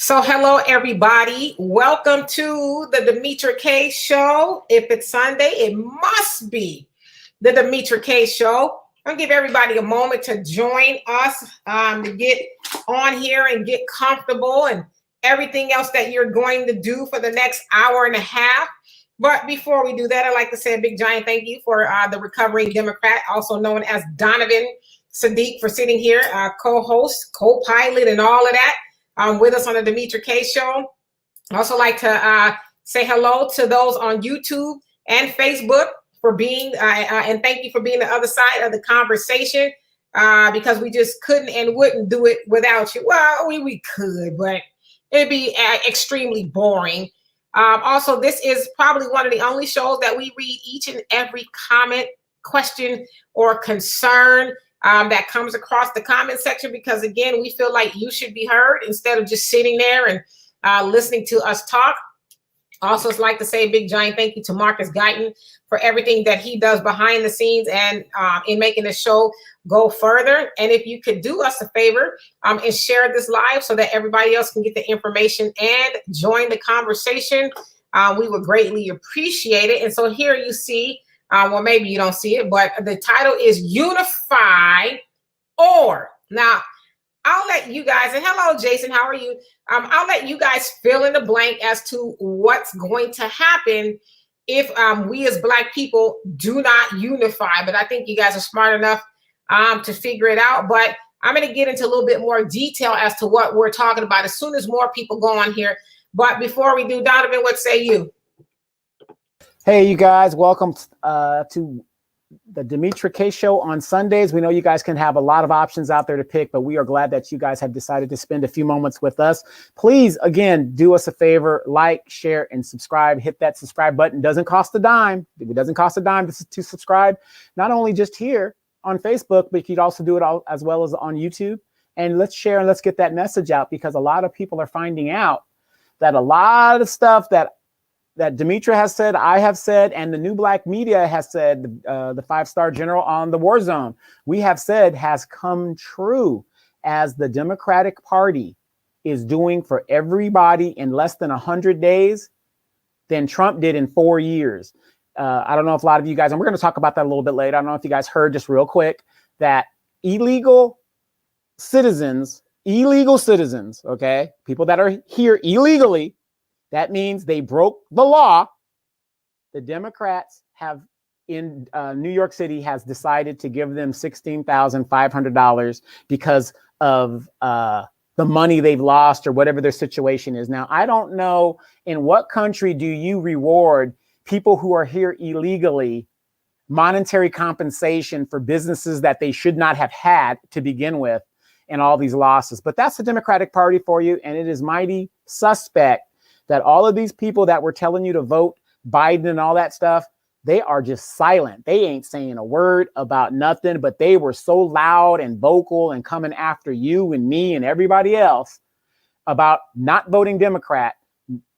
So hello, everybody. Welcome to the Demetra K Show. If it's Sunday, it must be the Demetra K Show. I'm going to give everybody a moment to join us to get on here and get comfortable and everything else that you're going to do for the next hour and a half. But before we do that, I'd like to say a big giant thank you for the recovering Democrat, also known as Donovan Sadiq, for sitting here, co-host, co-pilot, and all of that. With us on the Demetra K Show. I also like to say hello to those on YouTube and Facebook for being, and thank you for being the other side of the conversation, because we just couldn't and wouldn't do it without you. Well, we could, but it'd be extremely boring. Also, this is probably one of the only shows that we read each and every comment, question, or concern that comes across the comment section, because again, we feel like you should be heard instead of just sitting there and listening to us talk. Also, I'd like to say a big giant thank you to Marcus Guyton for everything that he does behind the scenes and in making the show go further. And if you could do us a favor and share this live so that everybody else can get the information and join the conversation, we would greatly appreciate it. And so here you see, well, maybe you don't see it, but the title is Unify Or. Now, I'll let you guys, and hello, Jason, how are you? I'll let you guys fill in the blank as to what's going to happen if we as Black people do not unify. But I think you guys are smart enough to figure it out. But I'm going to get into a little bit more detail as to what we're talking about as soon as more people go on here. But before we do, Donovan, what say you? Hey, you guys, welcome to the Demetra K Show on Sundays. We know you guys can have a lot of options out there to pick, but we are glad that you guys have decided to spend a few moments with us. Please, again, do us a favor, like, share, and subscribe. Hit that subscribe button. Doesn't cost a dime. It doesn't cost a dime to subscribe, not only just here on Facebook, but you could also do it all as well as on YouTube. And let's share and let's get that message out, because a lot of people are finding out that a lot of stuff that Demetra has said, I have said, and the New Black Media has said, the 5-star general on the war zone, we have said has come true, as the Democratic Party is doing for everybody in less than 100 days than Trump did in 4 years. I don't know if a lot of you guys, and we're going to talk about that a little bit later. I don't know if you guys heard, just real quick, that illegal citizens, okay, people that are here illegally, that means they broke the law. The Democrats have in New York City has decided to give them $16,500 because of the money they've lost or whatever their situation is. Now, I don't know in what country do you reward people who are here illegally monetary compensation for businesses that they should not have had to begin with and all these losses. But that's the Democratic Party for you. And it is mighty suspect that all of these people that were telling you to vote Biden and all that stuff, they are just silent. They ain't saying a word about nothing, but they were so loud and vocal and coming after you and me and everybody else about not voting Democrat.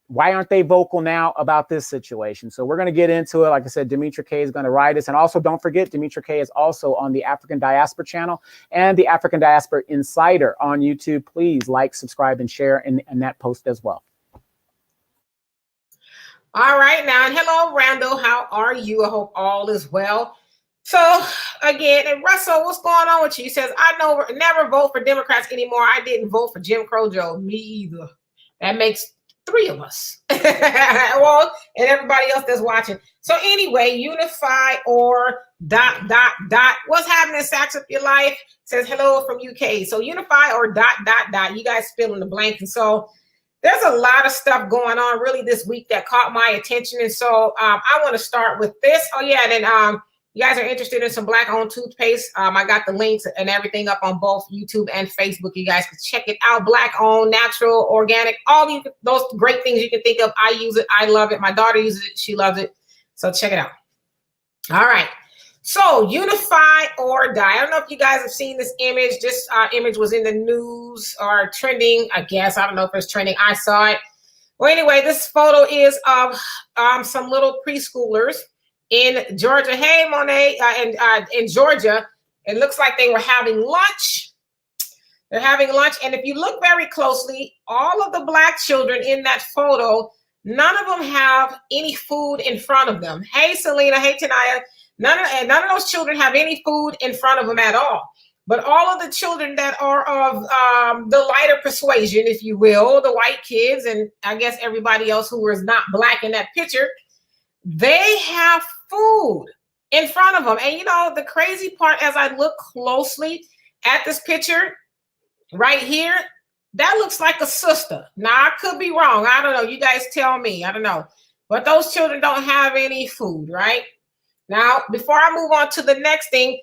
Why aren't they vocal now about this situation? So we're going to get into it. Like I said, Demetra K is going to write us. And also don't forget, Demetra K is also on the African Diaspora channel and the African Diaspora Insider on YouTube. Please like, subscribe, and share in that post as well. All right, now, and hello, Randall. How are you? I hope all is well. So, again, and Russell, what's going on with you? He says, I never vote for Democrats anymore. I didn't vote for Jim Crow Joe. Me either. That makes 3 of us. Well, and everybody else that's watching. So anyway, Unify Or ... What's happening, Sacks Up Your Life? Says hello from UK. So Unify Or ... You guys fill in the blank. And so there's a lot of stuff going on really this week that caught my attention. And so I want to start with this. Oh, yeah. And then you guys are interested in some Black-owned toothpaste. I got the links and everything up on both YouTube and Facebook. You guys can check it out. Black-owned, natural, organic, all those great things you can think of. I use it. I love it. My daughter uses it. She loves it. So check it out. All right. So Unify or Die. I don't know if you guys have seen this image. This image was in the news or trending, I guess. I don't know if it's trending. I saw it. Well, anyway, this photo is of some little preschoolers in Georgia. Hey, Monet, in Georgia. It looks like they were having lunch. They're having lunch. And if you look very closely, all of the Black children in that photo, none of them have any food in front of them. Hey, Selena. Hey, Tanaya. None of those children have any food in front of them at all. But all of the children that are of the lighter persuasion, if you will, the white kids, and I guess everybody else who is not Black in that picture, they have food in front of them. And you know, the crazy part, as I look closely at this picture right here, that looks like a sister. Now, I could be wrong. I don't know. You guys tell me. I don't know. But those children don't have any food, right? Now, before I move on to the next thing,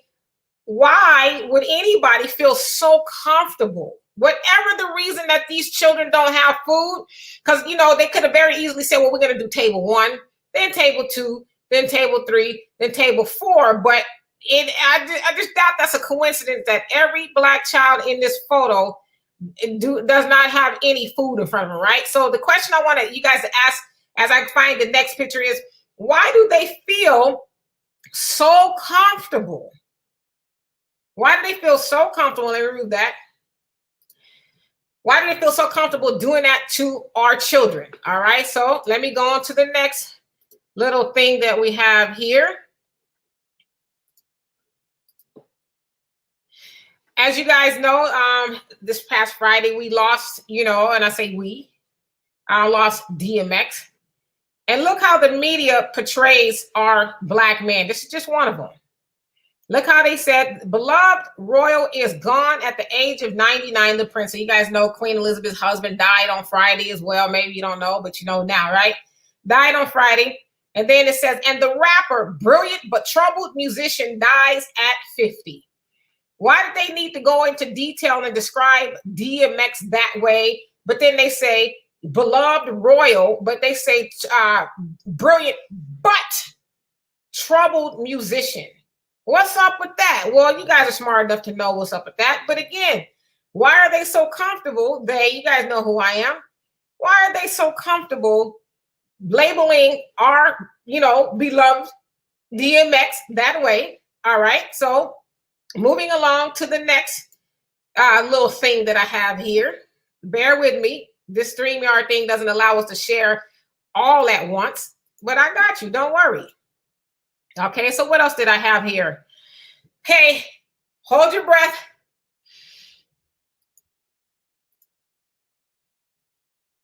why would anybody feel so comfortable? Whatever the reason that these children don't have food, because, you know, they could have very easily said, well, we're going to do table 1, then table 2, then table 3, then table 4. But I just doubt that's a coincidence that every Black child in this photo does not have any food in front of them, right? So the question I want you guys to ask as I find the next picture is, why do they feel so comfortable? Why do they feel so comfortable? Let me remove that. Why do they feel so comfortable doing that to our children? All right, so let me go on to the next little thing that we have here. As you guys know, this past Friday we lost, you know, and I say we, lost DMX. And look how the media portrays our Black man. This is just one of them. Look how they said, beloved royal is gone at the age of 99, the prince. So you guys know Queen Elizabeth's husband died on Friday as well. Maybe you don't know, but you know now, right? Died on Friday. And then it says, and the rapper, brilliant but troubled musician, dies at 50. Why did they need to go into detail and describe DMX that way? But then they say beloved royal, but they say brilliant but troubled musician. What's up with that? Well, you guys are smart enough to know what's up with that. But again, why are they so comfortable? You guys know who I am. Why are they so comfortable labeling our, you know, beloved DMX that way? All right. So moving along to the next little thing that I have here. Bear with me. This StreamYard thing doesn't allow us to share all at once, but I got you. Don't worry. Okay, so what else did I have here? Okay, hold your breath.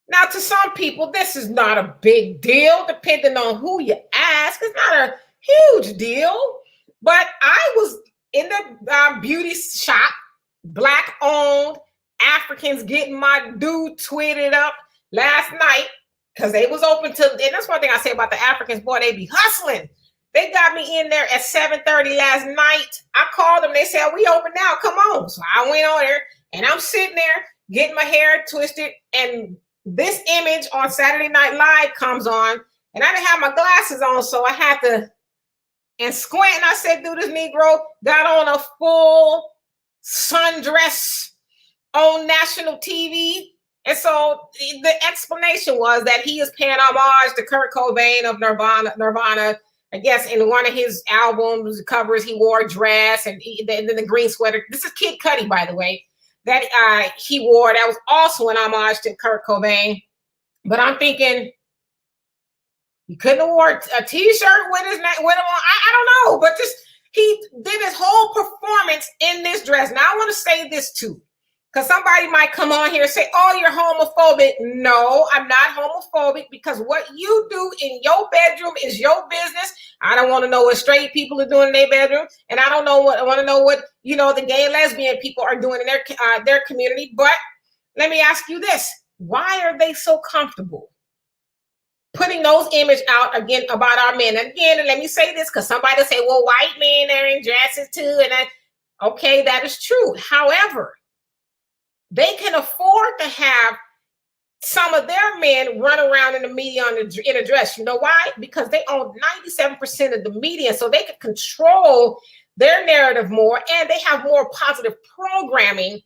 Now, to some people, this is not a big deal, depending on who you ask. It's not a huge deal. But I was in the beauty shop, Black owned, Africans getting my dude tweeted up last night because they was open to, and that's one thing I say about the Africans, boy, they be hustling. They got me in there at 7:30 last night. I called them. They said, we open now. Come on. So I went on there and I'm sitting there getting my hair twisted. And this image on Saturday Night Live comes on and I didn't have my glasses on. So I had to and squint. And I said, dude, this Negro got on a full sundress on national TV. And so the explanation was that he is paying homage to Kurt Cobain of Nirvana. I guess in one of his albums covers, he wore a dress and then the green sweater. This is Kid Cudi, by the way, that he wore. That was also an homage to Kurt Cobain. But I'm thinking, he couldn't have wore a T-shirt with him on. I don't know, but just he did his whole performance in this dress. Now I want to say this too, because somebody might come on here and say, oh, you're homophobic. No, I'm not homophobic, because what you do in your bedroom is your business. I don't want to know what straight people are doing in their bedroom. And I want to know what, you know, the gay and lesbian people are doing in their community. But let me ask you this. Why are they so comfortable putting those images out again about our men? And again, and let me say this, because somebody will say, well, white men are in dresses too. And okay, that is true. However, they can afford to have some of their men run around in the media in a dress. You know why? Because they own 97% of the media, so they can control their narrative more, and they have more positive programming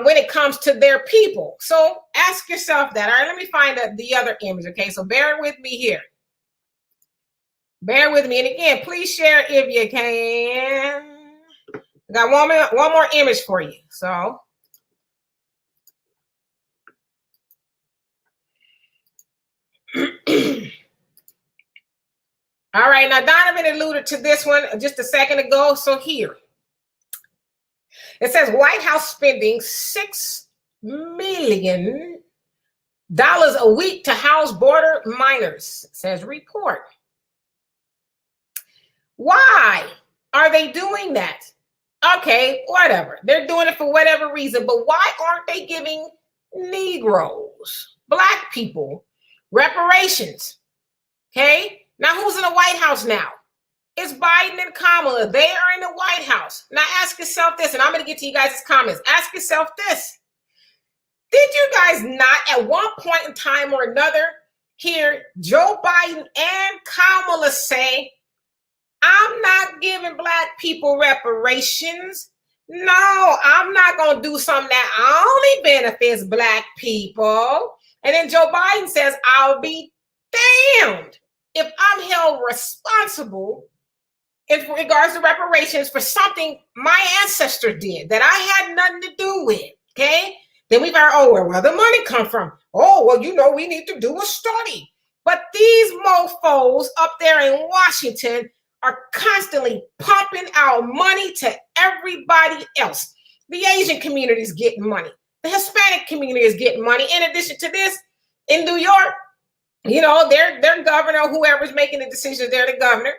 when it comes to their people. So ask yourself that. All right, let me find the other image. Okay, so bear with me here. Bear with me. And again, please share if you can. I got one more image for you. So right, now Donovan alluded to this one just a second ago. So here, it says White House spending $6 million a week to house border minors, says report. Why are they doing that? Okay, whatever. They're doing it for whatever reason, but why aren't they giving Negroes, Black people, reparations? Okay, now who's in the White House now? It's Biden and Kamala. They are in the White House. Now ask yourself this, and I'm going to get to you guys' comments. Ask yourself this. Did you guys not at one point in time or another hear Joe Biden and Kamala say, I'm not giving Black people reparations? No, I'm not going to do something that only benefits Black people. And then Joe Biden says, I'll be damned if I'm held responsible in regards to reparations for something my ancestor did that I had nothing to do with, okay? Then we've heard, oh, where the money come from? Oh, well, you know, we need to do a study. But these mofos up there in Washington are constantly pumping out money to everybody else. The Asian community is getting money. The Hispanic community is getting money. In addition to this, in New York, you know, their governor, whoever's making the decisions, they're the governor.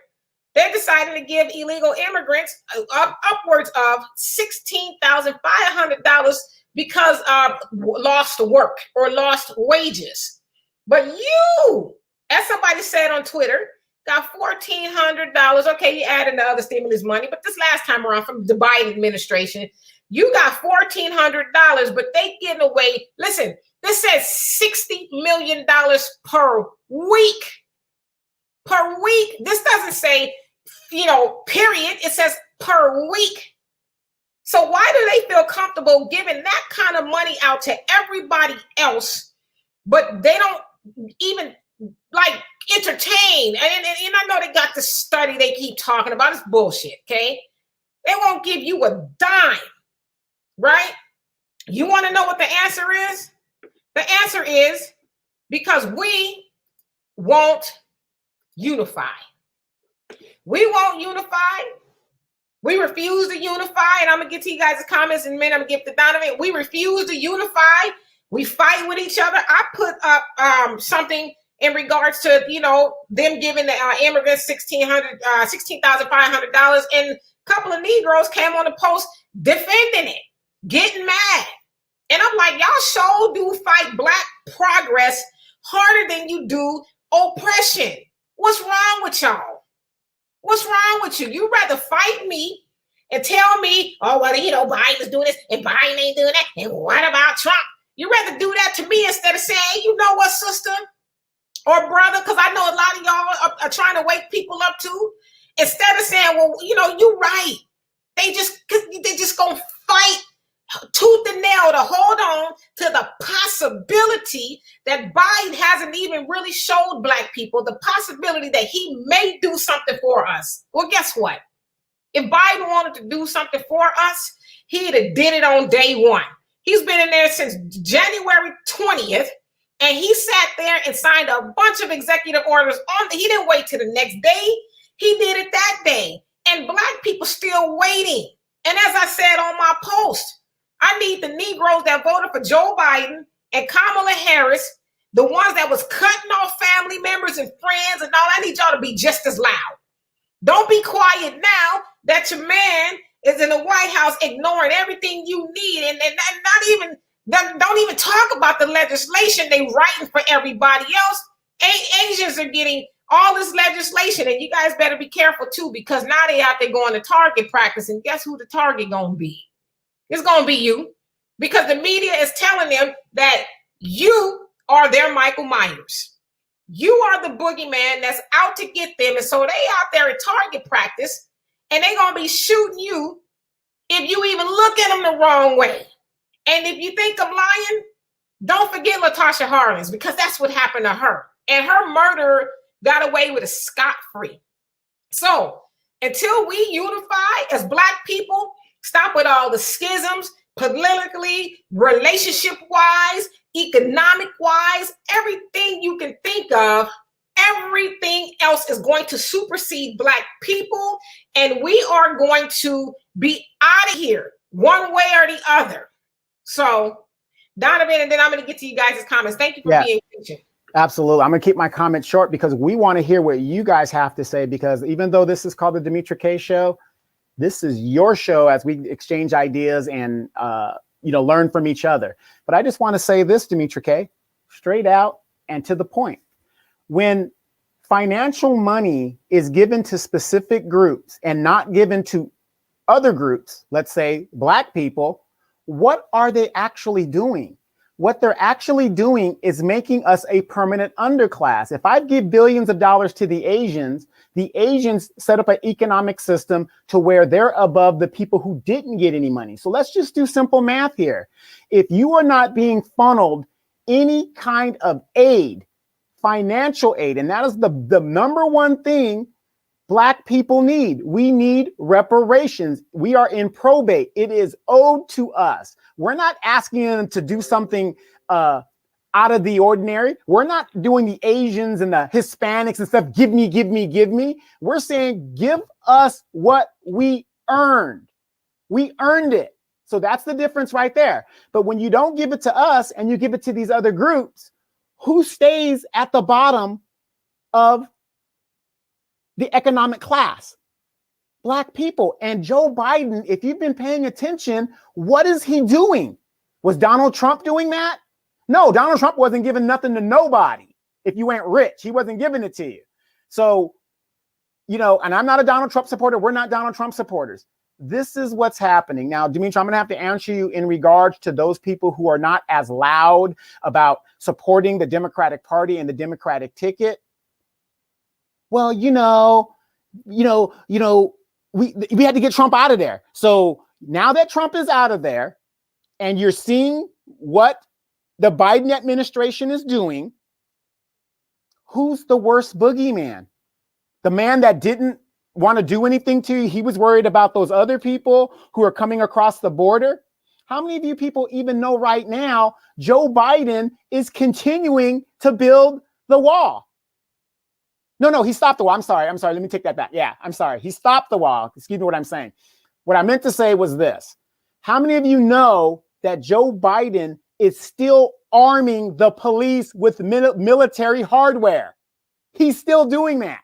They're deciding to give illegal immigrants upwards of $16,500 because of lost work or lost wages. But you, as somebody said on Twitter, got $1,400. Okay, you added the other stimulus money, but this last time around from the Biden administration, you got $1,400, but they getting away. Listen, this says $60 million per week. Per week. This doesn't say, you know, period. It says per week. So why do they feel comfortable giving that kind of money out to everybody else, but they don't even like entertain? And I know they got this study they keep talking about. It's bullshit, okay? They won't give you a dime, right? You want to know what the answer is? The answer is because we won't unify. We won't unify. We refuse to unify. And I'm going to get to you guys' comments in a minute. I'm going to give to Donovan. We refuse to unify. We fight with each other. I put up something in regards to, you know, them giving the immigrants $16,500. And a couple of Negroes came on the post defending it, getting mad. And I'm like, y'all sure do fight Black progress harder than you do oppression. What's wrong with y'all? What's wrong with you? You rather fight me and tell me, oh, well, you know, Biden's doing this and Biden ain't doing that. And what about Trump? You rather do that to me instead of saying, hey, you know what, sister or brother, because I know a lot of y'all are trying to wake people up too. Instead of saying, well, you know, you're right. They just gonna fight tooth and nail to hold on to the possibility that Biden hasn't even really showed Black people the possibility that he may do something for us. Well, guess what? If Biden wanted to do something for us, he'd have did it on day one. He's been in there since January 20th, and he sat there and signed a bunch of executive orders he didn't wait till the next day. He did it that day. And Black people still waiting. And as I said on my post, I need the Negroes that voted for Joe Biden and Kamala Harris, the ones that was cutting off family members and friends and all. I need y'all to be just as loud. Don't be quiet now that your man is in the White House ignoring everything you need and don't even talk about the legislation they writing for everybody else. Asians are getting all this legislation, and you guys better be careful too, because now they out there going to target practice, and guess who the target gonna be? It's gonna be you, because the media is telling them that you are their Michael Myers. You are the boogeyman that's out to get them, and so they out there at target practice, and they're gonna be shooting you if you even look at them the wrong way. And if you think I'm lying, don't forget LaTosha Harlins, because that's what happened to her. And her murderer got away with a scot-free. So until we unify as Black people, stop with all the schisms, politically, relationship-wise, economic-wise, everything you can think of, everything else is going to supersede Black people, and we are going to be out of here one way or the other. So, Donovan, and then I'm going to get to you guys' comments. Thank you for being patient. Absolutely. I'm going to keep my comments short because we want to hear what you guys have to say, because even though this is called the Demetra K Show, this is your show as we exchange ideas and, learn from each other. But I just want to say this, Demetra K, straight out and to the point. When financial money is given to specific groups and not given to other groups, let's say Black people, what are they actually doing? What they're actually doing is making us a permanent underclass. If I give billions of dollars to the Asians set up an economic system to where they're above the people who didn't get any money. So let's just do simple math here. If you are not being funneled any kind of aid, financial aid, and that is the number one thing Black people need. We need reparations. We are in probate. It is owed to us. We're not asking them to do something out of the ordinary. We're not doing the Asians and the Hispanics and stuff. Give me, give me, give me. We're saying, give us what we earned. We earned it. So that's the difference right there. But when you don't give it to us and you give it to these other groups, who stays at the bottom of the economic class? Black people. And Joe Biden, if you've been paying attention, what is he doing? Was Donald Trump doing that? No, Donald Trump wasn't giving nothing to nobody. If you ain't rich, he wasn't giving it to you. So, and I'm not a Donald Trump supporter. We're not Donald Trump supporters. This is what's happening. Now, Demetra, I'm going to have to answer you in regards to those people who are not as loud about supporting the Democratic Party and the Democratic ticket. Well, we had to get Trump out of there. So now that Trump is out of there and you're seeing what the Biden administration is doing, who's the worst boogeyman? The man that didn't want to do anything to you. He was worried about those other people who are coming across the border. How many of you people even know right now Joe Biden is continuing to build the wall? No, he stopped the wall. I'm sorry. Let me take that back. Yeah, I'm sorry. He stopped the wall. Excuse me what I'm saying. What I meant to say was this. How many of you know that Joe Biden is still arming the police with military hardware? He's still doing that.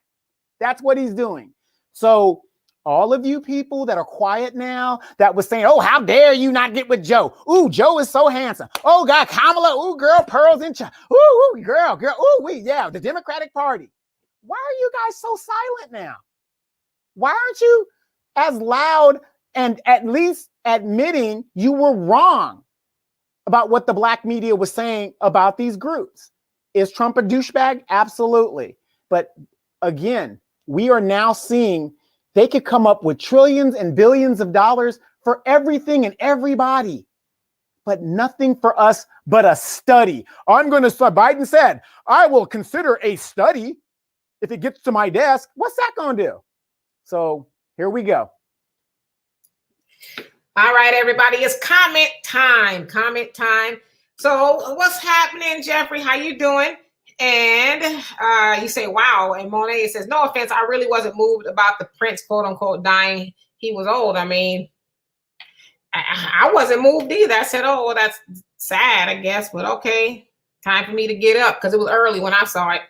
That's what he's doing. So all of you people that are quiet now, that was saying, oh, how dare you not get with Joe? Ooh, Joe is so handsome. Oh, God, Kamala. Ooh, girl, pearls in China. Ooh, girl. Ooh, the Democratic Party. Why are you guys so silent now? Why aren't you as loud and at least admitting you were wrong about what the Black media was saying about these groups? Is Trump a douchebag? Absolutely. But again, we are now seeing they could come up with trillions and billions of dollars for everything and everybody, but nothing for us but a study. Biden said, I will consider a study if it gets to my desk. What's that going to do? So here we go. All right, everybody, it's comment time. So what's happening, Jeffrey? How you doing? And you say, wow. And Monet says, no offense, I really wasn't moved about the prince, quote unquote, dying. He was old. I mean, I wasn't moved either. I said, oh, well, that's sad, I guess. But okay, time for me to get up because it was early when I saw it.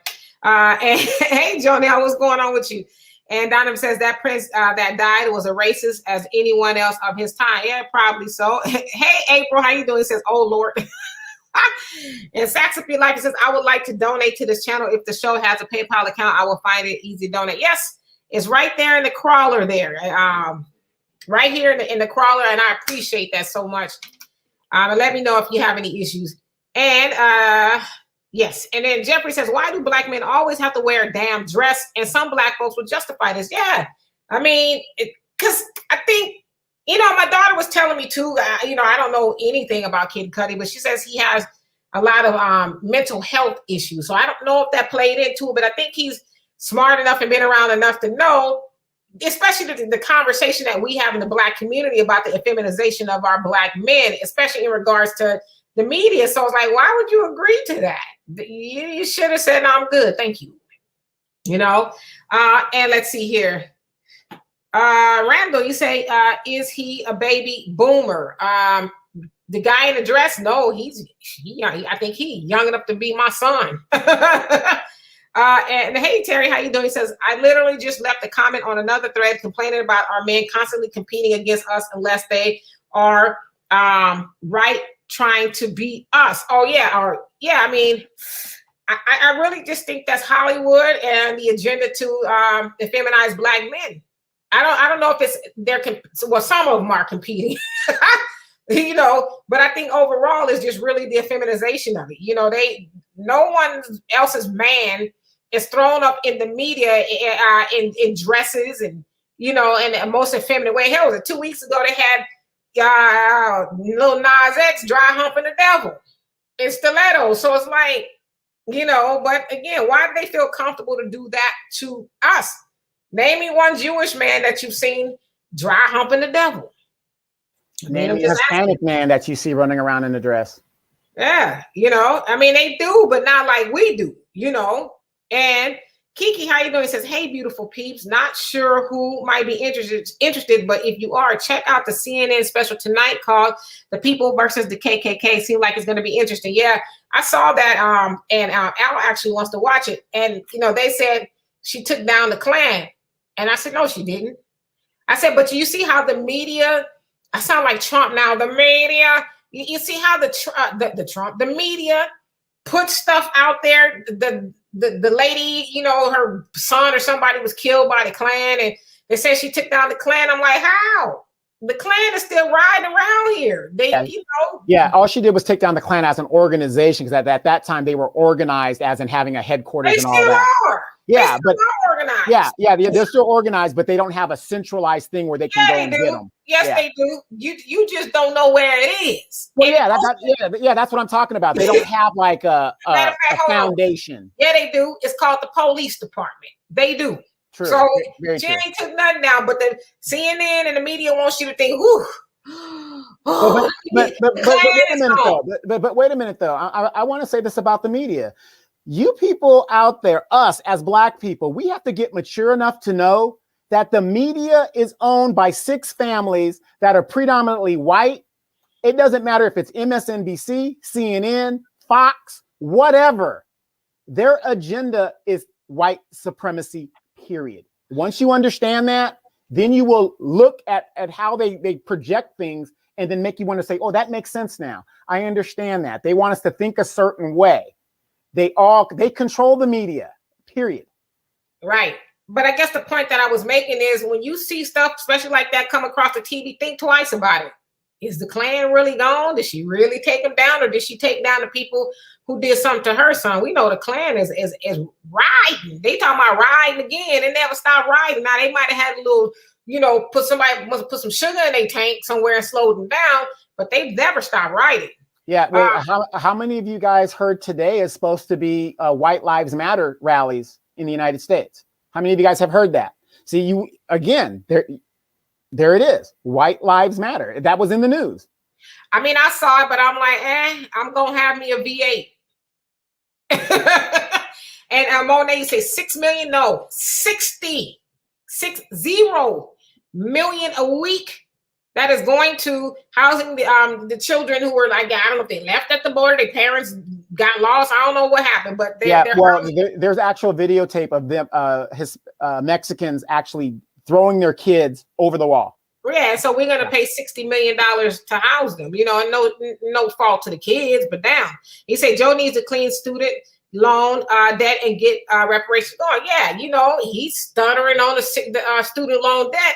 And hey, Jonelle, what's going on with you? And Donovan says that prince that died was a racist as anyone else of his time. Yeah, probably so. Hey, April, how you doing? He says, oh, Lord. And Saxophy Life says, I would like to donate to this channel. If the show has a PayPal account, I will find it easy to donate. Yes, it's right there in the crawler there. Right here in the crawler, and I appreciate that so much. And let me know if you have any issues. And yes, and then Jeffrey says, why do Black men always have to wear a damn dress? And some Black folks would justify this. Yeah, I mean, because I think, my daughter was telling me too, I don't know anything about Kid Cudi, but she says he has a lot of mental health issues. So I don't know if that played into it, but I think he's smart enough and been around enough to know, especially the conversation that we have in the Black community about the effeminization of our Black men, especially in regards to the media. So it's like, why would you agree to that? You should have said, no, I'm good. Thank you. you know. And let's see here. Randall, you say, is he a baby boomer? The guy in the dress, no, I think he's young enough to be my son. And hey, Terry, how you doing? He says, I literally just left a comment on another thread complaining about our men constantly competing against us unless they are right trying to beat us. Oh, yeah. Or yeah, I mean, I really just think that's Hollywood and the agenda to feminize Black men. I don't know if well, some of them are competing, you know, but I think overall is just really the feminization of it. You know, no one else's man is thrown up in the media in dresses and, you know, in the most effeminate way. Hell, was it 2 weeks ago they had Lil Nas X dry humping the devil in stilettos. So it's like, you know, but again, why do they feel comfortable to do that to us? Name me one Jewish man that you've seen dry humping the devil. Name me a Hispanic man that you see running around in a dress. Yeah, you know, I mean, they do, but not like we do, you know. And Kiki, how you doing? He says, hey, beautiful peeps. Not sure who might be interested, but if you are, check out the CNN special tonight called The People versus the KKK. Seems like it's going to be interesting. Yeah, I saw that. And Al actually wants to watch it. And, you know, they said she took down the Klan. And I said, no, she didn't. I said, but you see how the media, I sound like Trump now, the media, you see how the media put stuff out there. The lady, you know, her son or somebody was killed by the Klan, and they said she took down the Klan. I'm like, how? The Klan is still riding around here. You know. Yeah, all she did was take down the Klan as an organization, because at that time they were organized as in having a headquarters and all that. Are. Yeah, but organized. Yeah, they're still organized, but they don't have a centralized thing where they can go and get them. Yes, they do. You just don't know where it is. Well, that's what I'm talking about. They don't have like a foundation. Yeah, they do. It's called the police department. They do. True. So she ain't took nothing down, but the CNN and the media wants you to think, ooh. But wait a minute though. But wait a minute though. I want to say this about the media. You people out there, us as Black people, we have to get mature enough to know that the media is owned by 6 families that are predominantly white. It doesn't matter if it's MSNBC, CNN, Fox, whatever. Their agenda is white supremacy, period. Once you understand that, then you will look at how they project things and then make you want to say, oh, that makes sense now. I understand that. They want us to think a certain way. They control the media, period. Right. But I guess the point that I was making is when you see stuff, especially like that, come across the TV, think twice about it. Is the Klan really gone? Did she really take them down, or did she take down the people who did something to her son? We know the Klan is riding. They talking about riding again. They never stop riding. Now they might have had a little, you know, somebody must have put some sugar in their tank somewhere and slowed them down, but they've never stopped riding. Yeah. Well, how many of you guys heard today is supposed to be White Lives Matter rallies in the United States? How many of you guys have heard that? See, you again, there it is. White Lives Matter. That was in the news. I mean, I saw it, but I'm like, I'm going to have me a V8. And Monet, you say 6 million? No, 60 million a week. That is going to housing the children who were like, I don't know if they left at the border, their parents got lost. I don't know what happened, but there's actual videotape of them, Mexicans actually throwing their kids over the wall. Yeah, so we're gonna pay $60 million to house them, you know, and no fault to the kids, but down. He said Joe needs to clean student loan debt and get reparations going. Yeah, you know, he's stuttering on the student loan debt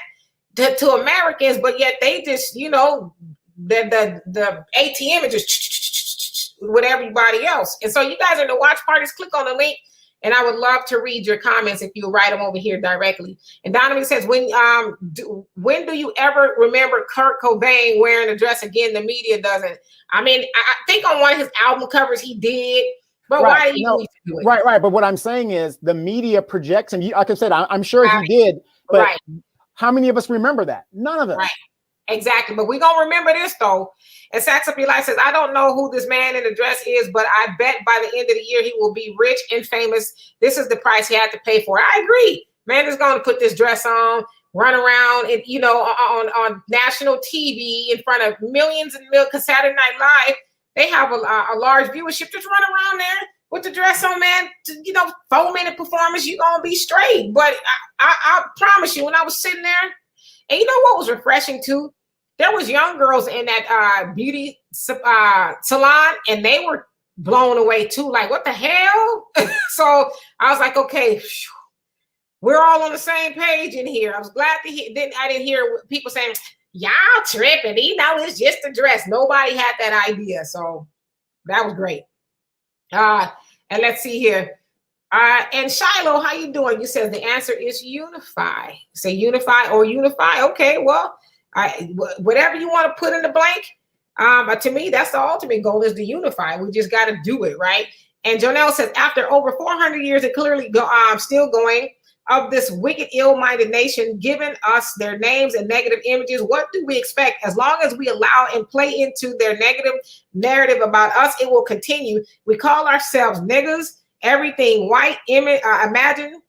to Americans, but yet they just, you know, the ATM is just with everybody else. And so you guys are in the watch parties, click on the link. And I would love to read your comments if you write them over here directly. And Donovan says, when do you ever remember Kurt Cobain wearing a dress again? The media doesn't. I mean, I think on one of his album covers he did, but why do you need to do it? Right. But what I'm saying is the media projects, and like I said, I'm sure he did, but how many of us remember that? None of us. Right. Exactly. But we're going to remember this, though. And Sacks Up Your Life says, I don't know who this man in the dress is, but I bet by the end of the year he will be rich and famous. This is the price he had to pay for it. I agree. Man is going to put this dress on, run around, and on national TV in front of millions and millions. Because Saturday Night Live, they have a large viewership. Just run around there with the dress on, man. 4-minute performance, you're going to be straight. But I promise you, when I was sitting there, and you know what was refreshing too? There was young girls in that beauty salon, and they were blown away too. Like, what the hell? So I was like, okay, we're all on the same page in here. I was glad to hear. I didn't hear people saying, y'all tripping. It's just a dress. Nobody had that idea. So that was great. And let's see here. And Shiloh, how you doing? You said the answer is unify. Say unify or unify. Okay, well, whatever you want to put in the blank. But to me, that's the ultimate goal, is to unify. We just got to do it, right? And Jonelle says, after over 400 years, it clearly still going, of this wicked, ill-minded nation, giving us their names and negative images, what do we expect? As long as we allow and play into their negative narrative about us, it will continue. We call ourselves niggas, everything white, imagine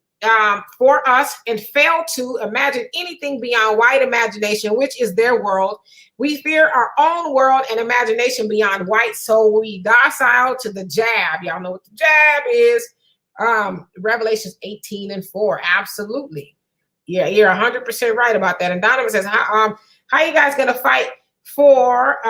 for us, and fail to imagine anything beyond white imagination, which is their world. We fear our own world and imagination beyond white, so we docile to the jab. Y'all know what the jab is. Revelations 18:4. Absolutely. Yeah, you're 100% right about that. And Donovan says, how you guys gonna fight for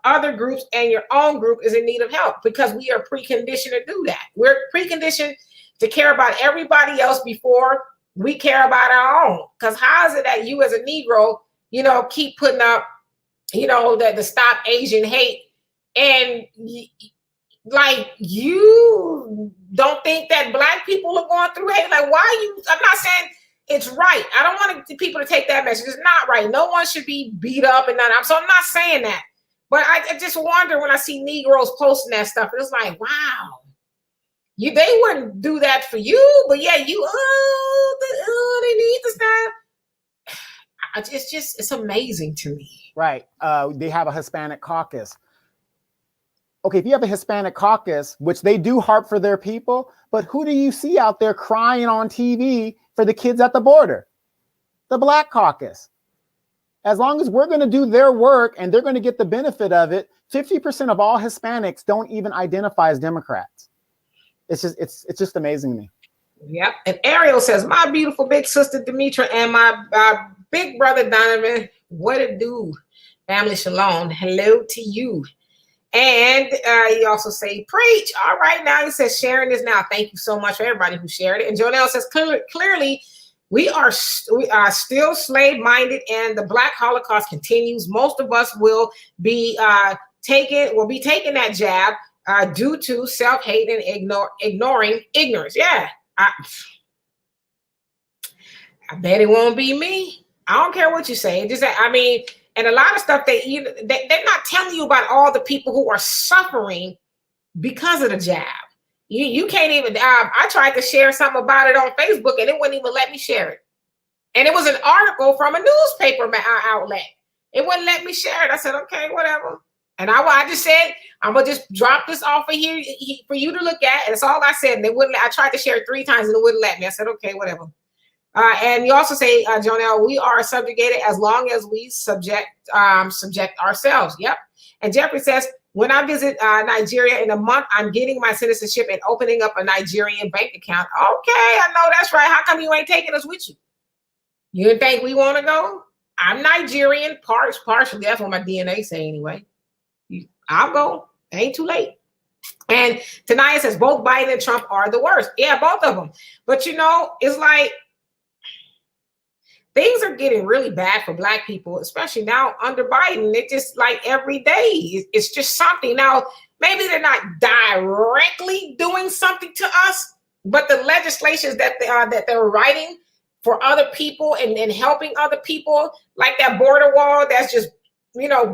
other groups and your own group is in need of help? Because we are preconditioned to do that. We're preconditioned to care about everybody else before we care about our own. Because how is it that you as a Negro, keep putting up, the stop Asian hate, and like, you don't think that Black people are going through hate? Like, why I'm not saying it's right. I don't want people to take that message. It's not right. No one should be beat up and nothing. So I'm not saying that. But I just wonder when I see Negroes posting that stuff. It's like, wow. They wouldn't do that for you, but yeah, they need to stop. It's amazing to me. Right. They have a Hispanic caucus. Okay, if you have a Hispanic caucus, which they do harp for their people, but who do you see out there crying on TV for the kids at the border? The Black caucus. As long as we're going to do their work and they're going to get the benefit of it, 50% of all Hispanics don't even identify as Democrats. It's just amazing to me. Yep. And Ariel says, my beautiful big sister Demetra and my big brother Donovan, what it do? Family shalom. Hello to you. And you also say, preach. All right, now he says, sharing is now. Thank you so much for everybody who shared it. And Jonelle says, clearly, we are still slave-minded, and the Black Holocaust continues. Most of us will be taking that jab due to self-hate and ignoring ignorance. Yeah, I bet it won't be me. I don't care what you say. And a lot of stuff they're not telling you about all the people who are suffering because of the jab. You can't even. I tried to share something about it on Facebook, and it wouldn't even let me share it. And it was an article from a newspaper outlet. It wouldn't let me share it. I said, okay, whatever. And I just said, I'm gonna just drop this off of here for you to look at. And that's all I said. And they wouldn't. I tried to share it 3 times, and it wouldn't let me. I said, okay, whatever. And you also say, Jonelle, we are subjugated as long as we subject ourselves. Yep. And Jeffrey says, when I visit Nigeria in a month, I'm getting my citizenship and opening up a Nigerian bank account. Okay, I know that's right. How come you ain't taking us with you? You didn't think we want to go? I'm Nigerian, partially. That's what my DNA say anyway. I'll go. It ain't too late. And Tanaya says, both Biden and Trump are the worst. Yeah, both of them. But it's like, things are getting really bad for Black people, especially now under Biden. It just like every day, it's just something. Now, maybe they're not directly doing something to us, but the legislations that they're writing for other people and helping other people, like that border wall that's just,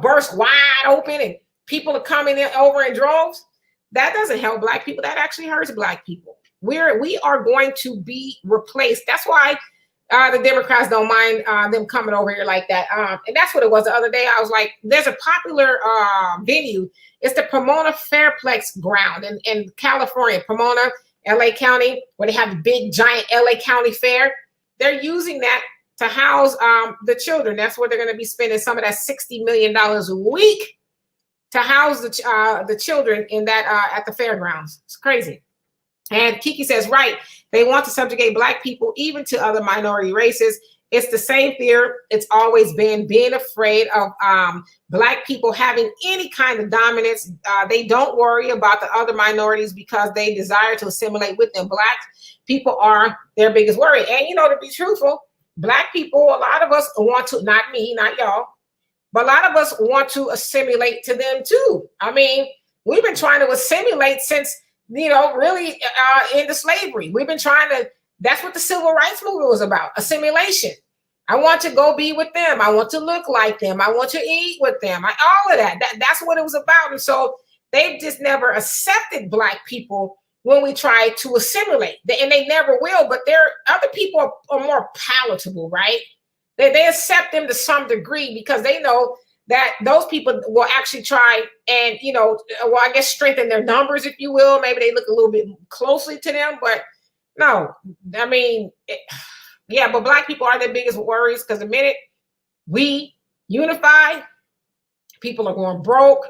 burst wide open and people are coming in over in droves, that doesn't help Black people. That actually hurts Black people. We are going to be replaced. That's why the Democrats don't mind them coming over here like that. And that's what it was the other day. I was like, there's a popular venue. It's the Pomona Fairplex ground in California, Pomona, LA County, where they have the big, giant LA County Fair. They're using that to house the children. That's where they're going to be spending some of that $60 million a week to house the children in that at the fairgrounds. It's crazy. And Kiki says, right, they want to subjugate Black people even to other minority races. It's the same fear it's always been, being afraid of Black people having any kind of dominance. They don't worry about the other minorities because they desire to assimilate with them. Black people are their biggest worry. And, you know, to be truthful, Black people, a lot of us want to, not me, not y'all, but a lot of us want to assimilate to them too. I mean, we've been trying to assimilate since, you know, really into slavery. We've been trying to, that's what the civil rights movement was about, assimilation. I want to go be with them. I want to look like them. I want to eat with them. All of that. That's what it was about. And so they've just never accepted Black people when we try to assimilate. And they never will, but other people are more palatable, right? They accept them to some degree because they know that those people will actually try and, you know, well, I guess strengthen their numbers, if you will. Maybe they look a little bit closely to them, but no, I mean, yeah, but Black people are their biggest worries because the minute we unify, people are going broke.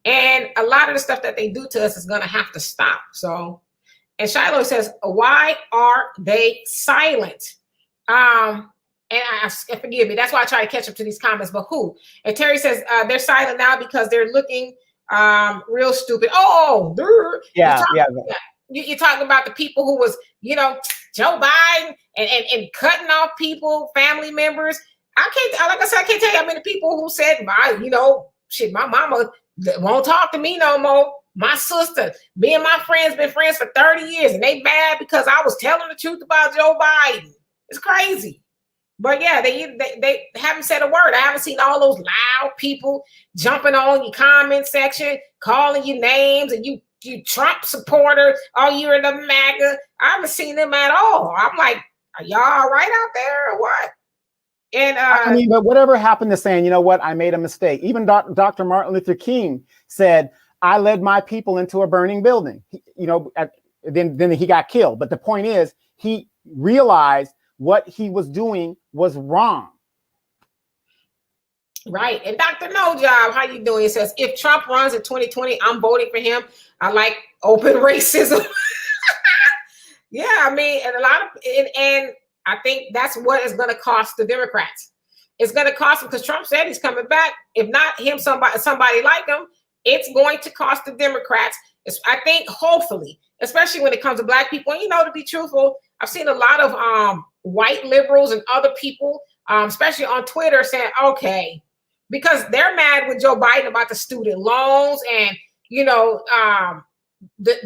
And a lot of the stuff that they do to us is going to have to stop. So, and Shiloh says, why are they silent? And I forgive me. That's why I try to catch up to these comments. But who? And Terry says they're silent now because they're looking real stupid. Oh, yeah. You're talking about the people who was, you know, Joe Biden and cutting off people, family members. I can't, like I said, I can't tell you how many people who said, you know, shit, my mama won't talk to me no more. My sister, me and my friends been friends for 30 years and they mad because I was telling the truth about Joe Biden. It's crazy. But yeah, they haven't said a word. I haven't seen all those loud people jumping on your comment section, calling you names, and you Trump supporter. Oh, you're in the MAGA. I haven't seen them at all. I'm like, are y'all all right out there or what? And I mean, but whatever happened to saying, you know what, I made a mistake. Even Dr. Martin Luther King said, I led my people into a burning building. Then he got killed. But the point is, he realized what he was doing was wrong. Right. And Dr. No Job, how you doing? It says, if Trump runs in 2020, I'm voting for him. I like open racism. Yeah, I mean, and and I think that's what is going to cost the Democrats. It's going to cost them because Trump said he's coming back. If not him, somebody like him, it's going to cost the Democrats. I think, hopefully, especially when it comes to Black people. And, you know, to be truthful, I've seen a lot of white liberals and other people, especially on Twitter, saying, okay, because they're mad with Joe Biden about the student loans and, you know,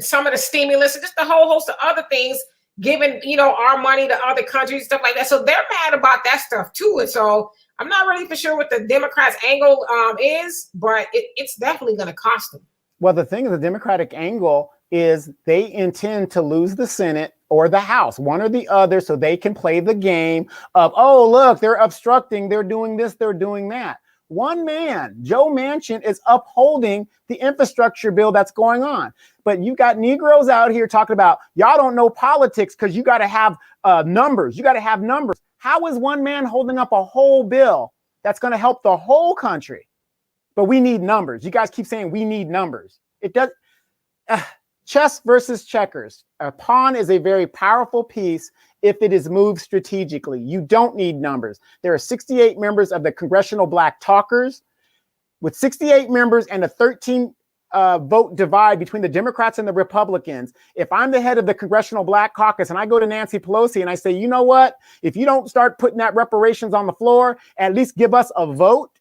some of the stimulus and just a whole host of other things, giving, you know, our money to other countries, stuff like that. So they're mad about that stuff too. And so I'm not really for sure what the Democrats' angle is, but it's definitely going to cost them. Well, the thing is, the Democratic angle is they intend to lose the Senate or the House, one or the other, so they can play the game of, oh, look, they're obstructing, they're doing this, they're doing that. One man, Joe Manchin, is upholding the infrastructure bill that's going on. But you got Negroes out here talking about, y'all don't know politics because you got to have numbers. You got to have numbers. How is one man holding up a whole bill that's going to help the whole country? But we need numbers. You guys keep saying we need numbers. It does. Chess versus checkers. A pawn is a very powerful piece if it is moved strategically. You don't need numbers. There are 68 members of the Congressional Black Talkers. With 68 members and a 13 vote divide between the Democrats and the Republicans, if I'm the head of the Congressional Black Caucus and I go to Nancy Pelosi and I say, you know what, if you don't start putting that reparations on the floor, at least give us a vote,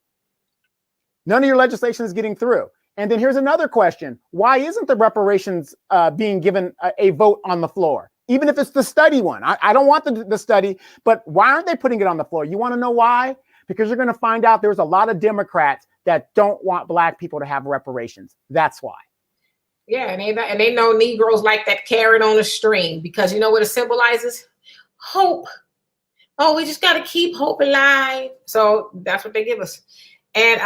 none of your legislation is getting through. And then here's another question. Why isn't the reparations being given a vote on the floor? Even if it's the study one. I don't want the study, but why aren't they putting it on the floor? You want to know why? Because you're going to find out there's a lot of Democrats that don't want Black people to have reparations. That's why. Yeah, and they know Negroes like that carrot on a string because you know what it symbolizes? Hope. Oh, we just got to keep hope alive. So that's what they give us. And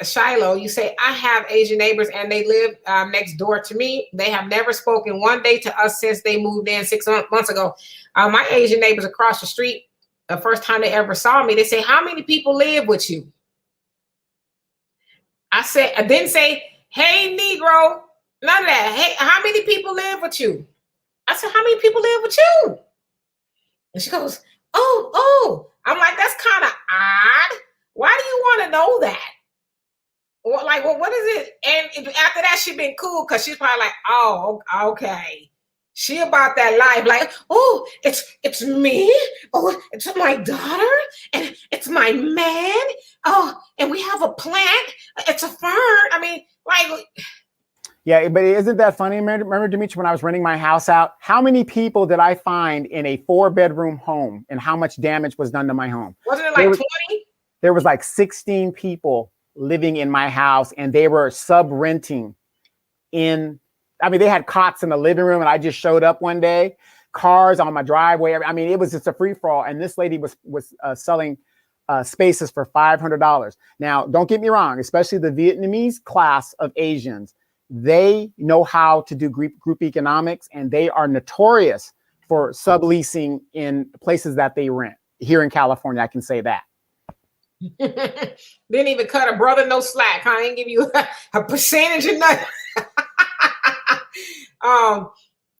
Shiloh, you say, I have Asian neighbors and they live next door to me. They have never spoken one day to us since they moved in 6 months ago. My Asian neighbors across the street, the first time they ever saw me, they say, how many people live with you? I didn't say, hey, Negro, none of that. Hey, how many people live with you? I said, how many people live with you? And she goes, oh. I'm like, that's kind of odd. Why do you want to know that? Well, like, well, what is it? And after that, she's been cool because she's probably like, oh, okay. She about that life, like, oh, it's me. Oh, it's my daughter, and it's my man. Oh, and we have a plant. It's a fern. I mean, like. Yeah, but isn't that funny? Remember, Dimitri, when I was renting my house out, how many people did I find in a 4-bedroom home, and how much damage was done to my home? Wasn't it like 20? There was like 16 people living in my house, and they were sub-renting in. I mean, they had cots in the living room, and I just showed up one day, cars on my driveway. I mean, it was just a free-for-all, and this lady was selling spaces for $500. Now, don't get me wrong, especially the Vietnamese class of Asians, they know how to do group economics, and they are notorious for subleasing in places that they rent. Here in California, I can say that. Didn't even cut a brother no slack. I didn't give you a percentage of nothing.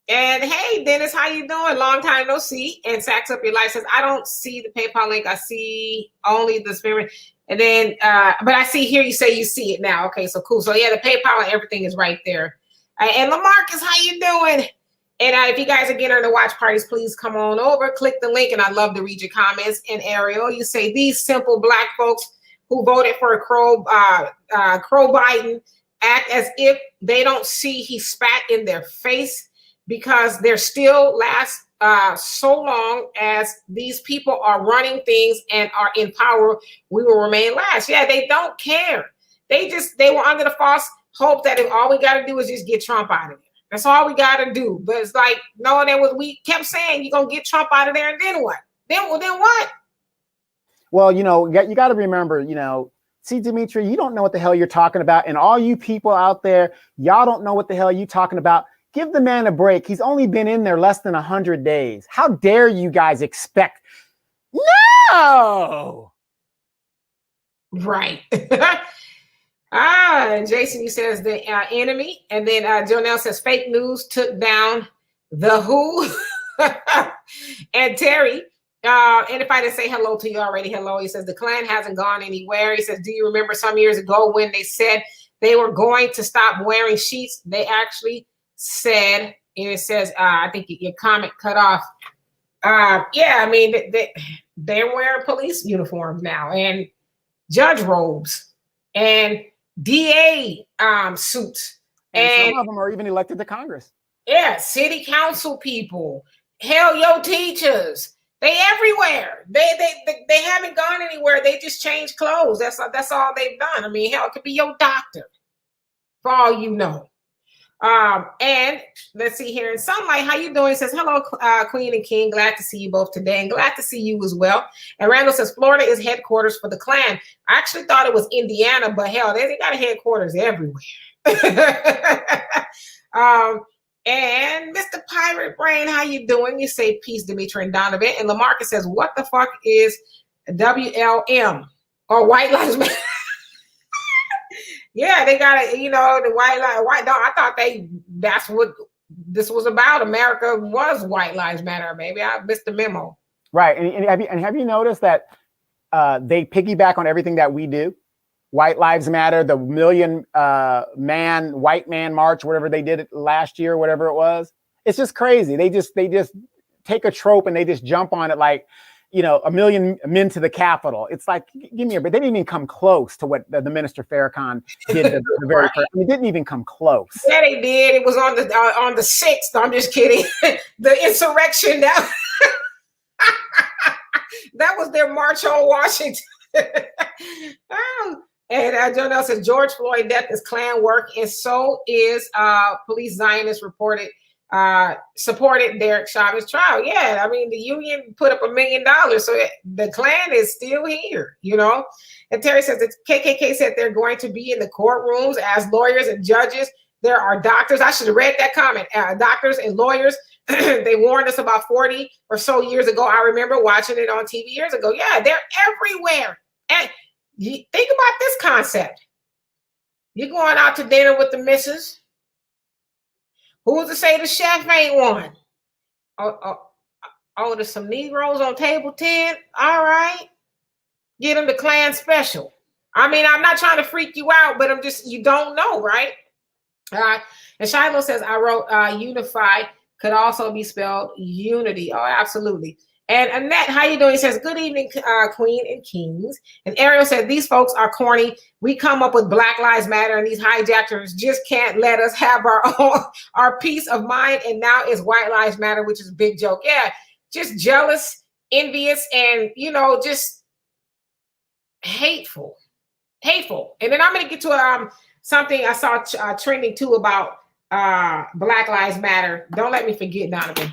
And hey, Dennis, how you doing? Long time no see. And Sacks Up Your Life says, I don't see the PayPal link. I see only the spirit. And then, but I see here you say you see it now. Okay, so cool. So yeah, the PayPal and everything is right there. And LaMarcus, how you doing? And if you guys again are in the watch parties, please come on over, click the link, and I'd love to read your comments. And Ariel, you say these simple Black folks who voted for Crow Biden act as if they don't see he spat in their face, because they're still last so long as these people are running things and are in power, we will remain last. Yeah, they don't care. They were under the false hope that if all we got to do is just get Trump out of there. That's all we got to do. But it's like, no, we kept saying you're going to get Trump out of there, and then what? Then what? Well, you got to remember, see, Dimitri, you don't know what the hell you're talking about. And all you people out there, y'all don't know what the hell you're talking about. Give the man a break. He's only been in there less than 100 days. How dare you guys expect? No! Right. And Jason, he says the enemy. And then Jonelle says fake news took down the WHO. And Terry, and if I didn't say hello to you already, hello. He says the Klan hasn't gone anywhere. He says, do you remember some years ago when they said they were going to stop wearing sheets? They actually said, and it says, I think your comment cut off. Yeah, I mean, they're wearing police uniforms now, and judge robes, and DA suits. And some of them are even elected to Congress. Yeah, city council people. Hell, your teachers. They everywhere. They haven't gone anywhere. They just changed clothes. That's all they've done. I mean, hell, it could be your doctor, for all you know. And let's see here. In Sunlight, how you doing? He says, hello, Queen and King. Glad to see you both today, and glad to see you as well. And Randall says, Florida is headquarters for the Klan. I actually thought it was Indiana, but hell, they got a headquarters everywhere. And Mr. Pirate Brain, how you doing? You say peace, Dimitri and Donovan. And LaMarcus says, what the fuck is WLM or White Lives Matter? Yeah, they got it. The white. No, I thought that's what this was about. America was White Lives Matter. Maybe I missed the memo. Right, and have you noticed that they piggyback on everything that we do? White Lives Matter, the Million White Man March, whatever they did it last year, whatever it was. It's just crazy. They just take a trope and they just jump on it like, a million men to the Capitol. It's like, give me a break. They didn't even come close to what the Minister Farrakhan did. The very first. I mean, didn't even come close. Yeah, they did. It was on the 6th. I'm just kidding. The insurrection. That was their march on Washington. And Jonelle says George Floyd death is Klan work, and so is police Zionists reported supported Derek Chauvin's trial. Yeah, I mean, the union put up $1 million, so the Klan is still here, you know. And Terry says the KKK said they're going to be in the courtrooms as lawyers and judges. There are doctors. I should have read that comment. Doctors and lawyers. They warned us about 40 or so years ago. I remember watching it on TV years ago. Yeah, they're everywhere. And think about this concept. You're going out to dinner with the missus. Who's to say the chef ain't one? Oh, there's some Negroes on table 10. All right. Get them the Klan special. I mean, I'm not trying to freak you out, but I'm just, you don't know, right? And Shiloh says, I wrote Unify could also be spelled unity. Oh, absolutely. And Annette, how you doing? He says, good evening, Queen and Kings. And Ariel said, these folks are corny. We come up with Black Lives Matter, and these hijackers just can't let us have our peace of mind. And now it's White Lives Matter, which is a big joke. Yeah, just jealous, envious, and, you know, just hateful. And then I'm going to get to something I saw trending too about Black Lives Matter. Don't let me forget, Donovan.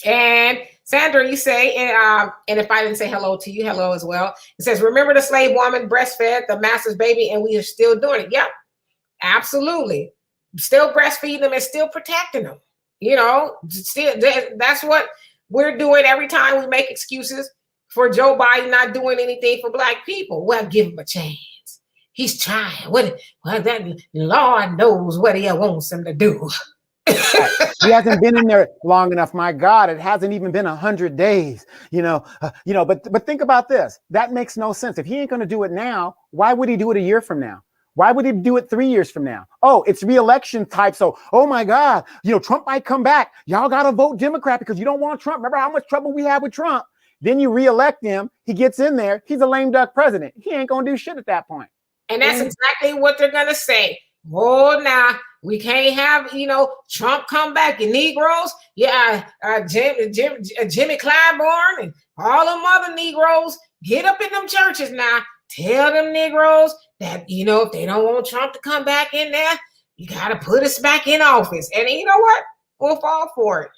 And Sandra, you say, and if I didn't say hello to you, hello as well. It says, remember the slave woman breastfed the master's baby, and we are still doing it. Yep, absolutely. Still breastfeeding them and still protecting them. You know, still, that's what we're doing every time we make excuses for Joe Biden not doing anything for Black people. Well, give him a chance. He's trying. Well, that Lord knows what he wants him to do. He hasn't been in there long enough. My God, it hasn't even been 100 days, but think about this. That makes no sense. If he ain't going to do it now, why would he do it a year from now? Why would he do it 3 years from now? Oh, it's re-election type. So, oh my God, Trump might come back. Y'all got to vote Democrat because you don't want Trump. Remember how much trouble we had with Trump? Then you re-elect him. He gets in there. He's a lame duck president. He ain't going to do shit at that point. And that's exactly what they're going to say. Oh, now we can't have, Trump come back and Negroes. Yeah, Jimmy Clyburn and all them other Negroes get up in them churches now. Tell them Negroes that, if they don't want Trump to come back in there, you got to put us back in office. And you know what? We'll fall for it.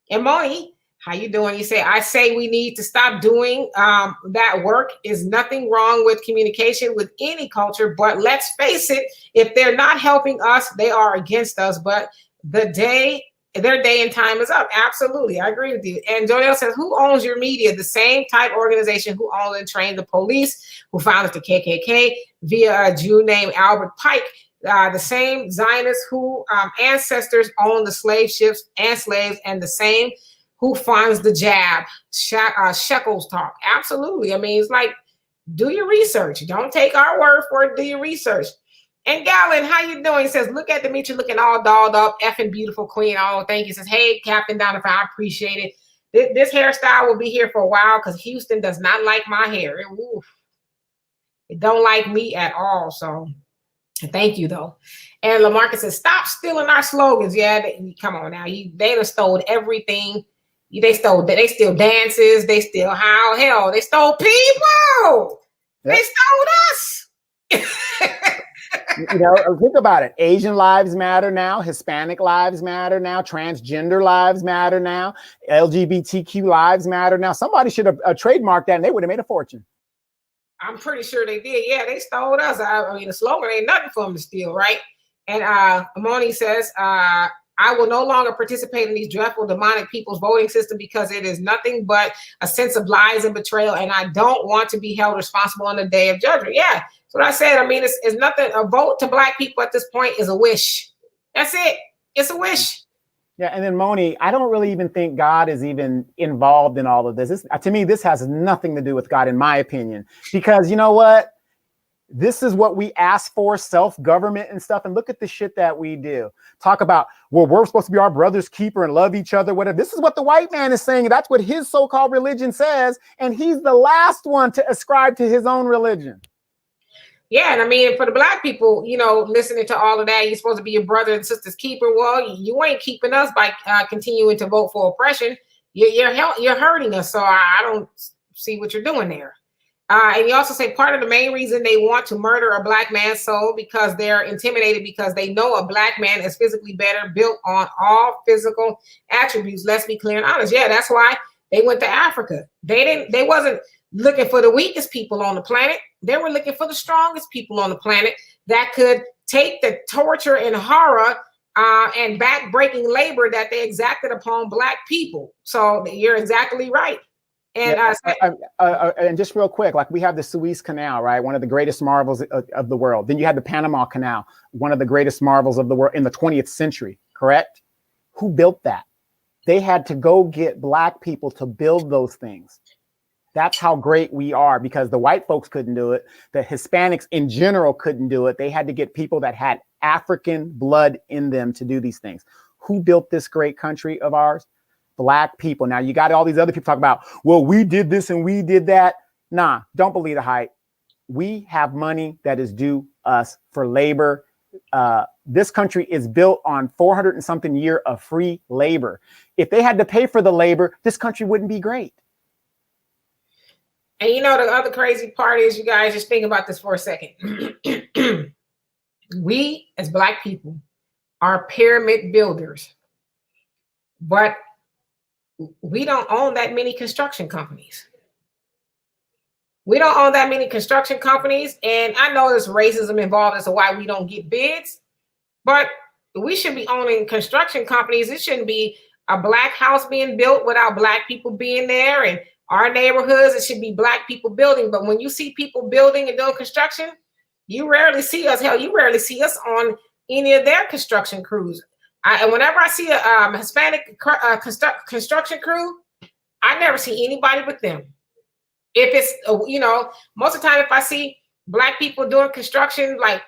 And Moni, how you doing? You say, I say we need to stop doing that work. Is nothing wrong with communication with any culture, but let's face it, if they're not helping us, they are against us. But their day and time is up. Absolutely. I agree with you. And Joel says, who owns your media? The same type organization who owns and trained the police, who founded the KKK via a Jew named Albert Pike. The same Zionists who ancestors owned the slave ships and slaves, and the same who funds the jab, shekels talk. Absolutely. I mean, it's like, do your research. Don't take our word for it. Do your research. And Gallon, how you doing? He says, look at Dimitri looking all dolled up, effing beautiful queen. Oh, thank you. He says, hey, Captain Donovan, I appreciate it. This hairstyle will be here for a while because Houston does not like my hair. It don't like me at all. So thank you, though. And LaMarcus says, stop stealing our slogans. Yeah, come on now. They done stole everything. They steal dances. They steal hell. They stole people. Yep. They stole us. Think about it. Asian lives matter now. Hispanic lives matter now. Transgender lives matter now. LGBTQ lives matter now. Somebody should have trademarked that and they would have made a fortune. I'm pretty sure they did. Yeah, they stole us. I mean, the slogan ain't nothing for them to steal, right? And Amoni says, I will no longer participate in these dreadful demonic people's voting system because it is nothing but a sense of lies and betrayal. And I don't want to be held responsible on the day of judgment. Yeah, that's what I said. I mean, it's nothing. A vote to Black people at this point is a wish. That's it. It's a wish. Yeah. And then Moni, I don't really even think God is even involved in all of this. To me, this has nothing to do with God, in my opinion, because you know what? This is what we ask for, self-government and stuff. And look at the shit that we do. Talk about, well, we're supposed to be our brother's keeper and love each other, whatever. This is what the white man is saying. That's what his so-called religion says. And he's the last one to ascribe to his own religion. Yeah. And I mean, for the Black people, listening to all of that, you're supposed to be your brother and sister's keeper. Well, you ain't keeping us by continuing to vote for oppression. You're hurting us. So I don't see what you're doing there. And you also say part of the main reason they want to murder a black man's soul because they're intimidated because they know a black man is physically better, built on all physical attributes. Let's be clear and honest. Yeah, that's why they went to Africa. They wasn't looking for the weakest people on the planet. They were looking for the strongest people on the planet that could take the torture and horror and back-breaking labor that they exacted upon black people. So you're exactly right. And and just real quick, like we have the Suez Canal, right? One of the greatest marvels of the world. Then you had the Panama Canal, one of the greatest marvels of the world in the 20th century, correct? Who built that? They had to go get black people to build those things. That's how great we are, because the white folks couldn't do it. The Hispanics in general couldn't do it. They had to get people that had African blood in them to do these things. Who built this great country of ours? Black people. Now you got all these other people talking about, well, we did this and we did that. Nah, don't believe the hype. We have money that is due us for labor. This country is built on 400 and something year of free labor. If they had to pay for the labor, this country wouldn't be great. And you know, the other crazy part is, you guys just think about this for a second. We as black people are pyramid builders, but we don't own that many construction companies. We don't own that many construction companies. And I know there's racism involved as to why we don't get bids, but we should be owning construction companies. It shouldn't be a black house being built without black people being there. And our neighborhoods, it should be black people building. But when you see people building and doing construction, you rarely see us. Hell, you rarely see us on any of their construction crews. And whenever I see a Hispanic construction crew, I never see anybody but them. If it's, most of the time, if I see black people doing construction, like,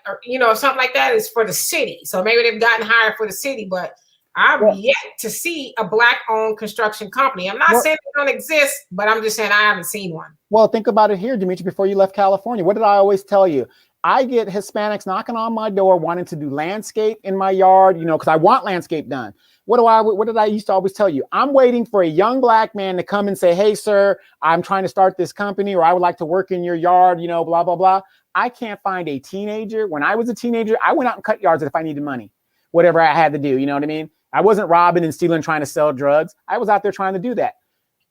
something like that, is for the city. So maybe they've gotten hired for the city, but I've yet to see a black-owned construction company. I'm not saying they don't exist, but I'm just saying I haven't seen one. Well, think about it here, Demetri, before you left California. What did I always tell you? I get Hispanics knocking on my door wanting to do landscape in my yard, because I want landscape done. What did I used to always tell you? I'm waiting for a young black man to come and say, hey, sir, I'm trying to start this company, or I would like to work in your yard, blah, blah, blah. I can't find a teenager. When I was a teenager, I went out and cut yards if I needed money, whatever I had to do. You know what I mean? I wasn't robbing and stealing, trying to sell drugs. I was out there trying to do that.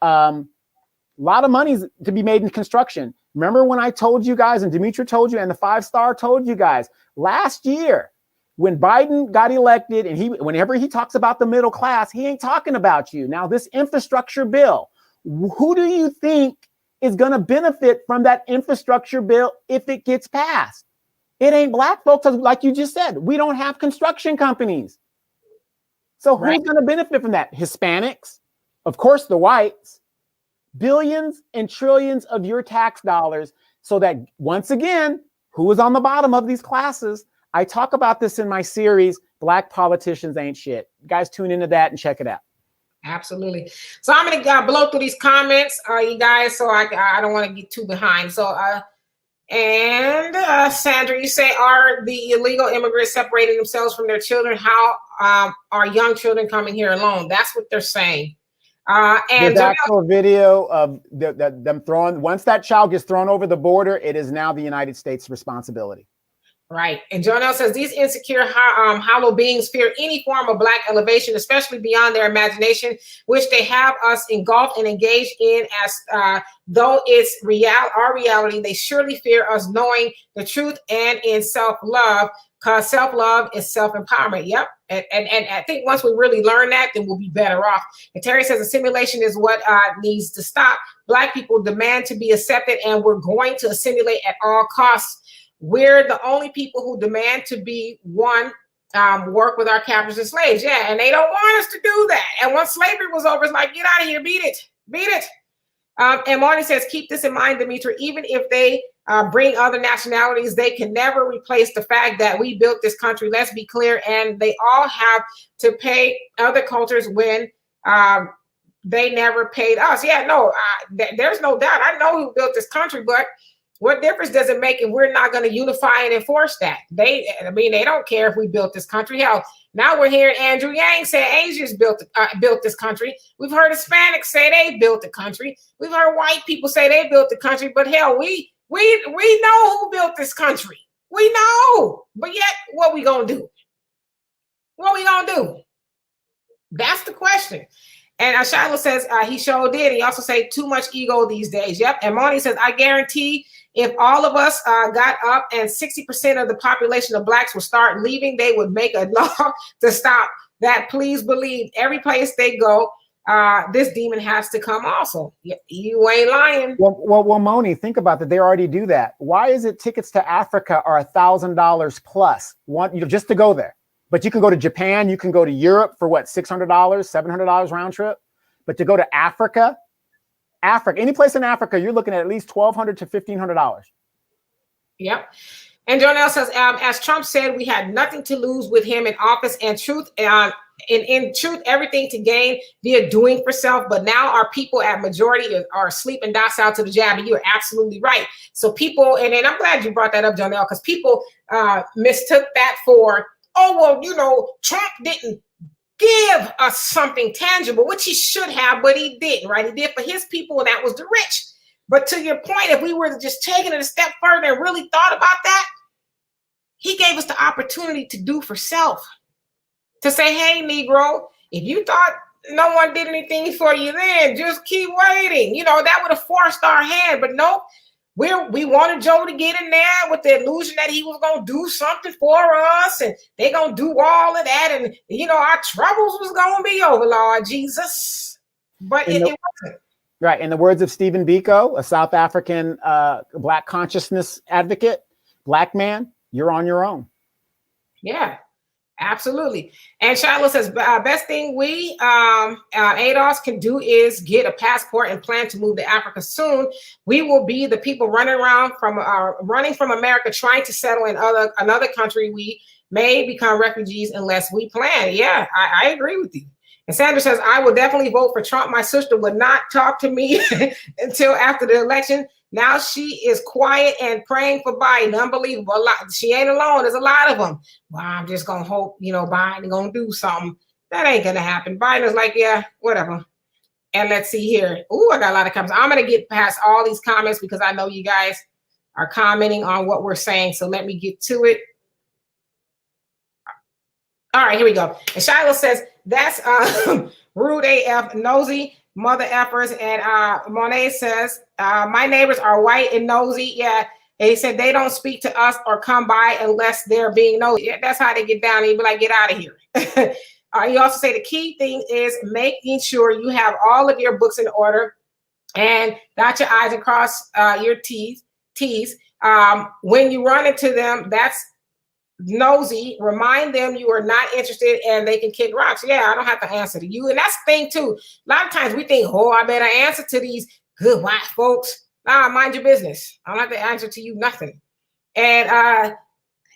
A lot of money to be made in construction. Remember when I told you guys, and Demetri told you, and the 5-star told you guys last year, when Biden got elected, and whenever he talks about the middle class, he ain't talking about you. Now, this infrastructure bill, who do you think is going to benefit from that infrastructure bill if it gets passed? It ain't black folks, like you just said. We don't have construction companies. So who's going to benefit from that? Hispanics, of course, the whites. Billions and trillions of your tax dollars, so that, once again, who is on the bottom of these classes? I talk about this in my series, Black Politicians Ain't Shit. You guys tune into that and check it out. Absolutely. So I'm going to blow through these comments, you guys, so I don't want to get too behind. So, Sandra, you say, are the illegal immigrants separating themselves from their children? How are young children coming here alone? That's what they're saying. And there's actual video of them throwing, once that child gets thrown over the border, it is now the United States' responsibility. Right. And Jonelle says these insecure, hollow beings fear any form of black elevation, especially beyond their imagination, which they have us engulfed and engaged in as though it's our reality. They surely fear us knowing the truth and in self-love, because self-love is self-empowerment. Yep. And I think once we really learn that, then we'll be better off. And Terry says assimilation is what needs to stop. Black people demand to be accepted, and we're going to assimilate at all costs. We're the only people who demand to be one, work with our captors and slaves. Yeah, and they don't want us to do that. And once slavery was over, it's like, get out of here, beat it. And Marty says, keep this in mind, Demetri, even if they bring other nationalities, they can never replace the fact that we built this country. Let's be clear. And they all have to pay other cultures when they never paid us. Yeah, no, there's no doubt. I know who built this country, but what difference does it make if we're not going to unify and enforce that? They don't care if we built this country. Hell, Now we're hearing Andrew Yang say Asians built this country. We've heard Hispanics say they built the country. We've heard white people say they built the country. But hell, we know who built this country. We know. But yet, what we gonna do? What we gonna do? That's the question. And Shiloh says he sure did. He also said too much ego these days. Yep. And Moni says, I guarantee if all of us got up and 60% of the population of blacks would start leaving, they would make a law to stop that. Please believe every place they go, this demon has to come also. You ain't lying. Well, Moni, think about that. They already do that. Why is it tickets to Africa are $1,000 plus just to go there? But you can go to Japan, you can go to Europe for what, $600, $700 round trip. But to go to Africa, any place in Africa, you're looking at least $1,200 to $1,500. Yep. And Jonelle says, as Trump said, we had nothing to lose with him in office, and in truth, everything to gain via doing for self. But now our people at majority are asleep and docile to the jab. And you are absolutely right. So people, and I'm glad you brought that up, Jonelle, because people mistook that for, oh, well, Trump didn't give us something tangible, which he should have, but he didn't, right? He did for his people, and that was the rich. But to your point, if we were to just taking it a step further and really thought about that, he gave us the opportunity to do for self. To say, hey, Negro, if you thought no one did anything for you then, just keep waiting. That would have forced our hand. But nope, we wanted Joe to get in there with the illusion that he was going to do something for us, and they're going to do all of that, and, our troubles was going to be over, Lord Jesus. But it wasn't. Right. In the words of Stephen Biko, a South African Black consciousness advocate, Black man, you're on your own. Yeah. Absolutely. And Shiloh says, best thing we ADOS can do is get a passport and plan to move to Africa soon. We will be the people running from America, trying to settle in another country. We may become refugees unless we plan. Yeah, I agree with you. And Sandra says, I will definitely vote for Trump. My sister would not talk to me until after the election. Now she is quiet and praying for Biden. Unbelievable. She ain't alone. There's a lot of them. Well, I'm just going to hope, Biden going to do something. That ain't going to happen. Biden is like, yeah, whatever. And let's see here. Ooh, I got a lot of comments. I'm going to get past all these comments because I know you guys are commenting on what we're saying. So let me get to it. All right, here we go. And Shiloh says, that's rude AF, nosy mother effers. And Monet says, my neighbors are white and nosy. Yeah. And he said they don't speak to us or come by unless they're being nosy. Yeah, that's how they get down. And he'd be like, get out of here. You also say the key thing is making sure you have all of your books in order and dot your I's and cross your T's. When you run into them, that's nosy. Remind them you are not interested and they can kick rocks. Yeah, I don't have to answer to you. And that's the thing too. A lot of times we think, oh, I better answer to these good white folks. Nah, mind your business. I don't have to answer to you nothing. And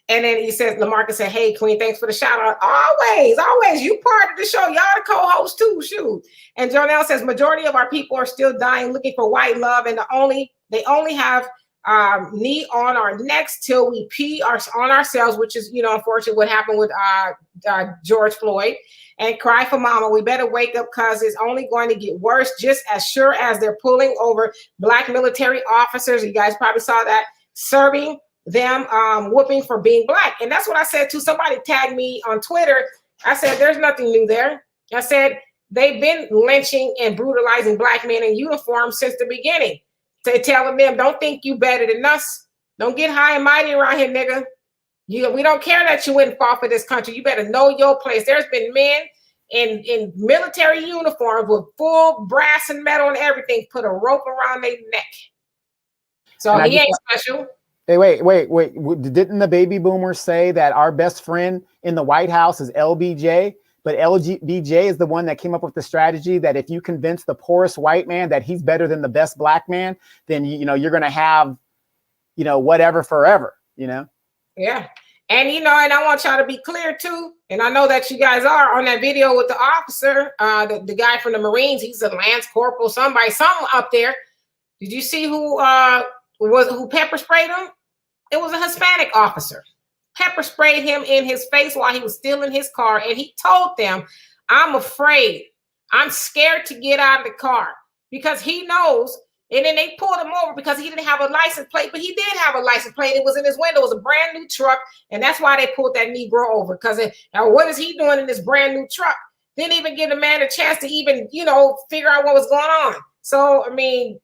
then he says, LaMarcus said, hey, Queen, thanks for the shout out. Always. You part of the show. Y'all the co-host too. Shoot. And Jonelle says, majority of our people are still dying looking for white love. And they only have knee on our necks till we pee on ourselves, which is, unfortunately what happened with George Floyd, and cry for mama. We better wake up because it's only going to get worse, just as sure as they're pulling over Black military officers. You guys probably saw that, serving them whooping for being Black. And that's what I said to somebody tagged me on Twitter. I said, there's nothing new there. I said, they've been lynching and brutalizing Black men in uniform since the beginning. They're telling them, don't think you better than us. Don't get high and mighty around here, nigga. We don't care that you wouldn't fall for this country. You better know your place. There's been men in military uniforms with full brass and metal and everything, put a rope around their neck. So he ain't special. Hey, wait. Didn't the baby boomers say that our best friend in the White House is LBJ? But LBJ is the one that came up with the strategy that if you convince the poorest white man that he's better than the best Black man, then, you're going to have, whatever forever, Yeah. And, and I want y'all to be clear too. And I know that you guys are on that video with the officer, the guy from the Marines. He's a Lance Corporal, something up there. Did you see who pepper sprayed him? It was a Hispanic officer. pepper sprayed him in his face while he was still in his car. And he told them, I'm afraid. I'm scared to get out of the car, because he knows. And then they pulled him over because he didn't have a license plate, but he did have a license plate. It was in his window. It was a brand new truck. And that's why they pulled that Negro over. Because now what is he doing in this brand new truck? Didn't even give the man a chance to even, figure out what was going on. So, I mean.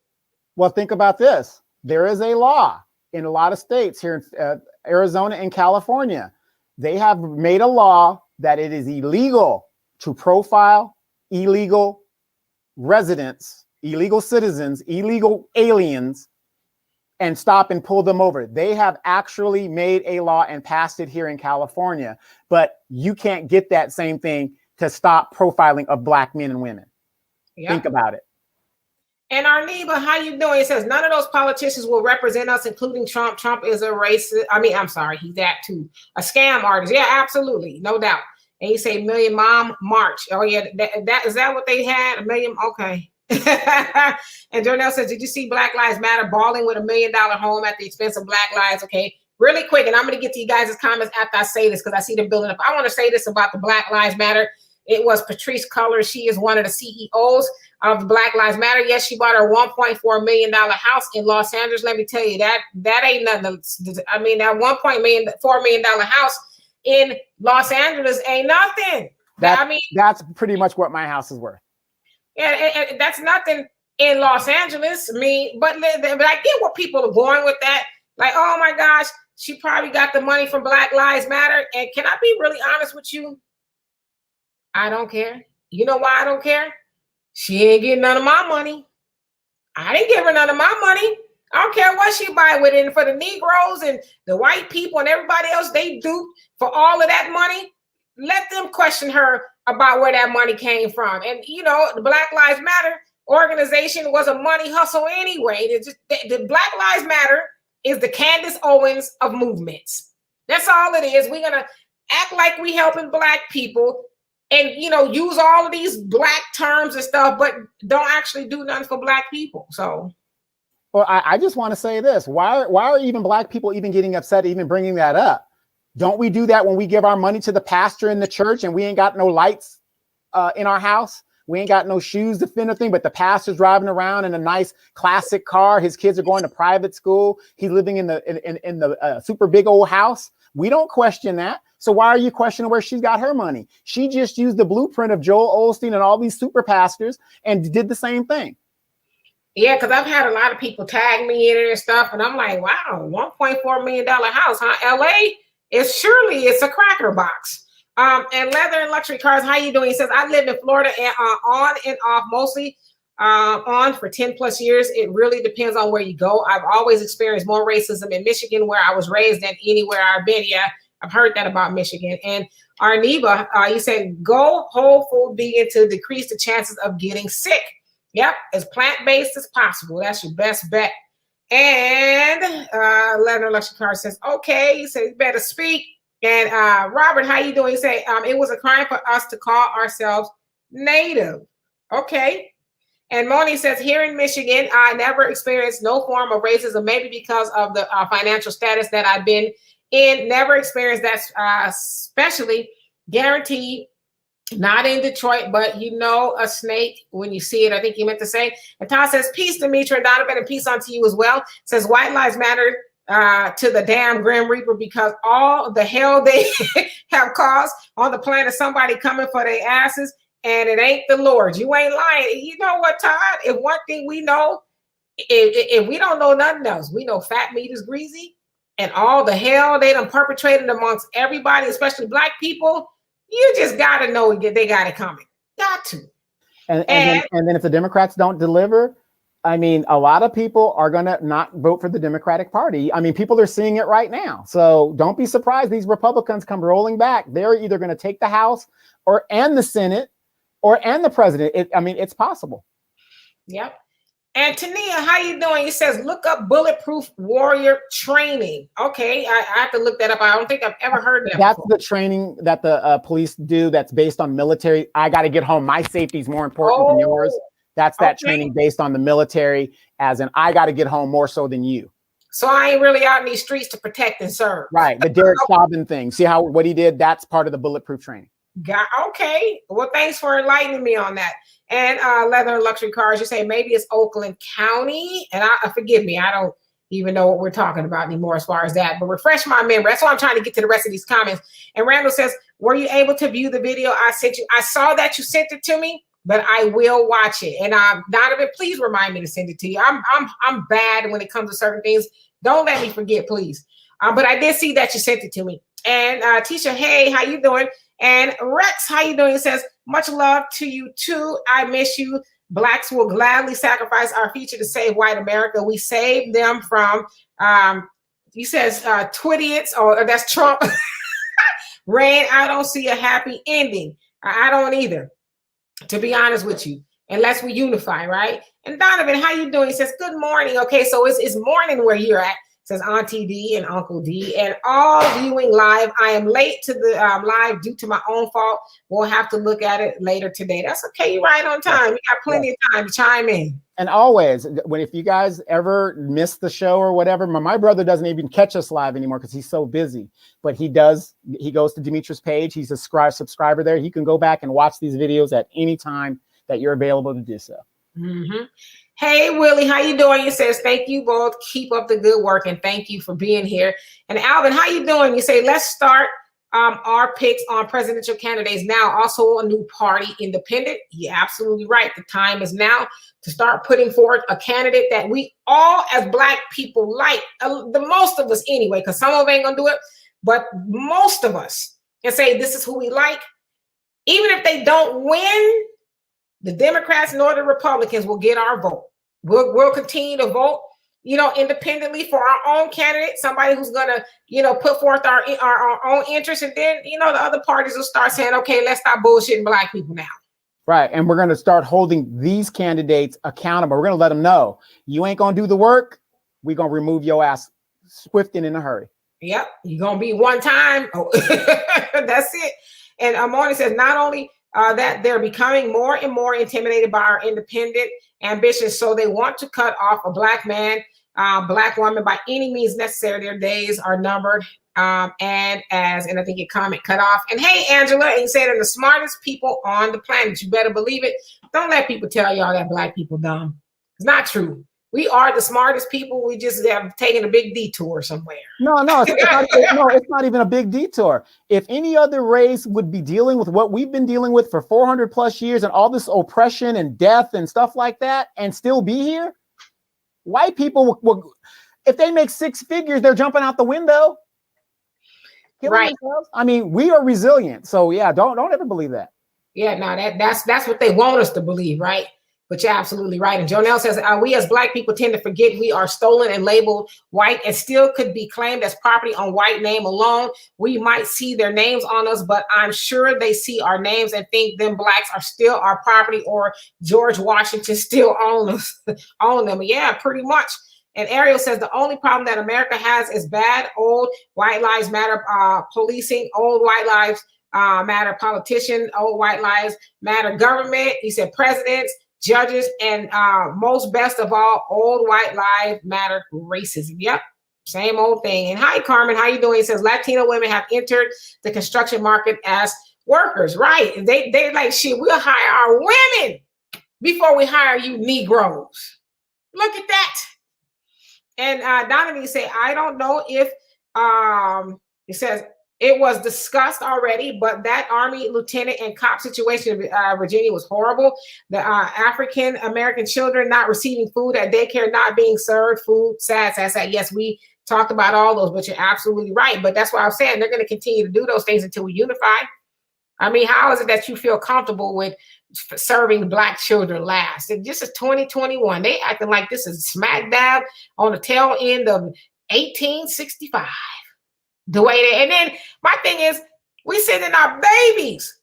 Well, think about this. There is a law in a lot of states here in Arizona and California. They have made a law that it is illegal to profile illegal residents, illegal citizens, illegal aliens, and stop and pull them over. They have actually made a law and passed it here in California, but you can't get that same thing to stop profiling of Black men and women. Yep. Think about it. And Arneba, how you doing? It says none of those politicians will represent us, including Trump. Trump is a racist. I mean, I'm sorry, he's that too. A scam artist. Yeah, absolutely, no doubt. And you say Million Mom March. Oh yeah, that is that what they had? A million? Okay. And Jonelle says, did you see Black Lives Matter balling with $1 million home at the expense of Black lives? Okay, really quick, and I'm going to get to you guys' comments after I say this, because I see them building up. I want to say this about the Black Lives Matter. It was Patrice Cullors. She is one of the CEOs of Black Lives Matter. Yes, she bought her $1.4 million house in Los Angeles. Let me tell you, that ain't nothing. I mean, that $1.4 million house in Los Angeles ain't nothing. That's pretty much what my house is worth. Yeah, and that's nothing in Los Angeles. I mean, but I get what people are going with that. Like, oh my gosh, she probably got the money from Black Lives Matter. And can I be really honest with you? I don't care. You know why I don't care? She ain't getting none of my money. I didn't give her none of my money. I don't care what she buy with it. And for the Negroes and the white people and everybody else they do for all of that money, let them question her about where that money came from. And, the Black Lives Matter organization was a money hustle anyway. The Black Lives Matter is the Candace Owens of movements. That's all it is. We're going to act like we helping Black people and, use all of these Black terms and stuff, but don't actually do nothing for Black people. So. Well, I just want to say this. Why are even Black people even getting upset, even bringing that up? Don't we do that when we give our money to the pastor in the church and we ain't got no lights in our house? We ain't got no shoes to fit anything, but the pastor's driving around in a nice classic car. His kids are going to private school. He's living in the super big old house. We don't question that. So why are you questioning where she's got her money? She just used the blueprint of Joel Osteen and all these super pastors and did the same thing. Yeah, because I've had a lot of people tag me in it and stuff, and I'm like, wow, $1.4 million house, huh? LA? It's a cracker box. And leather and luxury cars. How you doing? He says, I lived in Florida and on and off, mostly on for 10 plus years. It really depends on where you go. I've always experienced more racism in Michigan, where I was raised, than anywhere I've been. Yeah, I've heard that about Michigan. And Arneba, you said, go whole food vegan to decrease the chances of getting sick. Yep, as plant-based as possible. That's your best bet. And Leonard Luxury Car says, okay, he said, you better speak. And Robert, how you doing? He said, it was a crime for us to call ourselves Native. Okay. And Moni says, here in Michigan, I never experienced no form of racism, maybe because of the financial status that I've been in. Never experienced that, especially guaranteed. Not in Detroit, but a snake when you see it. I think he meant to say. And Todd says, peace, Demetra and Donovan, and peace unto you as well. Says, white lives matter to the damn Grim Reaper, because all the hell they have caused on the planet, somebody coming for their asses, and it ain't the Lord. You ain't lying. You know what, Todd? If one thing we know, if we don't know nothing else, we know fat meat is greasy, and all the hell they done perpetrated amongst everybody, especially Black people. You just got to know they got it coming. Got to. And then if the Democrats don't deliver, I mean, a lot of people are going to not vote for the Democratic Party. I mean, people are seeing it right now. So don't be surprised these Republicans come rolling back. They're either going to take the House and the Senate and the president. It's possible. Yep. And Tania, how you doing? He says, look up bulletproof warrior training. Okay, I have to look that up. I don't think I've ever heard that. That's the training that the police do. That's based on military. I got to get home. My safety is more important than yours. That's that training based on the military, as in I got to get home more so than you. So I ain't really out in these streets to protect and serve. Right. The Derek Chauvin thing. See what he did? That's part of the bulletproof training. Okay. Well, thanks for enlightening me on that. And leather and luxury cars, you say maybe it's Oakland County. And forgive me, I don't even know what we're talking about anymore as far as that. But refresh my memory. That's why I'm trying to get to the rest of these comments. And Randall says, were you able to view the video I sent you? I saw that you sent it to me, but I will watch it. And Donovan, please remind me to send it to you. I'm bad when it comes to certain things. Don't let me forget, please. But I did see that you sent it to me. And Tisha, hey, how you doing? And Rex, how you doing? It says, much love to you too. I miss you. Blacks will gladly sacrifice our future to save white America. We saved them from, he says, Twidiots, or that's Trump. Rain, I don't see a happy ending. I don't either, to be honest with you, unless we unify, right? And Donovan, how you doing? He says, good morning. Okay, so it's morning where you're at. Says Auntie D and Uncle D, and all viewing live. I am late to the live due to my own fault. We'll have to look at it later today. That's okay. You're right on time. You got plenty of time to chime in. And always, if you guys ever miss the show or whatever, my brother doesn't even catch us live anymore because he's so busy. But he does. He goes to Demetra's page. He's a subscriber there. He can go back and watch these videos at any time that you're available to do so. Mm-hmm. Hey, Willie, how you doing? You says, thank you both. Keep up the good work, and thank you for being here. And Alvin, how you doing? You say, let's start our picks on presidential candidates now. Also a new party, independent. You're absolutely right. The time is now to start putting forth a candidate that we all as Black people like. The most of us anyway, because some of them ain't going to do it, but most of us can say this is who we like. Even if they don't win, the Democrats nor the Republicans will get our vote. We'll continue to vote, independently for our own candidate, somebody who's going to, put forth our own interests. And then, the other parties will start saying, okay, let's stop bullshitting Black people now. Right. And we're going to start holding these candidates accountable. We're going to let them know you ain't going to do the work. We're going to remove your ass swift and in a hurry. Yep. You're going to be one time. Oh, that's it. And Amoni says, not only that they're becoming more and more intimidated by our independent ambitions. So they want to cut off a Black man, Black woman by any means necessary. Their days are numbered. And I think your comment cut off. And hey, Angela, and you said they're the smartest people on the planet. You better believe it. Don't let people tell y'all that Black people dumb. It's not true. We are the smartest people. We just have taken a big detour somewhere. No, it's not even a big detour. If any other race would be dealing with what we've been dealing with for 400 plus years and all this oppression and death and stuff like that and still be here, white people will, if they make six figures, they're jumping out the window. Right. Themselves. I mean, we are resilient. So yeah, don't ever believe that. Yeah, no, that's what they want us to believe, right? But you're absolutely right. And Jonelle says, we as Black people tend to forget we are stolen and labeled white and still could be claimed as property on white name alone. We might see their names on us, but I'm sure they see our names and think them Blacks are still our property, or George Washington still own them. Yeah, pretty much. And Ariel says the only problem that America has is bad old white lives matter policing, old white lives matter politician, old white lives matter government. He said presidents, judges, and most best of all, old white lives matter racism. Yep, same old thing. And hi, Carmen, how you doing? He says Latino women have entered the construction market as workers. Right? They're like, shit, we'll hire our women before we hire you Negroes. Look at that. And Donovan say, I don't know if he says it was discussed already, but that Army lieutenant and cop situation in Virginia was horrible. The African American children not receiving food at daycare, not being served food. Sad. Yes, we talked about all those, but you're absolutely right. But that's why I'm saying they're going to continue to do those things until we unify. I mean, how is it that you feel comfortable with serving Black children last? This is 2021. They acting like this is smack dab on the tail end of 1865. The way they, and then my thing is, we sending our babies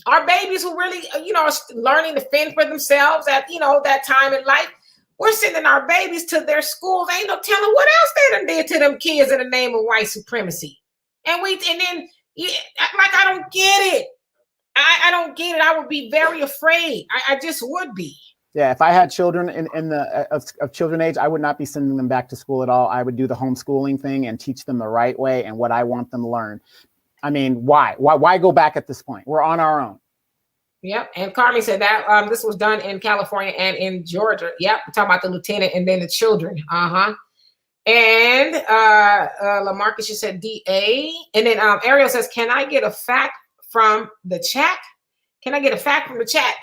who really, are learning to fend for themselves at, that time in life. We're sending our babies to their schools. Ain't no telling what else they done did to them kids in the name of white supremacy. And then I don't get it. I don't get it. I would be very afraid. I just would be. Yeah, if I had children of children age, I would not be sending them back to school at all. I would do the homeschooling thing and teach them the right way and what I want them to learn. I mean, why go back at this point? We're on our own. Yep. And Carmen said that this was done in California and in Georgia. Yep. We're talking about the lieutenant and then the children. And LaMarcus, you said DA. And then Ariel says, can I get a fact from the chat? Can I get a fact from the chat?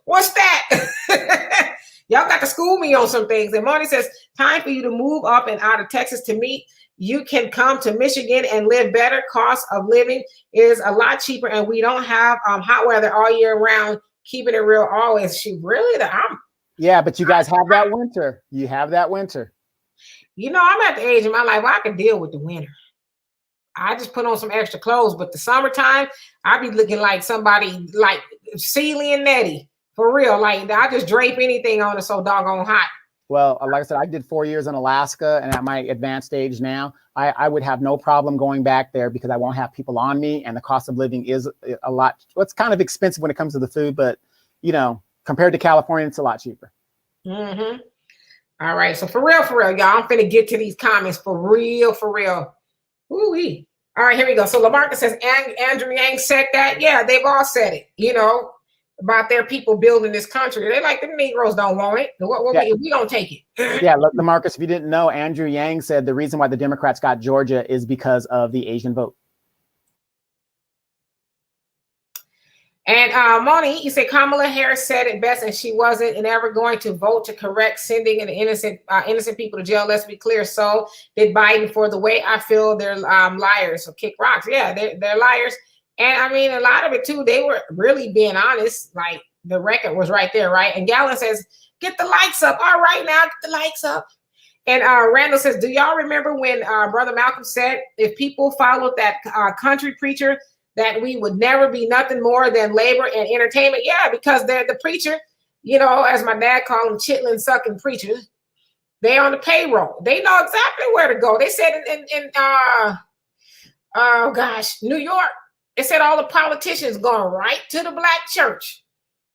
What's that? Y'all got to school me on some things. And Marty says, time for you to move up and out of Texas to meet. You can come to Michigan and live better. Cost of living is a lot cheaper, and we don't have hot weather all year round. Keeping it real always. Yeah, but you guys have that winter. You have that winter. You know, I'm at the age in my life where I can deal with the winter. I just put on some extra clothes, but the summertime, I be looking like somebody like Celie and Nettie. For real. Like, I just drape anything on it so doggone hot. Well, like I said, I did 4 years in Alaska, and at my advanced age now, I would have no problem going back there because I won't have people on me, and the cost of living is a lot. Well, it's kind of expensive when it comes to the food, but, you know, compared to California, it's a lot cheaper. Mm-hmm. All right. So for real, y'all, I'm finna get to these comments for real. Ooh-wee. All right, here we go. So LaMarcus says, Andrew Yang said that. Yeah, they've all said it, you know, about their people building this country. They like the Negroes don't want it. We don't take it. Yeah, LaMarcus, if you didn't know, Andrew Yang said the reason why the Democrats got Georgia is because of the Asian vote. And Moni, you say Kamala Harris said it best, and she wasn't ever going to vote to correct sending an innocent people to jail. Let's be clear. So did Biden. For the way I feel, they're liars. So kick rocks. Yeah, they're liars. And I mean, a lot of it too, they were really being honest. Like, the record was right there, right? And Gallon says, get the likes up. All right, now get the likes up. And Randall says, do y'all remember when Brother Malcolm said, if people followed that country preacher, that we would never be nothing more than labor and entertainment? Yeah, because they're the preacher, you know, as my dad called them, chitlin sucking preachers. They're on the payroll. They know exactly where to go. They said New York, they said all the politicians going right to the black church.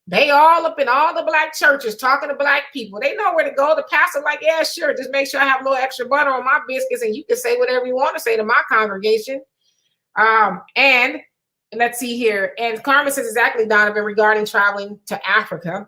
They all up in all the black churches talking to black people. They know where to go. The pastor like, yeah, sure, just make sure I have a little extra butter on my biscuits and you can say whatever you want to say to my congregation. And let's see here. And Carmen says exactly, Donovan, regarding traveling to Africa.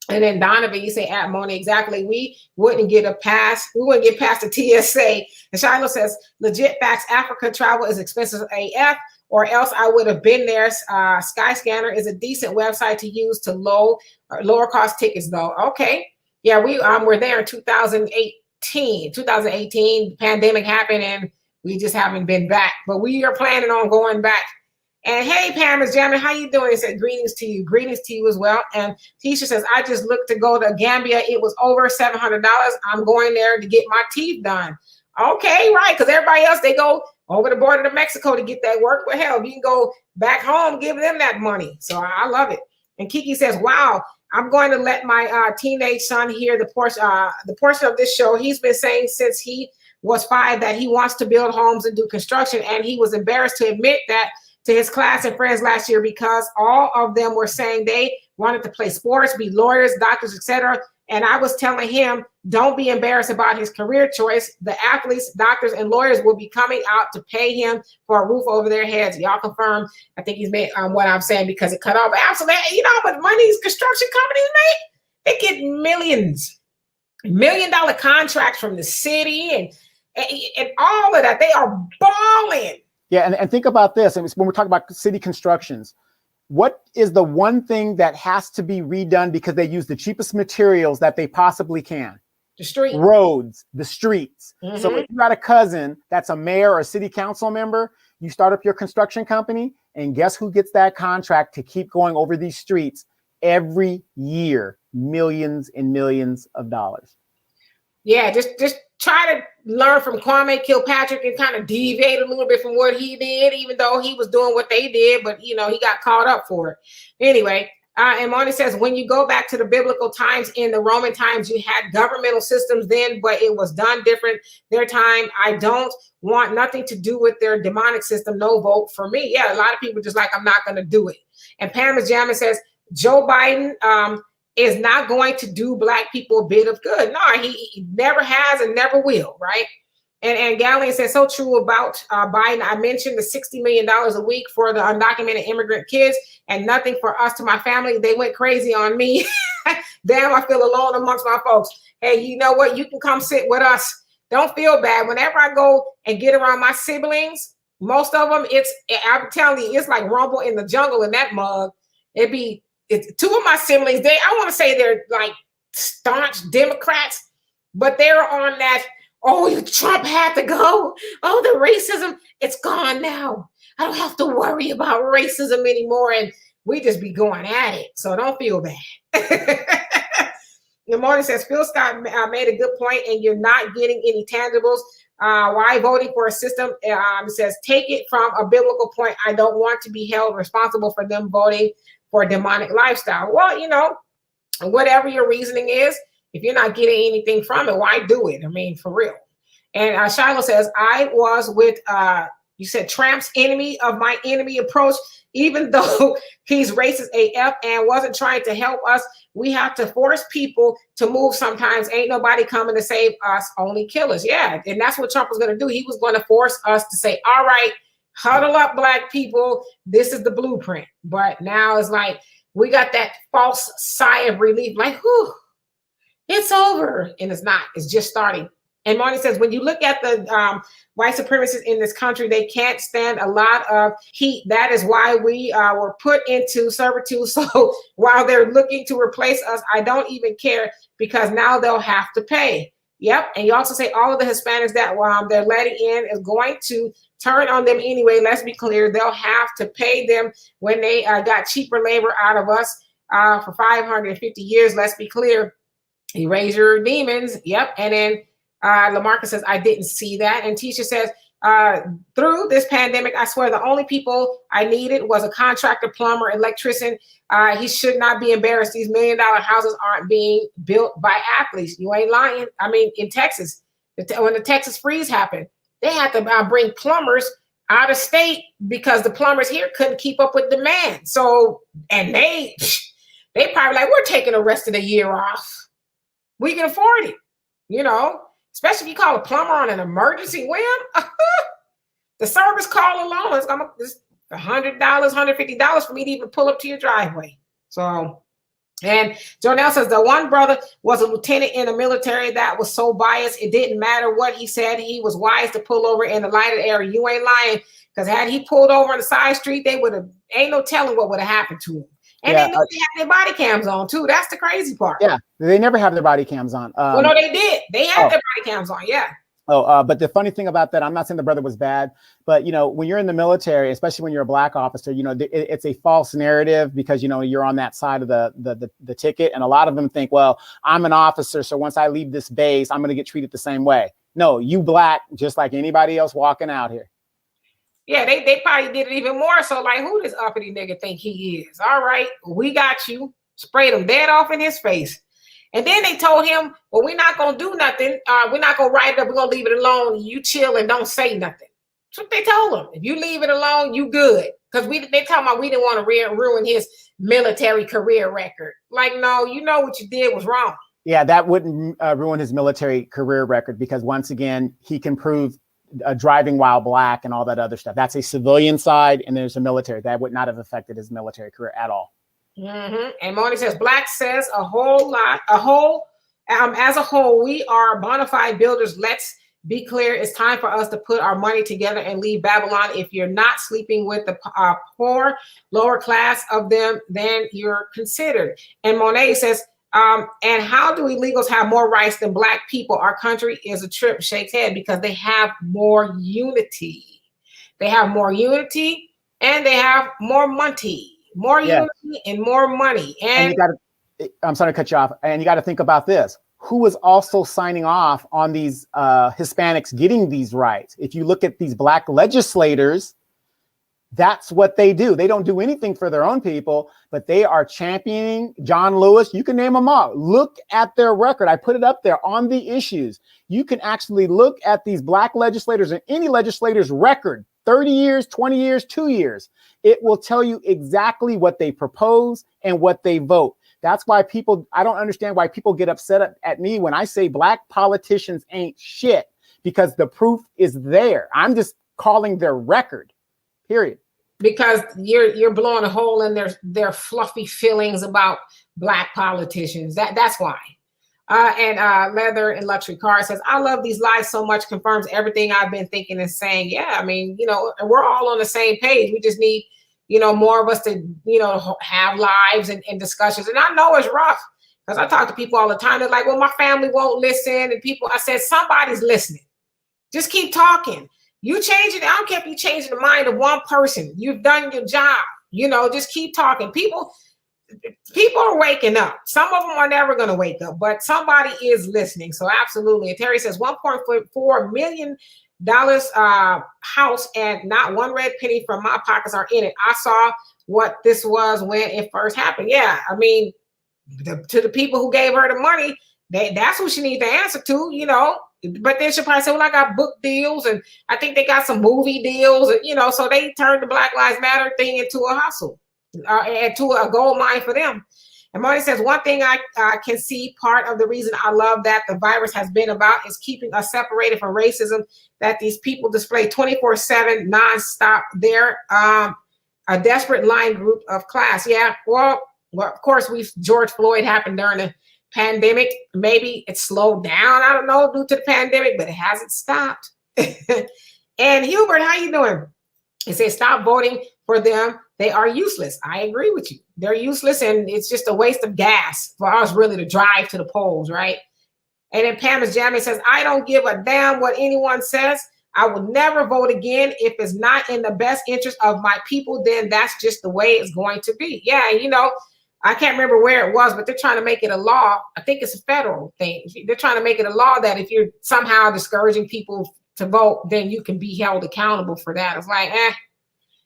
And then Donovan, you say at Moni, exactly. We wouldn't get past the TSA. And Shiloh says, legit facts, Africa travel is expensive AF, or else I would have been there. Skyscanner is a decent website to use to lower cost tickets though. Okay. Yeah, we were there in 2018. 2018, the pandemic happened and we just haven't been back. But we are planning on going back. And hey, Pam is jamming. How you doing? He said, greetings to you. Greetings to you as well. And Tisha says, I just looked to go to Gambia. It was over $700. I'm going there to get my teeth done. Okay, right. Because everybody else, they go over the border to Mexico to get that work. Well, hell, you can go back home, give them that money. So I love it. And Kiki says, wow, I'm going to let my teenage son hear the portion of this show. He's been saying since he was 5 that he wants to build homes and do construction. And he was embarrassed to admit that to his class and friends last year because all of them were saying they wanted to play sports, be lawyers, doctors, etc. And I was telling him, don't be embarrassed about his career choice. The athletes, doctors, and lawyers will be coming out to pay him for a roof over their heads. Y'all confirm. I think he's made what I'm saying because it cut off. Absolutely. You know how much money these construction companies make? They get millions, $1 million contracts from the city and all of that. They are balling. Yeah, and think about this. And when we're talking about city constructions, what is the one thing that has to be redone because they use the cheapest materials that they possibly can? The street. Roads, the streets. Mm-hmm. So if you got a cousin that's a mayor or a city council member, you start up your construction company, and guess who gets that contract to keep going over these streets every year? Millions and millions of dollars. Yeah, just try to learn from Kwame Kilpatrick and kind of deviate a little bit from what he did, even though he was doing what they did, but you know, he got caught up for it. Anyway, and Marty says, when you go back to the biblical times, in the Roman times, you had governmental systems then, but it was done different their time. I don't want nothing to do with their demonic system. No vote for me. Yeah, a lot of people just like, I'm not going to do it. And Pam Jamin says, Joe Biden is not going to do Black people a bit of good. No, he never has and never will, right? And Gallion said so true about Biden. I mentioned the $60 million a week for the undocumented immigrant kids and nothing for us to my family. They went crazy on me. Damn, I feel alone amongst my folks. Hey, you know what? You can come sit with us. Don't feel bad. Whenever I go and get around my siblings, most of them, I'm telling you, it's like rumble in the jungle in that mug. It's two of my siblings. I want to say they're like staunch Democrats, but they're on that, oh, Trump had to go. Oh, the racism, it's gone now. I don't have to worry about racism anymore. And we just be going at it. So don't feel bad. Good morning says, Phil Scott made a good point, and you're not getting any tangibles. Why voting for a system? Says, take it from a biblical point. I don't want to be held responsible for them voting for a demonic lifestyle. Well, you know, whatever your reasoning is, if you're not getting anything from it, why do it? I mean, for real. And Shiloh says, I was with, you said, Trump's enemy of my enemy approach. Even though he's racist AF and wasn't trying to help us, we have to force people to move sometimes. Ain't nobody coming to save us, only killers. Yeah, and that's what Trump was going to do. He was going to force us to say, all right, huddle up, Black people. This is the blueprint. But now it's like we got that false sigh of relief, like, whew, it's over. And it's not. It's just starting. And Marty says, when you look at the white supremacists in this country, they can't stand a lot of heat. That is why we were put into servitude. So while they're looking to replace us, I don't even care because now they'll have to pay. Yep. And you also say all of the Hispanics that they're letting in is going to turn on them anyway. Let's be clear. They'll have to pay them when they got cheaper labor out of us for 550 years. Let's be clear. Erase your demons. Yep. And then Lamarcus says, I didn't see that. And Tisha says, through this pandemic, I swear the only people I needed was a contractor, plumber, electrician. He should not be embarrassed. These $1 million houses aren't being built by athletes. You ain't lying. I mean, in Texas, when the Texas freeze happened, they had to bring plumbers out of state because the plumbers here couldn't keep up with demand. So, and they probably like, we're taking the rest of the year off. We can afford it, you know. Especially if you call a plumber on an emergency whim. The service call alone is $100, $150 for me to even pull up to your driveway. So, and Jonelle says the one brother was a lieutenant in the military that was so biased, it didn't matter what he said. He was wise to pull over in the lighted area. You ain't lying, because had he pulled over on the side street, they would have, ain't no telling what would have happened to him. And they knew they had their body cams on too. That's the crazy part. Yeah, they never have their body cams on. Well, no, they did. They had their body cams on. Yeah. But the funny thing about that, I'm not saying the brother was bad, but you know, when you're in the military, especially when you're a Black officer, you know, it's a false narrative because you know you're on that side of the ticket, and a lot of them think, well, I'm an officer, so once I leave this base, I'm going to get treated the same way. No, you Black, just like anybody else walking out here. Yeah, they probably did it even more. So like, who does uppity nigga think he is? All right, we got you. Sprayed him dead off in his face. And then they told him, well, we're not going to do nothing. We're not going to write it up. We're going to leave it alone. You chill and don't say nothing. That's what they told him. If you leave it alone, you good. Because they talking about we didn't want to ruin his military career record. Like, no, you know what you did was wrong. Yeah, that wouldn't ruin his military career record because once again, he can prove driving while Black and all that other stuff. That's a civilian side, and there's a military. That would not have affected his military career at all. Mm-hmm. And Moni says, Black says as a whole, we are bona fide builders. Let's be clear. It's time for us to put our money together and leave Babylon. If you're not sleeping with the poor, lower class of them, then you're considered. And Monet says, and how do illegals have more rights than Black people? Our country is a trip, shakes head, because they have more unity. They have more unity and they have more money. More unity and more money. And you gotta, I'm sorry to cut you off. And you got to think about this. Who is also signing off on these Hispanics getting these rights? If you look at these Black legislators, that's what they do. They don't do anything for their own people, but they are championing John Lewis. You can name them all. Look at their record. I put it up there on the issues. You can actually look at these Black legislators and any legislator's record, 30 years, 20 years, 2 years. It will tell you exactly what they propose and what they vote. That's why I don't understand why people get upset at me when I say black politicians ain't shit, because the proof is there. I'm just calling their record, period. Because you're blowing a hole in their fluffy feelings about black politicians. That's why. And Leather and Luxury Car says, I love these lives so much, confirms everything I've been thinking and saying. Yeah, I mean, we're all on the same page. We just need, more of us to, have lives and discussions. And I know it's rough because I talk to people all the time. They're like, well, my family won't listen. And I said, somebody's listening. Just keep talking. You change it. I don't care if you change the mind of one person. You've done your job. Just keep talking. People are waking up. Some of them are never going to wake up, but somebody is listening. So absolutely. And Terry says $1.4 million house and not one red penny from my pockets are in it. I saw what this was when it first happened. Yeah, I mean, to the people who gave her the money, that's who she needs to answer to, But then she'll probably say, well, I got book deals and I think they got some movie deals, and, so they turned the Black Lives Matter thing into a hustle. And to a gold mine for them. And Marty says, one thing I can see part of the reason I love that the virus has been about is keeping us separated from racism that these people display 24/7 nonstop. They're a desperate line group of class. Yeah, well, of course, George Floyd happened during the pandemic. Maybe it slowed down, I don't know, due to the pandemic, but it hasn't stopped. And Hubert, how you doing? He says, stop voting for them. They are useless. I agree with you. They're useless, and it's just a waste of gas for us really to drive to the polls, right? And then Pam is jamming, says, I don't give a damn what anyone says. I will never vote again. If it's not in the best interest of my people, then that's just the way it's going to be. Yeah, I can't remember where it was, but they're trying to make it a law. I think it's a federal thing. They're trying to make it a law that if you're somehow discouraging people to vote, then you can be held accountable for that. It's like,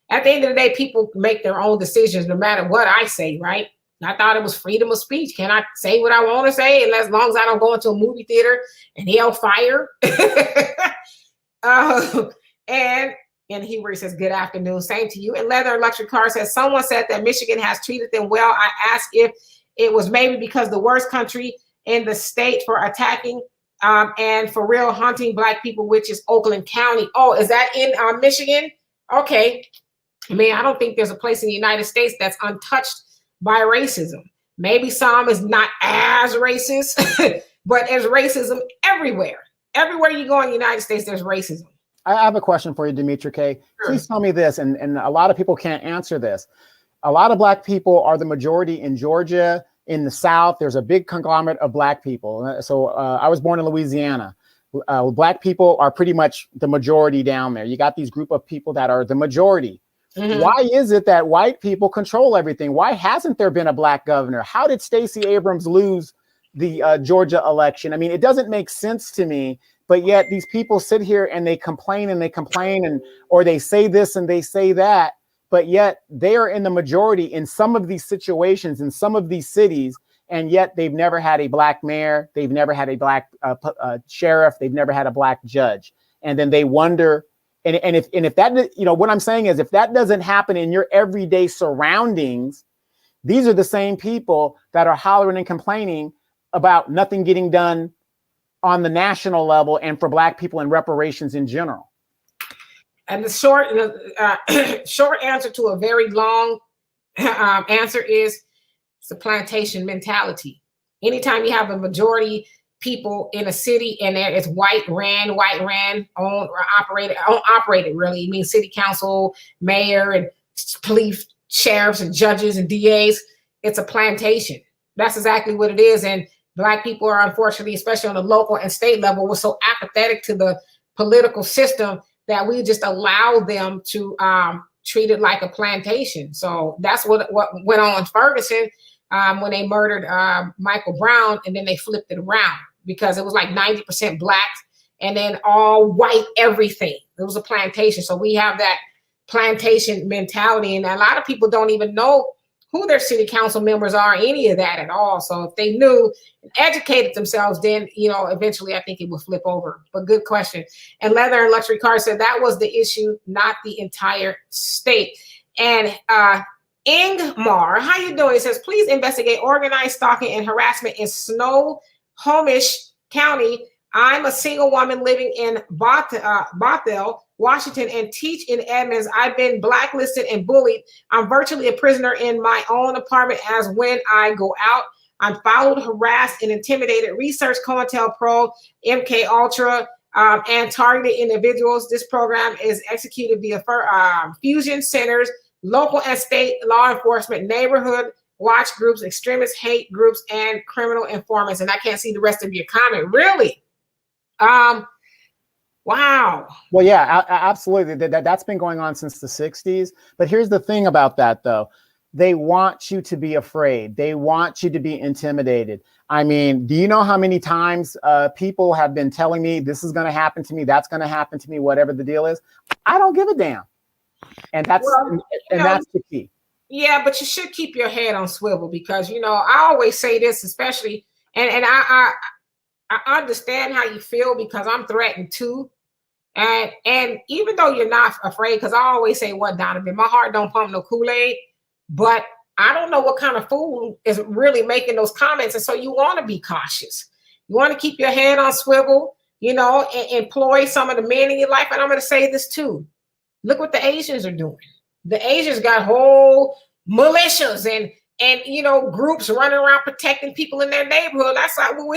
at the end of the day, people make their own decisions no matter what I say, right? I thought it was freedom of speech. Can I say what I want to say? And as long as I don't go into a movie theater and yell fire. And Hubert says, good afternoon. Same to you. And Leather and Luxury Car says, someone said that Michigan has treated them well. I asked if it was maybe because the worst country in the state for attacking and for real hunting Black people, which is Oakland County. Oh, is that in Michigan? Okay. I mean, I don't think there's a place in the United States that's untouched by racism. Maybe some is not as racist, but there's racism everywhere. Everywhere you go in the United States, there's racism. I have a question for you, Demetra K. Sure. Please tell me this, and a lot of people can't answer this. A lot of Black people are the majority in Georgia. In the South, there's a big conglomerate of Black people. So I was born in Louisiana. Black people are pretty much the majority down there. You got these group of people that are the majority. Mm-hmm. Why is it that white people control everything? Why hasn't there been a Black governor? How did Stacey Abrams lose the Georgia election? I mean, it doesn't make sense to me, but yet these people sit here and they complain or they say this and they say that, but yet they are in the majority in some of these situations, in some of these cities, and yet they've never had a Black mayor, they've never had a Black sheriff, they've never had a Black judge. And then they wonder, and if that, what I'm saying is, if that doesn't happen in your everyday surroundings, these are the same people that are hollering and complaining about nothing getting done on the national level and for Black people and reparations in general. And the short answer to a very long answer is it's the plantation mentality. Anytime you have a majority people in a city and there is white ran, owned or operated really. I mean, city council, mayor, and police, sheriffs, and judges and DAs. It's a plantation. That's exactly what it is. And Black people are, unfortunately, especially on the local and state level, we're so apathetic to the political system that we just allow them to treat it like a plantation. So that's what went on in Ferguson when they murdered Michael Brown, and then they flipped it around because it was like 90% Black and then all white everything. It was a plantation. So we have that plantation mentality, and a lot of people don't even know who their city council members are, any of that at all. So if they knew and educated themselves, then, eventually I think it would flip over. But good question. And Leather and Luxury Car said that was the issue, not the entire state. And Ingmar, how you doing? It says, please investigate organized stalking and harassment in Snohomish County. I'm a single woman living in Bothell, Washington, and teach in Edmonds. I've been blacklisted and bullied. I'm virtually a prisoner in my own apartment as when I go out. I'm followed, harassed, and intimidated. Research COINTELPRO, MK Ultra, and targeted individuals. This program is executed via fusion centers, local and state law enforcement, neighborhood watch groups, extremist hate groups, and criminal informants. And I can't see the rest of your comment. Really? Wow. Well, yeah, absolutely. That's been going on since the 60s. But here's the thing about that, though. They want you to be afraid. They want you to be intimidated. I mean, do you know how many times people have been telling me this is going to happen to me, that's going to happen to me, whatever the deal is? I don't give a damn. And that's that's the key. Yeah, but you should keep your head on swivel because, I always say this, especially, and I understand how you feel because I'm threatened too. And even though you're not afraid, because I always say, what, Donovan, my heart don't pump no Kool-Aid, but I don't know what kind of fool is really making those comments. And so you want to be cautious. You want to keep your head on swivel, and employ some of the men in your life. And I'm going to say this too. Look what the Asians are doing. The Asians got whole militias and groups running around protecting people in their neighborhood. That's like what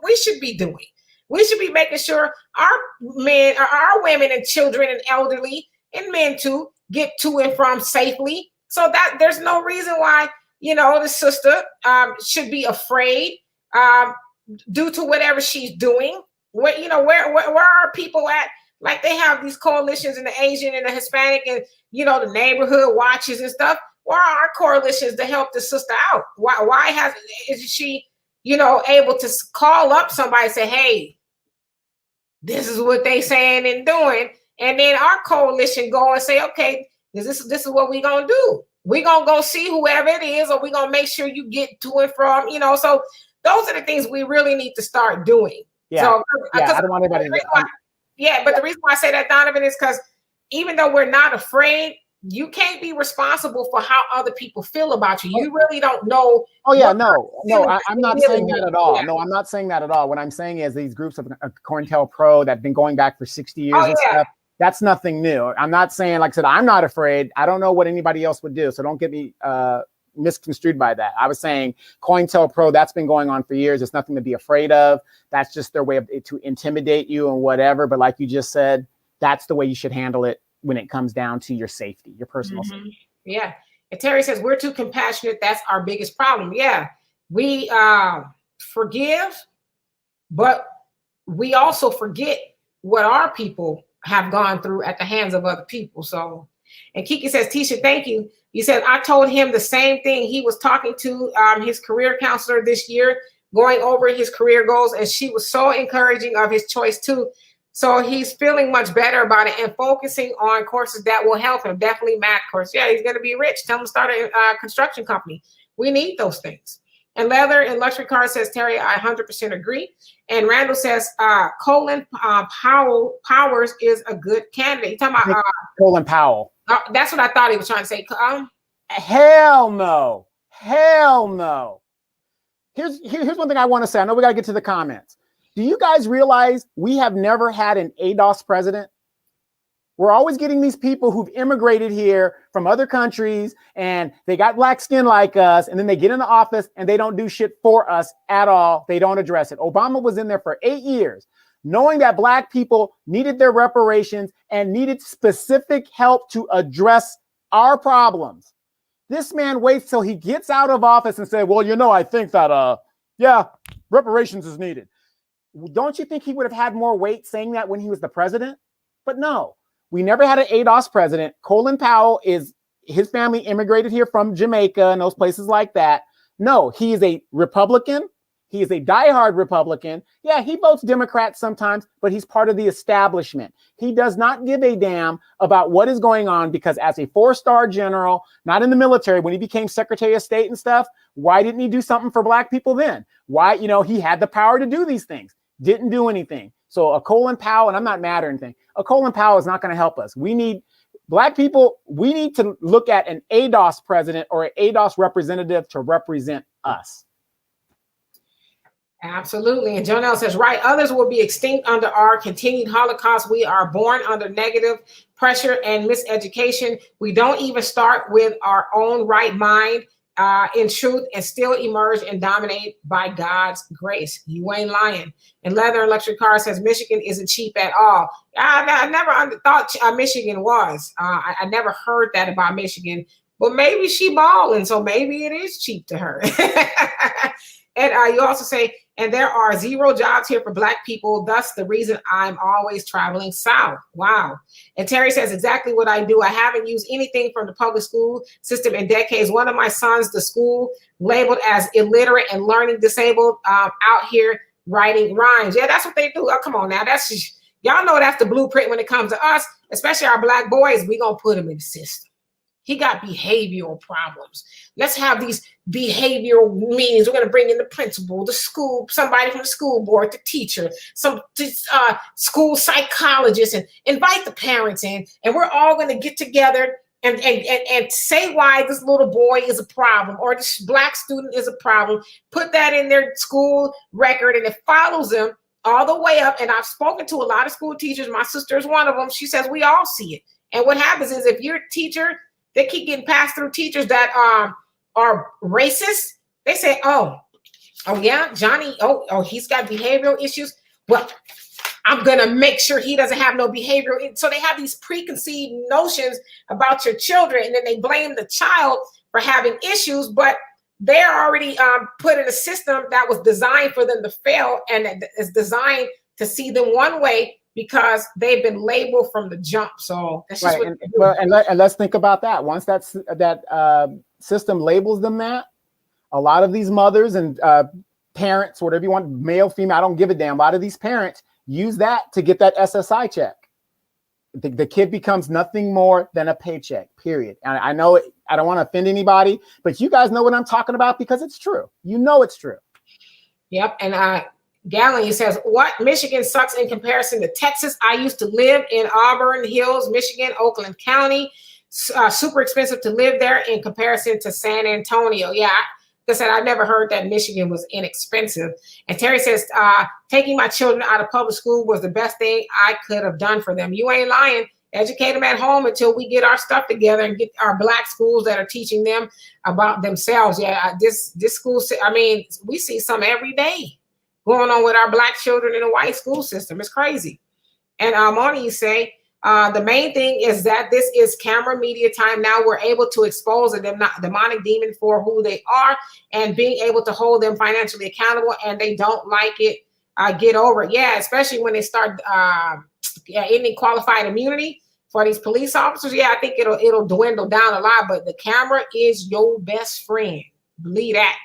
we should be doing. We should be making sure our men, our women and children and elderly and men too get to and from safely. So that there's no reason why, the sister should be afraid due to whatever she's doing. Where are people at? Like they have these coalitions in the Asian and the Hispanic and, the neighborhood watches and stuff. Where are our coalitions to help the sister out? Why is she, able to call up somebody and say, hey, this is what they saying and doing. And then our coalition go and say, okay, this is what we're going to do. We're going to go see whoever it is, or we're going to make sure you get to and from, so those are the things we really need to start doing. Yeah. So, I don't want anybody but the reason why I say that, Donovan, is because even though we're not afraid, you can't be responsible for how other people feel about you. You really don't know. Oh, yeah, no, I'm not saying that at all. Yeah. No, I'm not saying that at all. What I'm saying is these groups of COINTELPRO that have been going back for 60 years and stuff, that's nothing new. I'm not saying, like I said, I'm not afraid. I don't know what anybody else would do. So don't get me misconstrued by that. I was saying COINTELPRO, that's been going on for years. It's nothing to be afraid of. That's just their way to intimidate you and whatever. But like you just said, that's the way you should handle it when it comes down to your safety, your personal safety. Yeah. And Terry says, we're too compassionate. That's our biggest problem. Yeah. We forgive, but we also forget what our people have gone through at the hands of other people. So, and Kiki says, Tisha, thank you. You said, I told him the same thing. He was talking to his career counselor this year, going over his career goals. And she was so encouraging of his choice too. So he's feeling much better about it and focusing on courses that will help him. Definitely math course. Yeah, he's going to be rich. Tell him to start a construction company. We need those things. And leather and luxury cars says, Terry, I 100% agree. And Randall says, Colin Powers is a good candidate. You're talking about Colin Powell. That's what I thought he was trying to say. Hell no. Hell no. Here's one thing I want to say. I know we got to get to the comments. Do you guys realize we have never had an ADOS president? We're always getting these people who've immigrated here from other countries and they got black skin like us, and then they get in the office and they don't do shit for us at all. They don't address it. Obama was in there for 8 years, knowing that black people needed their reparations and needed specific help to address our problems. This man waits till he gets out of office and says, well, I think that, reparations is needed. Don't you think he would have had more weight saying that when he was the president? But no, we never had an ADOS president. Colin Powell his family immigrated here from Jamaica and those places like that. No, he is a Republican. He is a diehard Republican. Yeah, he votes Democrat sometimes, but he's part of the establishment. He does not give a damn about what is going on because as a 4-star general, not in the military, when he became Secretary of State and stuff, why didn't he do something for black people then? Why, he had the power to do these things. Didn't do anything. So a Colin Powell, and I'm not mad or anything, a Colin Powell is not going to help us. We need Black people, we need to look at an ADOS president or an ADOS representative to represent us. Absolutely. And Jonelle says, right, others will be extinct under our continued Holocaust. We are born under negative pressure and miseducation. We don't even start with our own right mind in truth and still emerge and dominate by God's grace. You ain't lying. And Leather Electric Car says, Michigan isn't cheap at all. I never thought Michigan was. I never heard that about Michigan. But maybe she balling, so maybe it is cheap to her. And you also say, and there are 0 jobs here for Black people. Thus, the reason I'm always traveling south. Wow. And Terry says exactly what I do. I haven't used anything from the public school system in decades. One of my sons, the school labeled as illiterate and learning disabled, out here writing rhymes. Yeah, that's what they do. Oh, come on now. That's just, y'all know that's the blueprint when it comes to us, especially our Black boys. We gonna put them in the system. He got behavioral problems. Let's have these behavioral meetings. We're going to bring in the principal, the school, somebody from the school board, the teacher, some school psychologist, and invite the parents in. And we're all going to get together and say why this little boy is a problem or this Black student is a problem. Put that in their school record, and it follows them all the way up. And I've spoken to a lot of school teachers. My sister is one of them. She says we all see it. And what happens is if you're a teacher, they keep getting passed through teachers that are racist. They say, oh yeah, Johnny, he's got behavioral issues. Well, I'm going to make sure he doesn't have no behavioral. So they have these preconceived notions about your children, and then they blame the child for having issues, but they're already put in a system that was designed for them to fail, and is designed to see them one way, because they've been labeled from the jump. So that's just right. And let's think about that. Once that system labels them that, a lot of these mothers and parents, whatever you want, male, female, I don't give a damn. A lot of these parents use that to get that SSI check. The kid becomes nothing more than a paycheck, period. And I know I don't want to offend anybody, but you guys know what I'm talking about because it's true. You know it's true. Yep. And Gallon says, what? Michigan sucks in comparison to Texas. I used to live in Auburn Hills, Michigan, Oakland County. Super expensive to live there in comparison to San Antonio. Yeah, like I said, I never heard that Michigan was inexpensive. And Terry says, taking my children out of public school was the best thing I could have done for them. You ain't lying. Educate them at home until we get our stuff together and get our Black schools that are teaching them about themselves. Yeah, this school, I mean, we see some every day going on with our Black children in the white school system. It's crazy. And Moni, you say, the main thing is that this is camera media time. Now we're able to expose a demonic demon for who they are and being able to hold them financially accountable, and they don't like it. Get over it. Yeah, especially when they start ending qualified immunity for these police officers. Yeah, I think it'll dwindle down a lot, but the camera is your best friend. Believe that.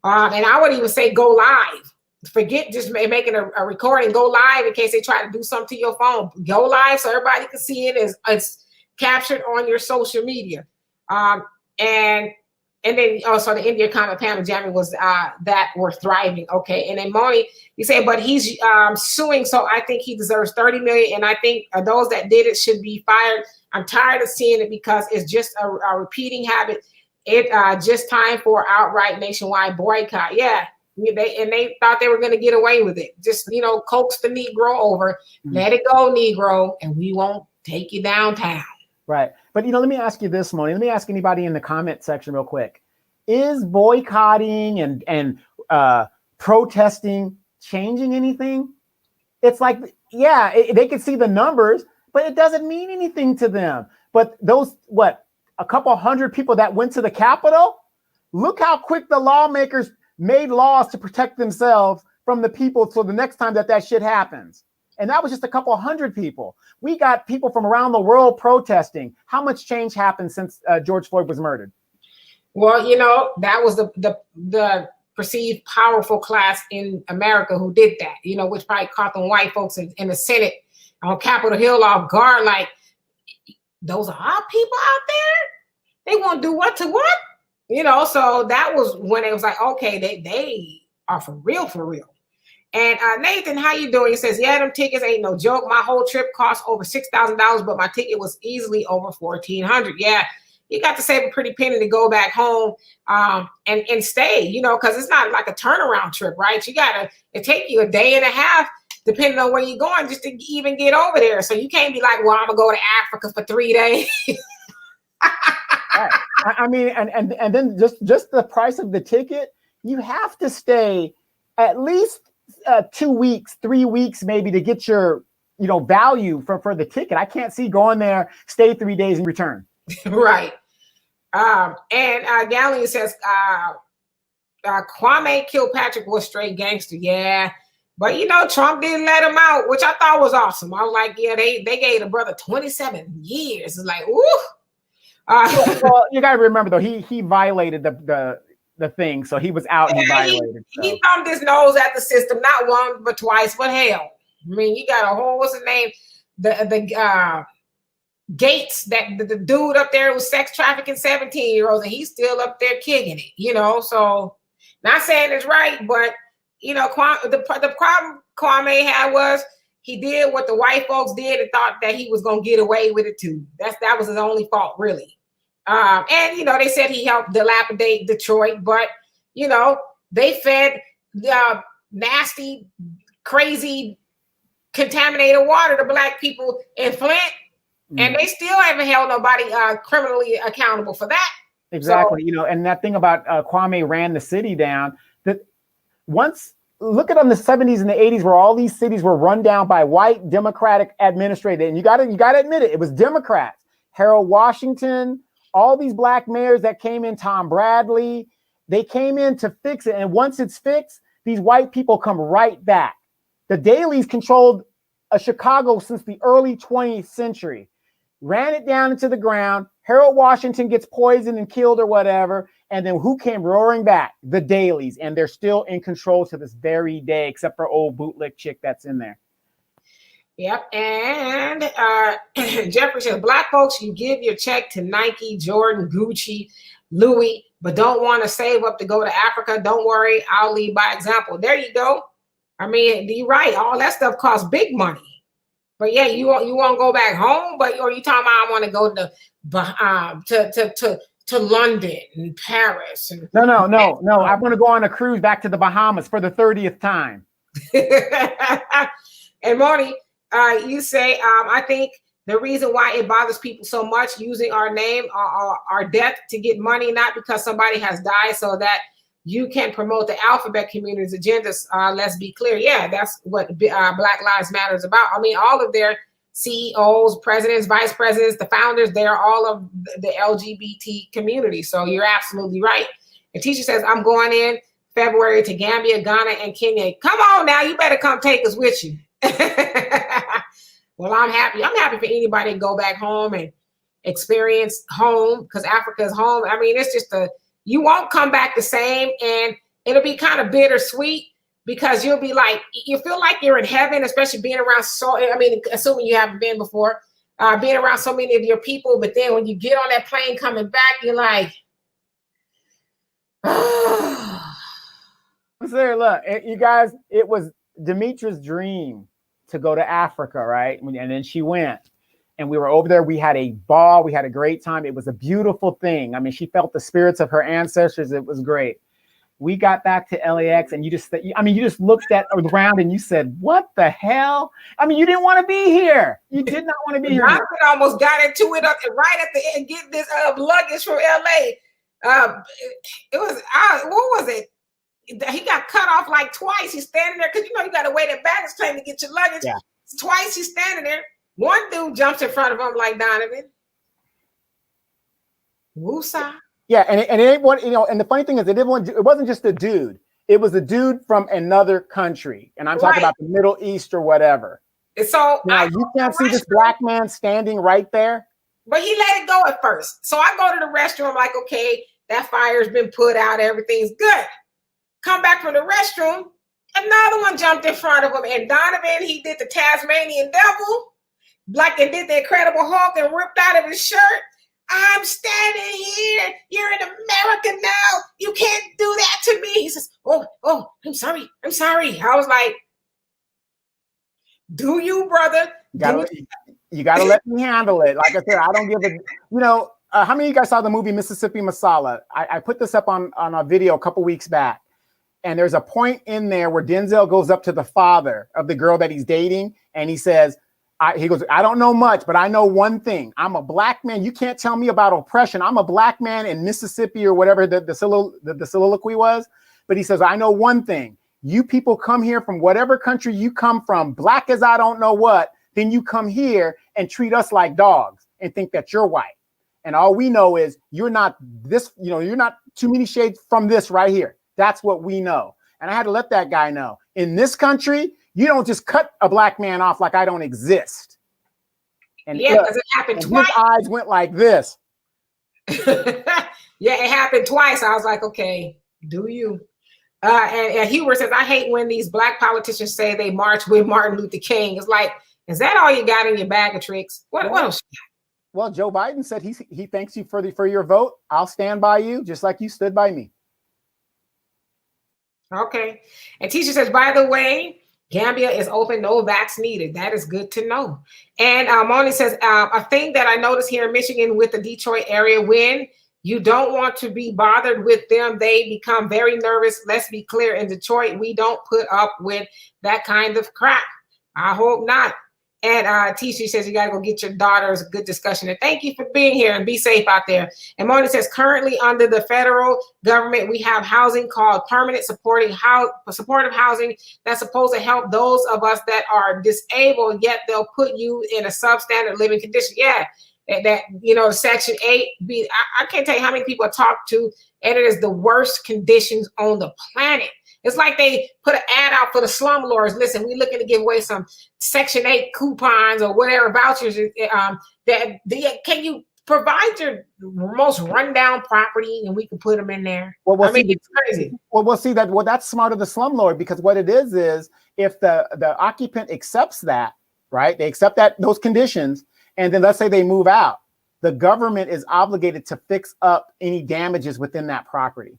And I would even say go live. Forget just making a recording. Go live in case they try to do something to your phone. Go live so everybody can see it as it's captured on your social media. And then also the India comment Pam and Jamie was that we're thriving. Okay. And then Moni, you say, but he's suing, so I think he deserves 30 million. And I think those that did it should be fired. I'm tired of seeing it because it's just a repeating habit. It just time for outright nationwide boycott. Yeah. They thought they were going to get away with it. Just, coax the Negro over, let it go, Negro, and we won't take you downtown. Right. But, let me ask you this, Moni. Let me ask anybody in the comment section real quick. Is boycotting and protesting changing anything? It's like, yeah, they can see the numbers, but it doesn't mean anything to them. But those, a couple hundred people that went to the Capitol, look how quick the lawmakers made laws to protect themselves from the people so the next time that shit happens. And that was just a couple hundred people. We got people from around the world protesting. How much change happened since George Floyd was murdered? Well, that was the perceived powerful class in America who did that, which probably caught them white folks in the Senate on Capitol Hill off guard. Like, those are our people out there? They want to do what to what? So that was when it was like, okay, they are for real. And Nathan, how you doing? He says, yeah, them tickets ain't no joke. My whole trip cost over $6,000, but my ticket was easily over $1,400. Yeah, you got to save a pretty penny to go back home and stay, you know, because it's not like a turnaround trip, right? It take you a day and a half, depending on where you're going, just to even get over there. So you can't be like, well, I'm gonna go to Africa for 3 days. Right. I mean, and then just the price of the ticket, you have to stay at least 2 weeks, 3 weeks, maybe, to get your, you know, value for the ticket. I can't see going there, stay 3 days and return. Right. And Gallion says, Kwame Kilpatrick was straight gangster. Yeah. But, you know, Trump didn't let him out, which I thought was awesome. I was like, yeah, they gave the brother 27 years. It's like, ooh. Well, you got to remember, though, he violated the thing. So he was out and he violated. He thumbed his nose at the system, not once, but twice, but hell. I mean, you got a whole, what's his name? The Gates, that the dude up there was sex trafficking 17-year-olds, and he's still up there kicking it, you know. So, not saying it's right, but you know, the problem Kwame had was he did what the white folks did and thought that he was gonna get away with it too. That was his only fault, really. And you know, they said he helped dilapidate Detroit, but you know, they fed nasty, crazy, contaminated water to black people in Flint. And they still haven't held nobody criminally accountable for that. Exactly. So, you know, and that thing about Kwame ran the city down. That once, look at on the 70s and the 80s, where all these cities were run down by white Democratic administrators. And you got to admit it was Democrats. Harold Washington, all these black mayors that came in, Tom Bradley, they came in to fix it. And once it's fixed, these white people come right back. The Dailies controlled Chicago since the early 20th century. Ran it down into the ground. Harold Washington gets poisoned and killed or whatever. And then who came roaring back? The Dailies. And they're still in control to this very day, except for old bootleg chick that's in there. Yep. And Jeffrey says, black folks, you give your check to Nike, Jordan, Gucci, Louis, but don't want to save up to go to Africa. Don't worry. I'll lead by example. There you go. I mean, you're right. All that stuff costs big money. But yeah, you want to go back home, or you talking about I want to go to London and Paris? And No. I want to go on a cruise back to the Bahamas for the 30th time. And Moni, you say, I think the reason why it bothers people so much using our name, our death to get money, not because somebody has died, so that you can promote the alphabet community's agendas. Let's be clear. Yeah, that's what Black Lives Matter is about. I mean, all of their CEOs, presidents, vice presidents, the founders, they're all of the LGBT community. So you're absolutely right. And Tisha says, I'm going in February to Gambia, Ghana, and Kenya. Come on now, you better come take us with you. Well, I'm happy. I'm happy for anybody to go back home and experience home, because Africa is home. I mean, it's just you won't come back the same, and it'll be kind of bittersweet, because you'll be like, you feel like you're in heaven, especially being around assuming you haven't been before, being around so many of your people. But then when you get on that plane coming back, you're like, There, look, you guys, it was Demetra's dream to go to Africa, right? And then she went. And we were over there. We had a ball. We had a great time. It was a beautiful thing. I mean, she felt the spirits of her ancestors. It was great. We got back to LAX, and you just looked around and you said, what the hell? I mean, you didn't want to be here. You did not want to be here. I almost got into it right at the end, getting this luggage from LA. It was, what was it? He got cut off like twice. He's standing there, because you got to wait at baggage claim to get your luggage. Yeah. Twice he's standing there. One dude jumps in front of him like Donovan. Woosah. Yeah, and it ain't one, and the funny thing is, it wasn't just a dude. It was a dude from another country. And I'm talking about the Middle East or whatever. And so now you can't see this black man standing right there. But he let it go at first. So I go to the restroom, like, okay, that fire's been put out, everything's good. Come back from the restroom, another one jumped in front of him. And Donovan, he did the Tasmanian devil. Like they did the Incredible Hulk and ripped out of his shirt. I'm standing here. You're in America now. You can't do that to me. He says, oh, I'm sorry. I was like, Do you, brother? You gotta let me handle it. Like I said, I don't give a, how many of you guys saw the movie Mississippi Masala? I put this up on a video a couple weeks back. And there's a point in there where Denzel goes up to the father of the girl that he's dating. And he says, he goes, I don't know much, but I know one thing. I'm a black man. You can't tell me about oppression. I'm a black man in Mississippi or whatever the soliloquy was. But he says, I know one thing. You people come here from whatever country you come from, black as I don't know what, then you come here and treat us like dogs and think that you're white. And all we know is you're not this, you're not too many shades from this right here. That's what we know. And I had to let that guy know. In this country, you don't just cut a black man off like I don't exist. And yeah, because it happened twice. His eyes went like this. Yeah, it happened twice. I was like, okay, do you? And Hubert says, I hate when these black politicians say they march with Martin Luther King. It's like, is that all you got in your bag of tricks? What else? Well, Joe Biden said he thanks you for your vote. I'll stand by you just like you stood by me. Okay. And teacher says, by the way, Gambia is open, no vax needed. That is good to know. And Moni says, a thing that I noticed here in Michigan with the Detroit area, when you don't want to be bothered with them, they become very nervous. Let's be clear, in Detroit, we don't put up with that kind of crap. I hope not. And TC says, you got to go get your daughters a good discussion. And thank you for being here and be safe out there. And Moni says, currently under the federal government, we have housing called permanent supportive housing that's supposed to help those of us that are disabled, yet they'll put you in a substandard living condition. Yeah, that, Section 8. I can't tell you how many people I talk to, and it is the worst conditions on the planet. It's like they put an ad out for the slumlords. Listen, we're looking to give away some Section 8 coupons or whatever vouchers. Can you provide your most rundown property and we can put them in there? It's crazy. That's smart of the slumlord, because what it is if the occupant accepts that, right? They accept those conditions, and then let's say they move out, the government is obligated to fix up any damages within that property.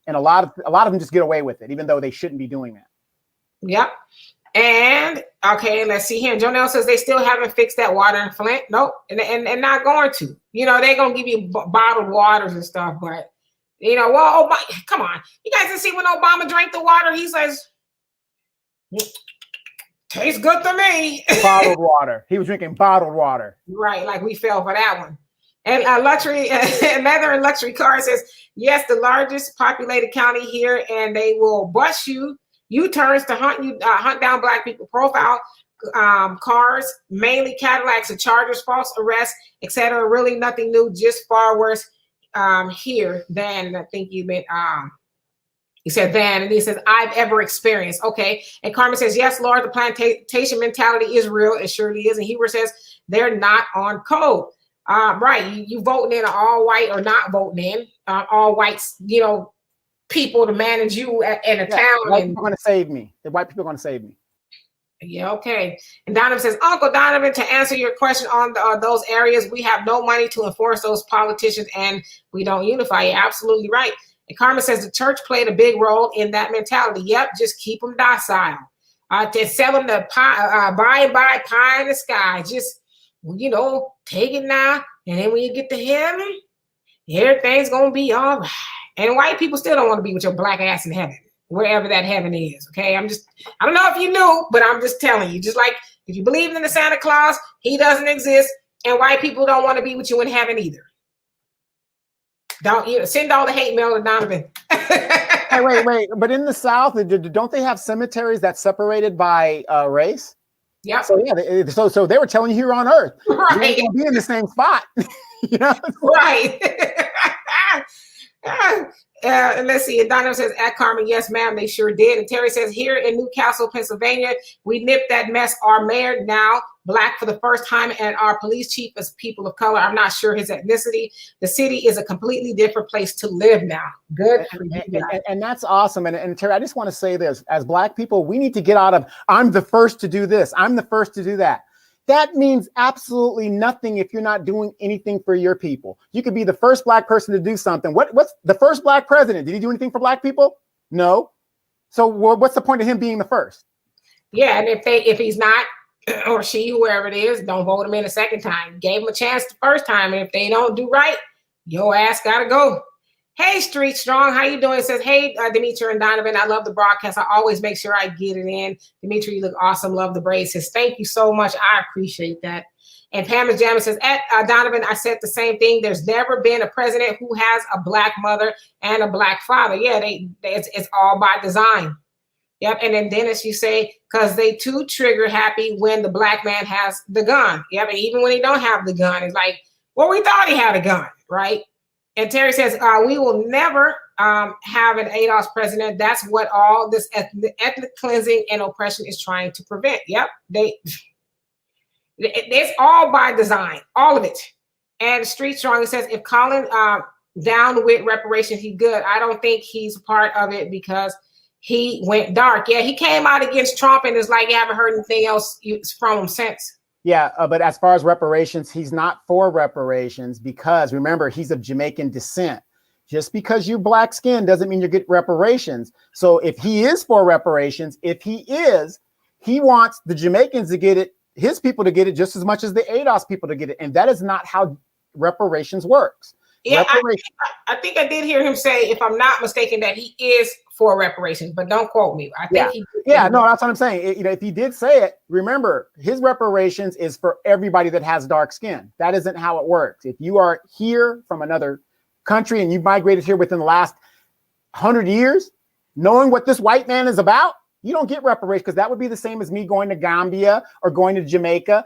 And a lot of them just get away with it, even though they shouldn't be doing that. Yep. And okay, let's see here. Jonelle says they still haven't fixed that water in Flint. Nope. And not going to. They're going to give you bottled waters and stuff. But, come on. You guys didn't see when Obama drank the water? He says, tastes good to me. Bottled water. He was drinking bottled water. Right. Like we fell for that one. And Leather and Luxury Car says, yes, the largest populated county here, and they will bust you. U-turns to hunt down black people. Profile cars, mainly Cadillacs and Chargers, false arrests, etc. Really nothing new, just far worse here than I think you meant. He said than, and he says I've ever experienced. Okay, and Carmen says yes, Lord, the plantation mentality is real. It surely is. And Heber says they're not on code. Right, you voting in all white or not voting in all whites, people to manage you in a town. White people are going to save me. The white people are going to save me. Yeah, okay. And Donovan says, Uncle Donovan, to answer your question on those areas, we have no money to enforce those politicians, and we don't unify. You're absolutely right. And Carmen says the church played a big role in that mentality. Yep, just keep them docile. To sell them the pie, pie in the sky. Just take it now, and then when you get to heaven, everything's gonna be all right. And white people still don't want to be with your black ass in heaven, wherever that heaven is. Okay, I don't know if you knew, but I'm just telling you. Just like if you believe in the Santa Claus, he doesn't exist, and white people don't want to be with you in heaven either. Don't send all the hate mail to Donovan. Hey, wait, but in the South, don't they have cemeteries that's separated by race? Yeah. So yeah, so they were telling you here on Earth, right? You ain't gonna be in the same spot, Right. And let's see. And Donna says, at Carmen, yes, ma'am, they sure did. And Terry says, here in Newcastle, Pennsylvania, we nipped that mess. Our mayor now black for the first time, and our police chief is people of color. I'm not sure his ethnicity. The city is a completely different place to live now. Good for you guys. And that's awesome. And Terry, I just want to say this: as black people, we need to get out of I'm the first to do this, I'm the first to do that. That means absolutely nothing if you're not doing anything for your people. You could be the first black person to do something. What's the first black president? Did he do anything for black people? No. So what's the point of him being the first? Yeah, and if he's not, or she, whoever it is, don't vote them in a second time. Gave them a chance the first time, and if they don't do right, your ass gotta go. Hey, Street Strong, how you doing? It says, hey, Demetri and Donovan, I love the broadcast. I always make sure I get it in. Demetri, you look awesome. Love the braids. Says, thank you so much. I appreciate that. And Pamela Jammer says, at Donovan, I said the same thing. There's never been a president who has a black mother and a black father. Yeah, it's all by design. Yep. And then Dennis, you say, because they too trigger happy when the black man has the gun. Yep. And even when he don't have the gun, it's like, well, we thought he had a gun, right? And Terry says, we will never have an ADOS president. That's what all this ethnic cleansing and oppression is trying to prevent. Yep. It's all by design, all of it. And Street Strong says, if Colin down with reparations, he's good. I don't think he's part of it because he went dark. Yeah, he came out against Trump and it's like you haven't heard anything else from him since. Yeah, but as far as reparations, he's not for reparations because remember, he's of Jamaican descent. Just because you're black skin doesn't mean you get reparations. So if he is for reparations, he wants the Jamaicans to get it, his people to get it just as much as the ADOS people to get it. And that is not how reparations works. Yeah, I think I did hear him say, if I'm not mistaken, that he is for reparations, but don't quote me. I think no, that's what I'm saying. If he did say it, remember, his reparations is for everybody that has dark skin. That isn't how it works. If you are here from another country and you migrated here within the last 100 years, knowing what this white man is about, you don't get reparations because that would be the same as me going to Gambia or going to Jamaica.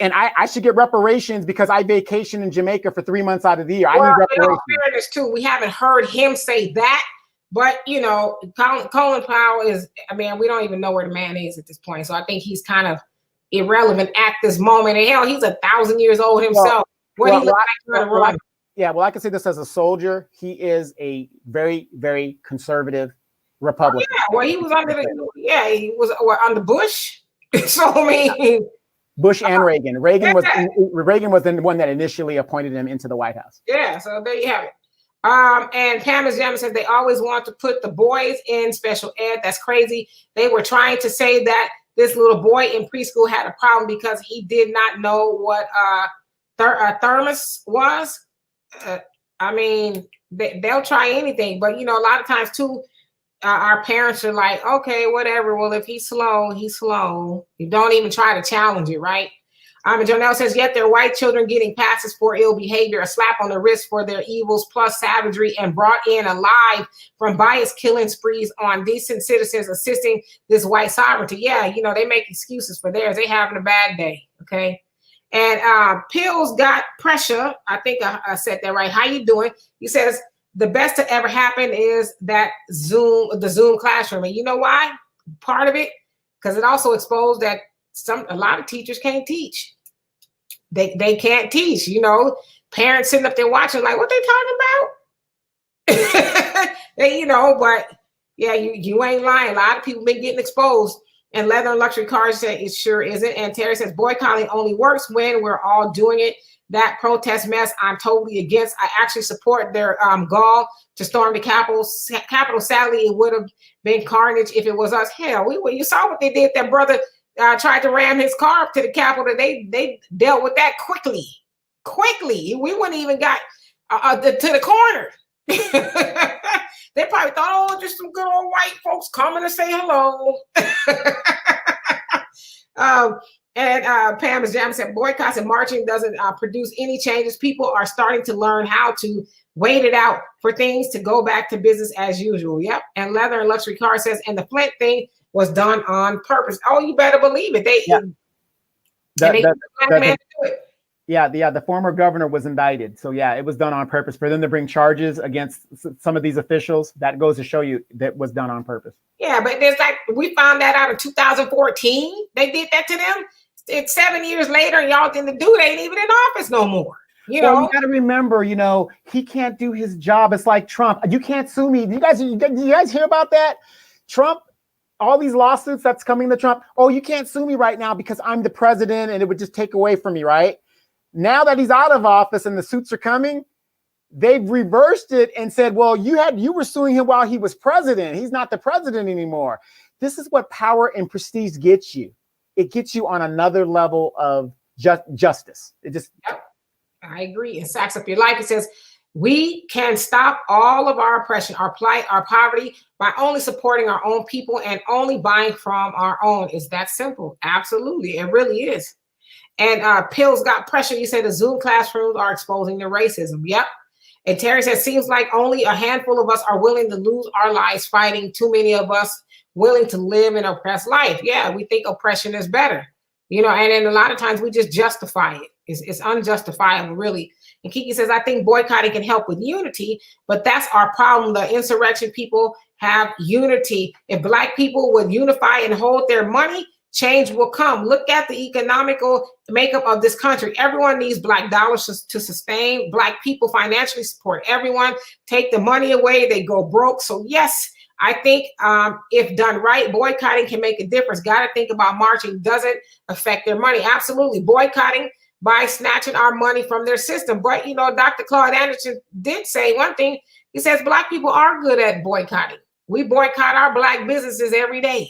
And I should get reparations because I vacation in Jamaica for 3 months out of the year. Well, I need reparations. In all fairness, too, we haven't heard him say that. But, Colin Powell is, we don't even know where the man is at this point. So I think he's kind of irrelevant at this moment. And hell, he's 1,000 years old himself. I can say this as a soldier. He is a very, very conservative Republican. Oh, yeah, well, he was under Bush. So, Bush and Reagan. Reagan was the one that initially appointed him into the White House. Yeah, so there you have it. And Pamela Jammer says they always want to put the boys in special ed. That's crazy. They were trying to say that this little boy in preschool had a problem because he did not know what thermos was. They'll try anything, but a lot of times too, our parents are like, okay, whatever. Well, if he's slow, he's slow. You don't even try to challenge it, right? And Jonelle says, yet their white children getting passes for ill behavior, a slap on the wrist for their evils, plus savagery, and brought in alive from biased killing sprees on decent citizens assisting this white sovereignty. Yeah, they make excuses for theirs. They having a bad day, okay? And Pills got pressure. I think I said that right. How you doing? He says, the best to ever happen is the Zoom classroom. And you know why? Part of it, because it also exposed that a lot of teachers can't teach. They can't teach, parents sitting up there watching like, what they talking about? But yeah, you ain't lying. A lot of people been getting exposed. And Leather and Luxury Cars say it sure isn't. And Terry says boycotting only works when we're all doing it. That protest mess, I'm totally against. I actually support their gall to storm the Capitol. Sadly, it would have been carnage if it was us. Hell, you saw what they did. That brother tried to ram his car up to the Capitol. They dealt with that quickly. We wouldn't even got to the corner. They probably thought, oh, just some good old white folks coming to say hello. And Pam Jam said, boycotts and marching doesn't produce any changes. People are starting to learn how to wait it out for things to go back to business as usual. Yep. And Leather and Luxury Car says, and the Flint thing was done on purpose. Oh, you better believe it. The former governor was indicted. So yeah, it was done on purpose for them to bring charges against some of these officials. That goes to show you that was done on purpose. Yeah, but there's we found that out in 2014. They did that to them. It's 7 years later, and y'all didn't do it. They ain't even in office no more. You got to remember, he can't do his job. It's like Trump. You can't sue me. Do you guys hear about that? Trump, all these lawsuits that's coming to Trump. Oh, you can't sue me right now because I'm the president, and it would just take away from me, right? Now that he's out of office and the suits are coming, they've reversed it and said, well, you were suing him while he was president. He's not the president anymore. This is what power and prestige gets you. it gets you on another level of justice. It just. Yep. I agree. It sacks up your life. It says, we can stop all of our oppression, our plight, our poverty by only supporting our own people and only buying from our own. It's that simple. Absolutely. It really is. And pills got pressure. You say the Zoom classrooms are exposing the racism. Yep. And Terry says, seems like only a handful of us are willing to lose our lives fighting. Too many of us willing to live an oppressed life. Yeah, we think oppression is better. And then a lot of times we just justify it. It's unjustifiable, really. And Kiki says, I think boycotting can help with unity, but that's our problem. The insurrection people have unity. If Black people would unify and hold their money, change will come. Look at the economical makeup of this country. Everyone needs Black dollars to sustain. Black people financially support everyone. Take the money away, they go broke. So yes, I think if done right, boycotting can make a difference. Got to think about marching doesn't affect their money. Absolutely. Boycotting by snatching our money from their system. But, Dr. Claude Anderson did say one thing. He says Black people are good at boycotting. We boycott our Black businesses every day.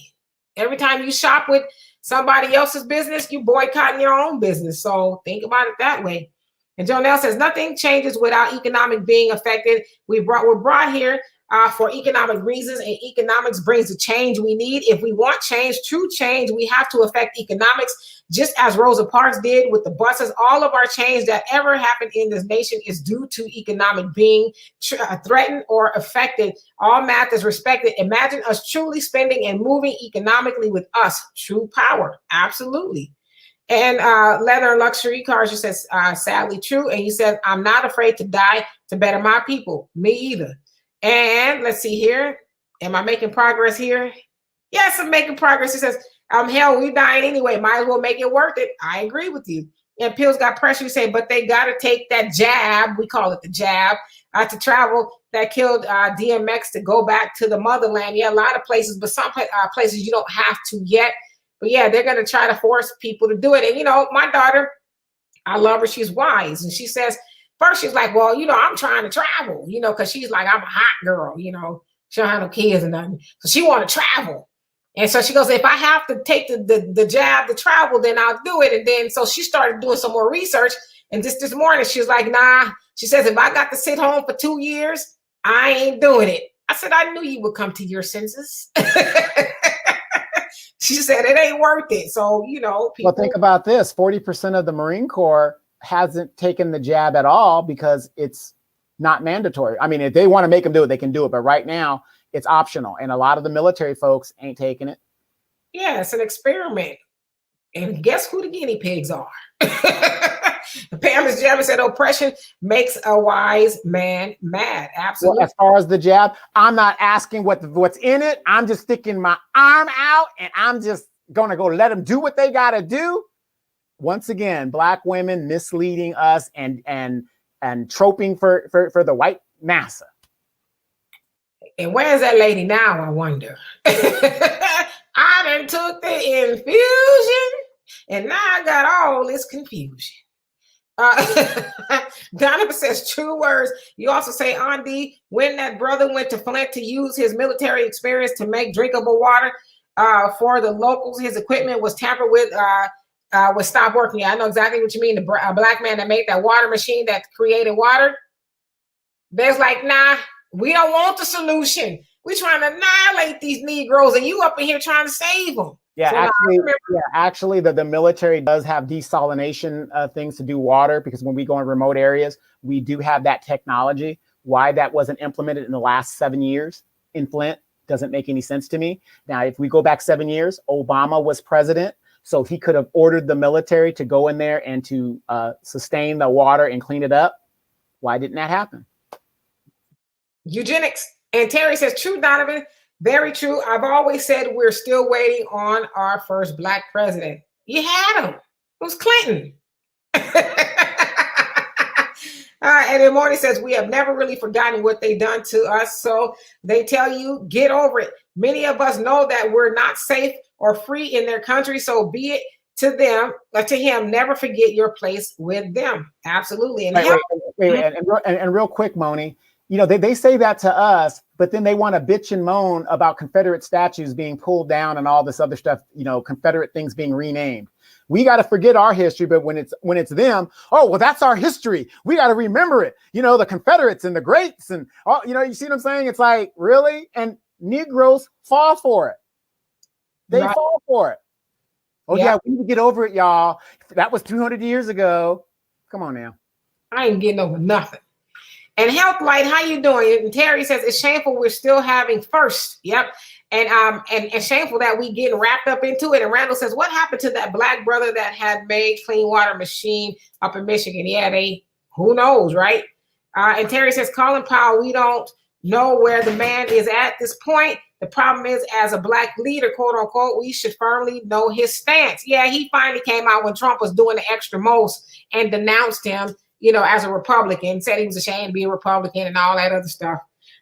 Every time you shop with somebody else's business, you boycotting your own business. So think about it that way. And Jonelle says, nothing changes without economic being affected. We're brought here for economic reasons, and economics brings the change we need. If we want change, true change, we have to affect economics, just as Rosa Parks did with the buses. All of our change that ever happened in this nation is due to economic being threatened or affected. All math is respected. Imagine us truly spending and moving economically with us. True power. Absolutely. And leather and luxury cars, you said, sadly true. And you said, I'm not afraid to die to better my people. Me either. And let's see here. Am I making progress here? Yes, I'm making progress. He says, hell, we dying anyway. Might as well make it worth it. I agree with you. And pills got pressure. You say, but they got to take that jab. We call it the jab to travel. That killed DMX to go back to the motherland. Yeah, a lot of places, but some places you don't have to yet. But yeah, they're going to try to force people to do it. And, my daughter, I love her. She's wise. And she says, first, she's like, well, I'm trying to travel, because she's like, I'm a hot girl, she don't have no kids or nothing. So she want to travel. And so she goes, if I have to take the jab to travel, then I'll do it. And then so she started doing some more research. And just this morning, she's like, nah. She says, if I got to sit home for 2 years, I ain't doing it. I said, I knew you would come to your senses. She said, it ain't worth it. So, people. Well, think about this. 40% of the Marine Corps hasn't taken the jab at all because it's not mandatory. I mean, if they want to make them do it, they can do it. But right now it's optional. And a lot of the military folks ain't taking it. Yeah, it's an experiment. And guess who the guinea pigs are? Pamela's jab said oppression makes a wise man mad. Absolutely. Well, as far as the jab, I'm not asking what's in it. I'm just sticking my arm out and I'm just going to go let them do what they got to do. Once again, Black women misleading us and troping for the white massa. And where's that lady now, I wonder? I done took the infusion and now I got all this confusion. Donovan says true words. You also say, Andy, when that brother went to Flint to use his military experience to make drinkable water for the locals, his equipment was tampered with, would stop working. Yeah, I know exactly what you mean. The Black man that made that water machine that created water, there's like, nah, we don't want the solution. We're trying to annihilate these Negroes and you up in here trying to save them. Yeah, so actually, the military does have desalination things to do water, because when we go in remote areas, we do have that technology. Why that wasn't implemented in the last 7 years in Flint doesn't make any sense to me. Now, if we go back 7 years, Obama was president, so he could have ordered the military to go in there and to sustain the water and clean it up. Why didn't that happen? Eugenics. And Terry says, true, Donovan. Very true. I've always said we're still waiting on our first Black president. You had him. It was Clinton. And then Morning says, we have never really forgotten what they done to us. So they tell you, get over it. Many of us know that we're not safe or free in their country. So be it to them, but to him, never forget your place with them. Absolutely. And wait, real quick, Moni. you know, they say that to us, but then they want to bitch and moan about Confederate statues being pulled down and all this other stuff, you know, Confederate things being renamed. We got to forget our history, but when it's them, oh, well, that's our history. We got to remember it. You know, the Confederates and the greats and all, you know, you see what I'm saying? It's like, really? And Negroes fall for it. They fall for it. Oh, yeah, we need to get over it, y'all. That was 200 years ago. Come on now. I ain't getting over nothing. And Health Light, how you doing? And Terry says, it's shameful we're still having first. Yep. And shameful that we getting wrapped up into it. And Randall says, what happened to that black brother that had made clean water machine up in Michigan? Yeah, who knows, right? And Terry says, Colin Powell, we don't know where the man is at this point. The problem is, as a black leader, quote unquote, we should firmly know his stance. Yeah, he finally came out when Trump was doing the extra most and denounced him, you know, as a Republican, said he was ashamed to be a Republican and all that other stuff.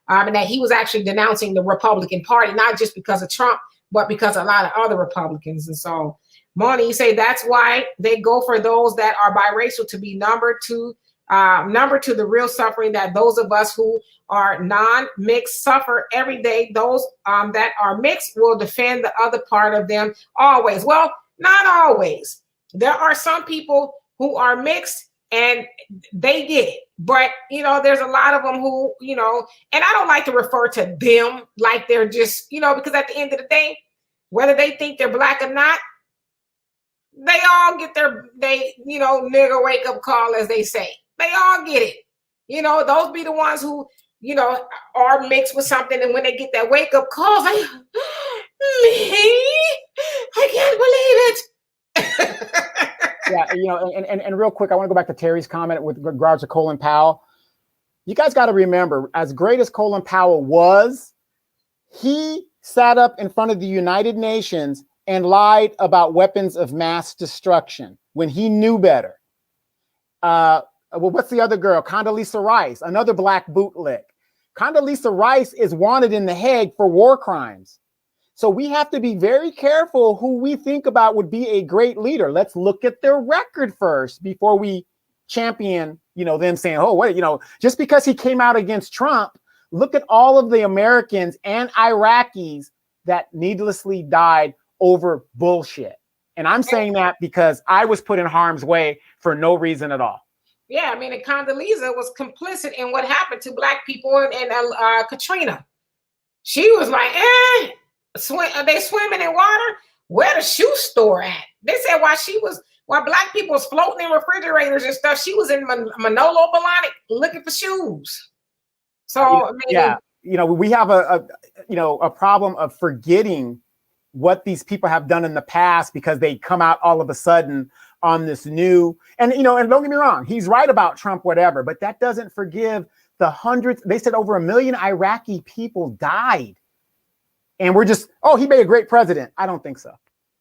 And that he was actually denouncing the Republican Party, not just because of Trump, but because a lot of other Republicans. And so, Moni, you say that's why they go for those that are biracial to be number to the real suffering that those of us who are non-mixed suffer every day. Those that are mixed will defend the other part of them always. Well, not always. There are some people who are mixed and they get it. But, you know, there's a lot of them who, you know, and I don't like to refer to them like they're just, you know, because at the end of the day, whether they think they're black or not, they all get you know, nigga wake up call, as they say. They all get it. You know, those be the ones who, you know, are mixed with something. And when they get that wake up call, like, me? I can't believe it. Yeah, you know, and real quick, I want to go back to Terry's comment with regards to Colin Powell. You guys got to remember, as great as Colin Powell was, he sat up in front of the United Nations and lied about weapons of mass destruction when he knew better. Well, what's the other girl? Condoleezza Rice, another black bootleg. Condoleezza Rice is wanted in The Hague for war crimes. So we have to be very careful who we think about would be a great leader. Let's look at their record first before we champion, you know, them saying, oh, wait, you know, just because he came out against Trump, look at all of the Americans and Iraqis that needlessly died over bullshit. And I'm saying that because I was put in harm's way for no reason at all. Yeah, I mean, and Condoleezza was complicit in what happened to black people and Katrina. She was like, they swimming in water? Where the shoe store at? They said while black people was floating in refrigerators and stuff, she was in Manolo Blahnik looking for shoes. So, I mean, yeah, you know, we have a problem of forgetting what these people have done in the past because they come out all of a sudden on this new, and, you know, and don't get me wrong, he's right about Trump, whatever, but that doesn't forgive the hundreds. They said over 1 million Iraqi people died. And we're just, oh, he made a great president. I don't think so.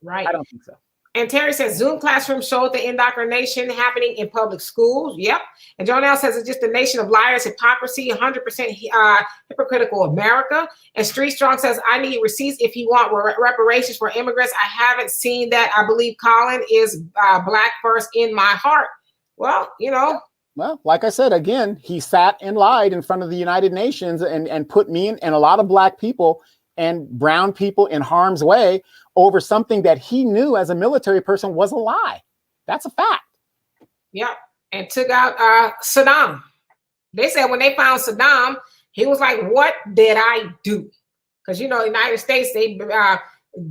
Right. I don't think so. And Terry says Zoom classroom showed the indoctrination happening in public schools. Yep. And Jonelle says it's just a nation of liars, hypocrisy, 100% hypocritical America. And Street Strong says, I need receipts if you want reparations for immigrants. I haven't seen that. I believe Colin is black first in my heart. Well, you know. Well, like I said, again, he sat and lied in front of the United Nations and put me and a lot of black people and brown people in harm's way over something that he knew as a military person was a lie. That's a fact. Yep. And took out Saddam. They said when they found Saddam, he was like, what did I do? Because, you know, the United States, they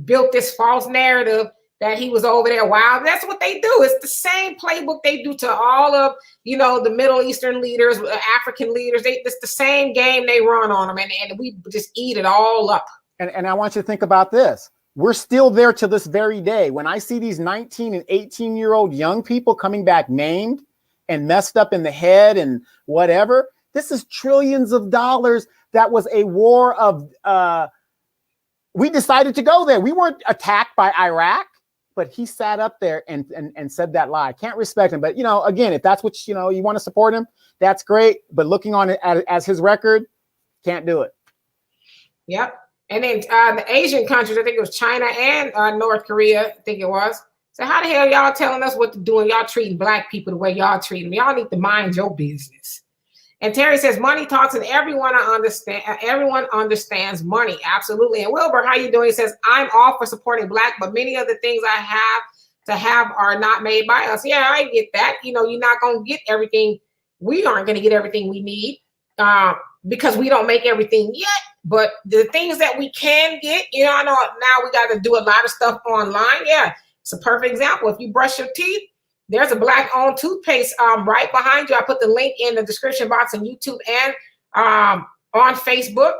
built this false narrative that he was over there wild. That's what they do. It's the same playbook they do to all of, you know, the Middle Eastern leaders, African leaders. It's the same game they run on them, and we just eat it all up. And I want you to think about this. We're still there to this very day. When I see these 19 and 18-year-old young people coming back maimed and messed up in the head and whatever, this is trillions of dollars. That was a war of, we decided to go there. We weren't attacked by Iraq. But he sat up there and said that lie. Can't respect him. But, you know, again, if that's what, you know, you want to support him, that's great. But looking on it as his record, can't do it. Yep. And then the Asian countries, I think it was China and North Korea, I think it was. So how the hell y'all telling us what to do and y'all treating black people the way y'all treat them? Y'all need to mind your business. And Terry says, money talks and everyone understands money. Absolutely. And Wilbur, how you doing? He says, I'm all for supporting Black, but many of the things I have to have are not made by us. Yeah, I get that. You know, you're not going to get everything. We aren't going to get everything we need because we don't make everything yet. But the things that we can get, you know, I know now we got to do a lot of stuff online. Yeah, it's a perfect example. If you brush your teeth, there's a Black-owned toothpaste right behind you. I put the link in the description box on YouTube and on Facebook.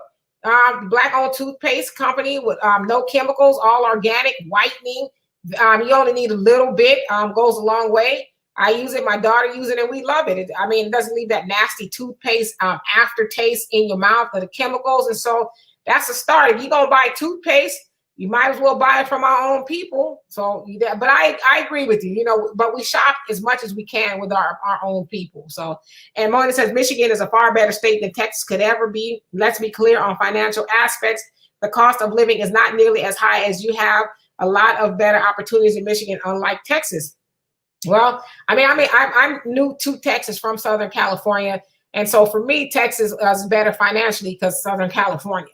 Black-owned toothpaste company with no chemicals, all organic, whitening. You only need a little bit, goes a long way. I use it, my daughter uses it, and we love it. It doesn't leave that nasty toothpaste aftertaste in your mouth of the chemicals. And so that's a start. If you're going to buy toothpaste, you might as well buy it from our own people. So, but I agree with you, you know, but we shop as much as we can with our own people. So, and Mona says, Michigan is a far better state than Texas could ever be. Let's be clear on financial aspects. The cost of living is not nearly as high as you have a lot of better opportunities in Michigan, unlike Texas. Well, I'm new to Texas from Southern California. And so for me, Texas is better financially because Southern California.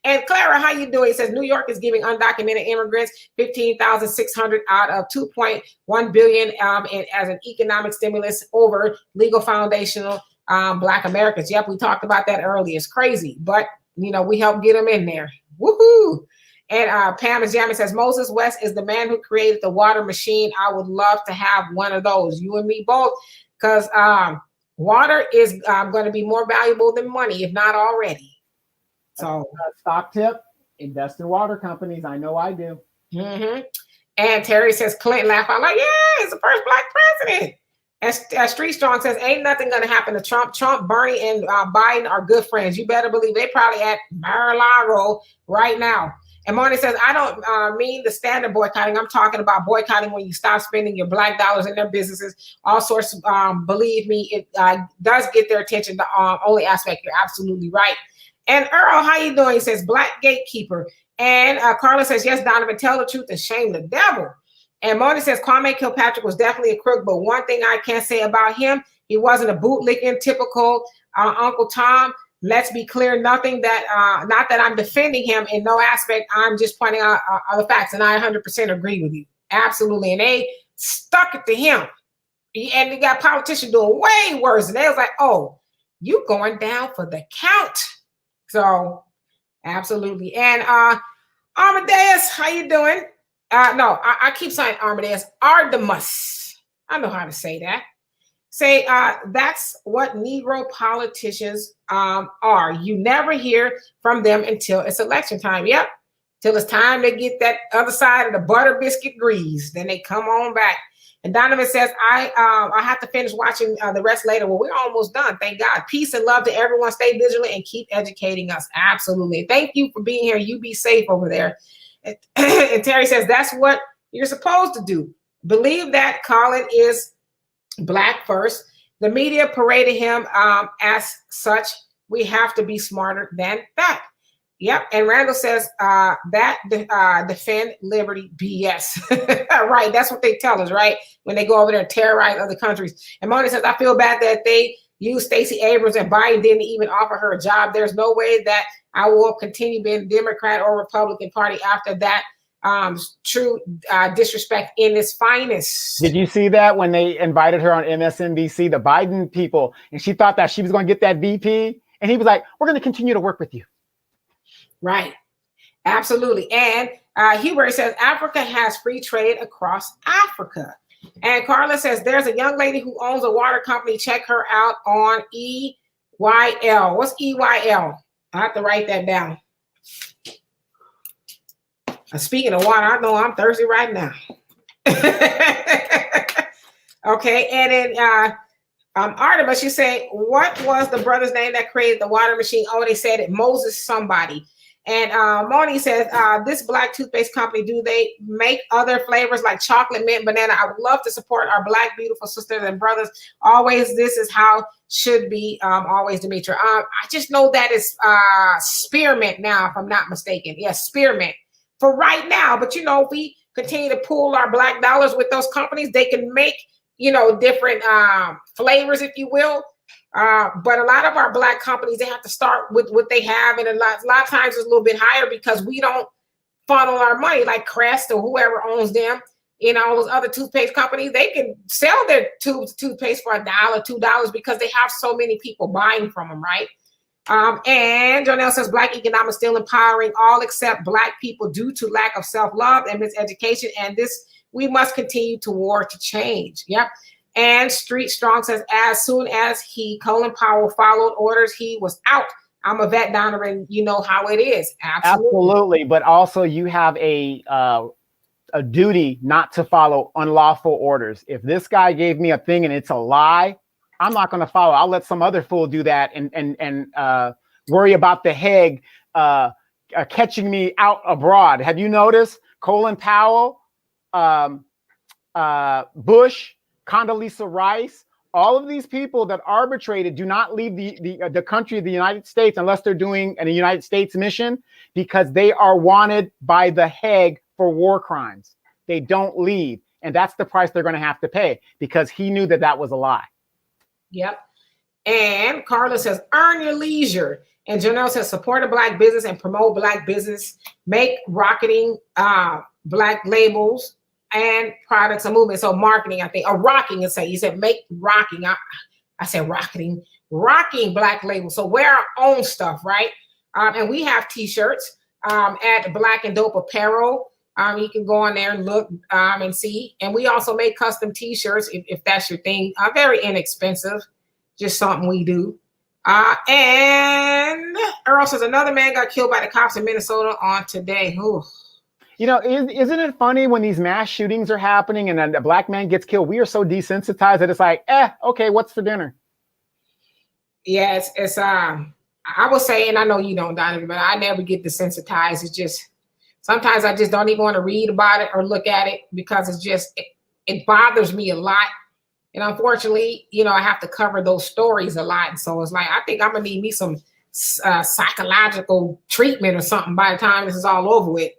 And Clara, how you doing? It says New York is giving undocumented immigrants $15,600 out of $2.1 billion as an economic stimulus over legal foundational Black Americans. Yep, we talked about that earlier. It's crazy, but you know, we help get them in there. Woohoo! And Pam is jamming says Moses West is the man who created the water machine. I would love to have one of those. You and me both, because water is going to be more valuable than money, if not already. So stock tip: invest in water companies. I know I do. Mm-hmm. And Terry says Clinton laugh out like, yeah, he's the first Black president. And Street Strong says ain't nothing going to happen to Trump. Trump, Bernie, and Biden are good friends. You better believe they probably at Mar-a-Lago right now. And Marty says, I don't mean the standard boycotting. I'm talking about boycotting when you stop spending your Black dollars in their businesses. All sorts of, believe me, it does get their attention. The only aspect, you're absolutely right. And Earl, how you doing? He says, Black gatekeeper. And Carla says, yes, Donovan, tell the truth and shame the devil. And Marty says, Kwame Kilpatrick was definitely a crook, but one thing I can say about him, he wasn't a bootlicking, typical Uncle Tom. Let's be clear, nothing that, not that I'm defending him in no aspect. I'm just pointing out the facts, and I 100% agree with you. Absolutely. And they stuck it to him. And they got politicians doing way worse. And they was like, oh, you going down for the count. So, absolutely. And Amadeus, how you doing? No, I keep saying Amadeus. Artemus. I know how to say that. Say, that's what Negro politicians are. You never hear from them until it's election time. Yep. Till it's time to get that other side of the butter biscuit grease. Then they come on back. And Donovan says, I have to finish watching the rest later. Well, we're almost done. Thank God. Peace and love to everyone. Stay vigilant and keep educating us. Absolutely. Thank you for being here. You be safe over there. And Terry says, that's what you're supposed to do. Believe that Colin is Black first. The media paraded him as such. We have to be smarter than that. Yep. And Randall says that defend liberty BS. Right. That's what they tell us, right? When they go over there and terrorize other countries. And Mona says, I feel bad that they used Stacey Abrams and Biden didn't even offer her a job. There's no way that I will continue being Democrat or Republican Party after that. True disrespect in its finest. Did you see that when they invited her on MSNBC, the Biden people, and she thought that she was going to get that VP? And he was like, we're going to continue to work with you. Right. Absolutely. And Hubert says, Africa has free trade across Africa. And Carla says, there's a young lady who owns a water company. Check her out on EYL. What's EYL? I have to write that down. Speaking of water, I know I'm thirsty right now. Okay, and then Artemis, you say, what was the brother's name that created the water machine? Oh, they said it, Moses somebody. And Moni says, this Black toothpaste company, do they make other flavors like chocolate, mint, banana? I would love to support our Black beautiful sisters and brothers. Always, this is how should be. Always, Demetra. I just know that it's spearmint now, if I'm not mistaken. Yes, spearmint. For right now, but you know, if we continue to pool our Black dollars with those companies, they can make different flavors, if you will. But a lot of our Black companies, they have to start with what they have. And a lot of times it's a little bit higher because we don't funnel our money like Crest or whoever owns them. All those other toothpaste companies, they can sell their tubes of toothpaste for $1, $2 because they have so many people buying from them, right? And Jonelle says Black economics still empowering all except Black people due to lack of self-love and miseducation. And this we must continue toward to change. Yep. And Street Strong says as soon as Colin Powell followed orders, he was out. I'm a vet, Donovan. You know how it is. Absolutely. But also you have a duty not to follow unlawful orders. If this guy gave me a thing and it's a lie, I'm not going to follow. I'll let some other fool do that and worry about the Hague catching me out abroad. Have you noticed Colin Powell, Bush, Condoleezza Rice, all of these people that arbitrated do not leave the country of the United States unless they're doing a United States mission because they are wanted by the Hague for war crimes. They don't leave. And that's the price they're going to have to pay because he knew that was a lie. Yep. And Carla says, earn your leisure. And Janelle says, support a Black business and promote Black business. Make rocketing Black labels and products a movement. So marketing, I think, or rocking, you said make rocking. I said rocketing Black labels. So wear our own stuff, right? And we have t-shirts at Black and Dope Apparel. You can go on there and look and see. And we also make custom t-shirts if that's your thing. Very inexpensive, just something we do. And Earl says another man got killed by the cops in Minnesota on today. Ooh. Isn't it funny when these mass shootings are happening and then a Black man gets killed? We are so desensitized that it's like, okay, what's for dinner? Yeah, it's I would say, and I know you don't, Donovan, but I never get desensitized. It's just sometimes I just don't even want to read about it or look at it because it bothers me a lot. And unfortunately, I have to cover those stories a lot. And so it's like, I think I'm going to need me some psychological treatment or something by the time this is all over with.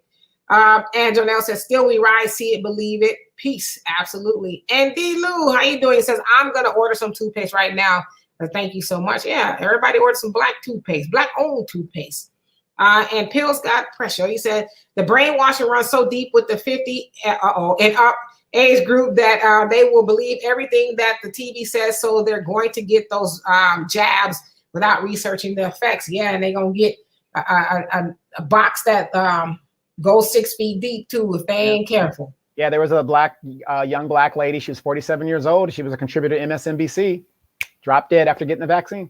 And Jonelle says, still we rise, see it, believe it. Peace. Absolutely. And D. Lou, how you doing? He says, I'm going to order some toothpaste right now. Thank you so much. Yeah, everybody ordered some Black toothpaste, Black-owned toothpaste. And Pills got pressure. He said, the brainwashing runs so deep with the 50 and up age group that they will believe everything that the TV says. So they're going to get those jabs without researching the effects. Yeah, and they're going to get a box that goes 6 feet deep too if they ain't careful. Yeah, there was a young Black lady. She was 47 years old. She was a contributor to MSNBC. Dropped dead after getting the vaccine.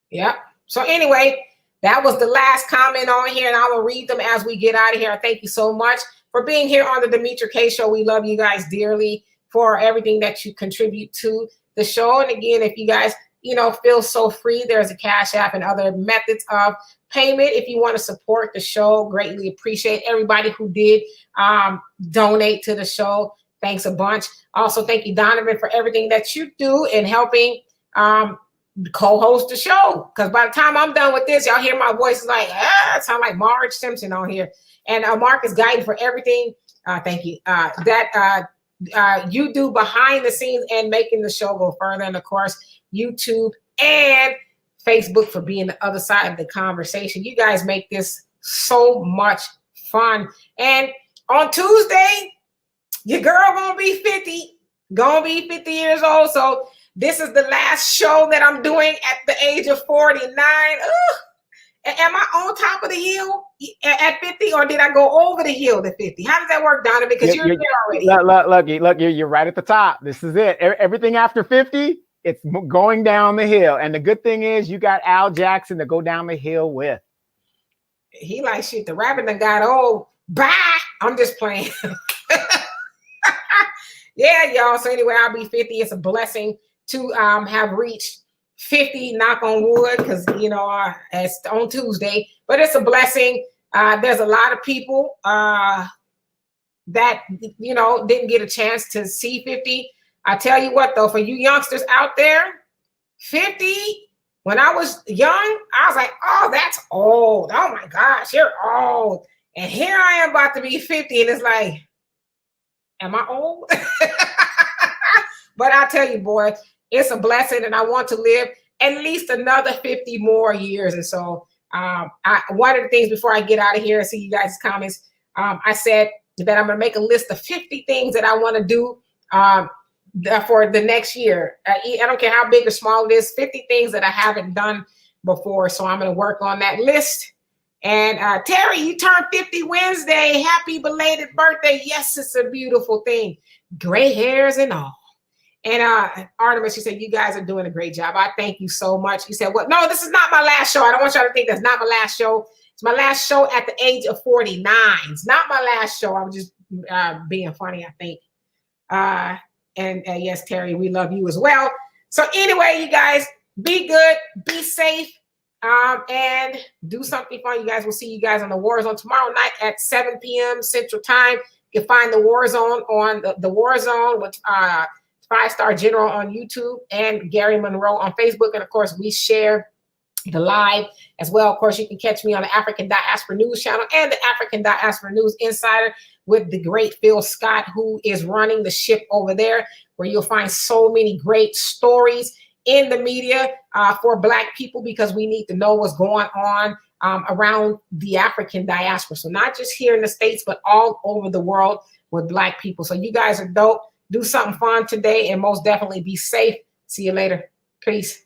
Yeah. So anyway, that was the last comment on here, and I will read them as we get out of here. Thank you so much for being here on the Demetra K Show. We love you guys dearly for everything that you contribute to the show. And again, if you guys, feel so free, there's a Cash App and other methods of payment. If you want to support the show, greatly appreciate everybody who did donate to the show. Thanks a bunch. Also, thank you, Donovan, for everything that you do in helping co-host the show. Because by the time I'm done with this, y'all hear my voice is like, it sounds like Marge Simpson on here. And Mark is guiding for everything. Thank you. That you do behind the scenes and making the show go further. And of course, YouTube and Facebook for being the other side of the conversation. You guys make this so much fun. And on Tuesday, your girl gonna be 50 years old. So this is the last show that I'm doing at the age of 49. Am I on top of the hill at 50, or did I go over the hill to 50? How does that work, Donna? Because you're there already. Look, you're right at the top. This is it. Everything after 50, it's going down the hill. And the good thing is you got Al Jackson to go down the hill with. He like, shit, the rabbit done got old. Bye. I'm just playing. Yeah, y'all. So anyway, I'll be 50. It's a blessing to have reached 50, knock on wood, because it's on Tuesday, but it's a blessing. There's a lot of people that didn't get a chance to see 50. I tell you what, though, for you youngsters out there, 50, when I was young, I was like, oh, that's old. Oh my gosh, you're old. And here I am about to be 50, and it's like, am I old? But I tell you, boy, it's a blessing, and I want to live at least another 50 more years. And so one of the things before I get out of here and see you guys' comments, I said that I'm going to make a list of 50 things that I want to do for the next year. I don't care how big or small it is, 50 things that I haven't done before. So I'm going to work on that list. And Terry, you turned 50 Wednesday. Happy belated birthday. Yes, it's a beautiful thing. Gray hairs and all. And Artemis, she said, you guys are doing a great job. I thank you so much. He said, well, no, this is not my last show. I don't want y'all to think that's not my last show. It's my last show at the age of 49. It's not my last show. I'm just being funny, I think. And yes, Terry, we love you as well. So anyway, you guys, be good, be safe, and do something fun. You guys, will see you guys on the Warzone tomorrow night at 7 p.m. Central Time. You can find the Warzone on the Warzone with 5-Star General on YouTube and Gary Monroe on Facebook. And of course, we share the live as well. Of course, you can catch me on the African Diaspora News channel and the African Diaspora News Insider with the great Phil Scott, who is running the ship over there, where you'll find so many great stories in the media for Black people, because we need to know what's going on around the African diaspora. So not just here in the States, but all over the world with Black people. So you guys are dope. Do something fun today, and most definitely be safe. See you later. Peace.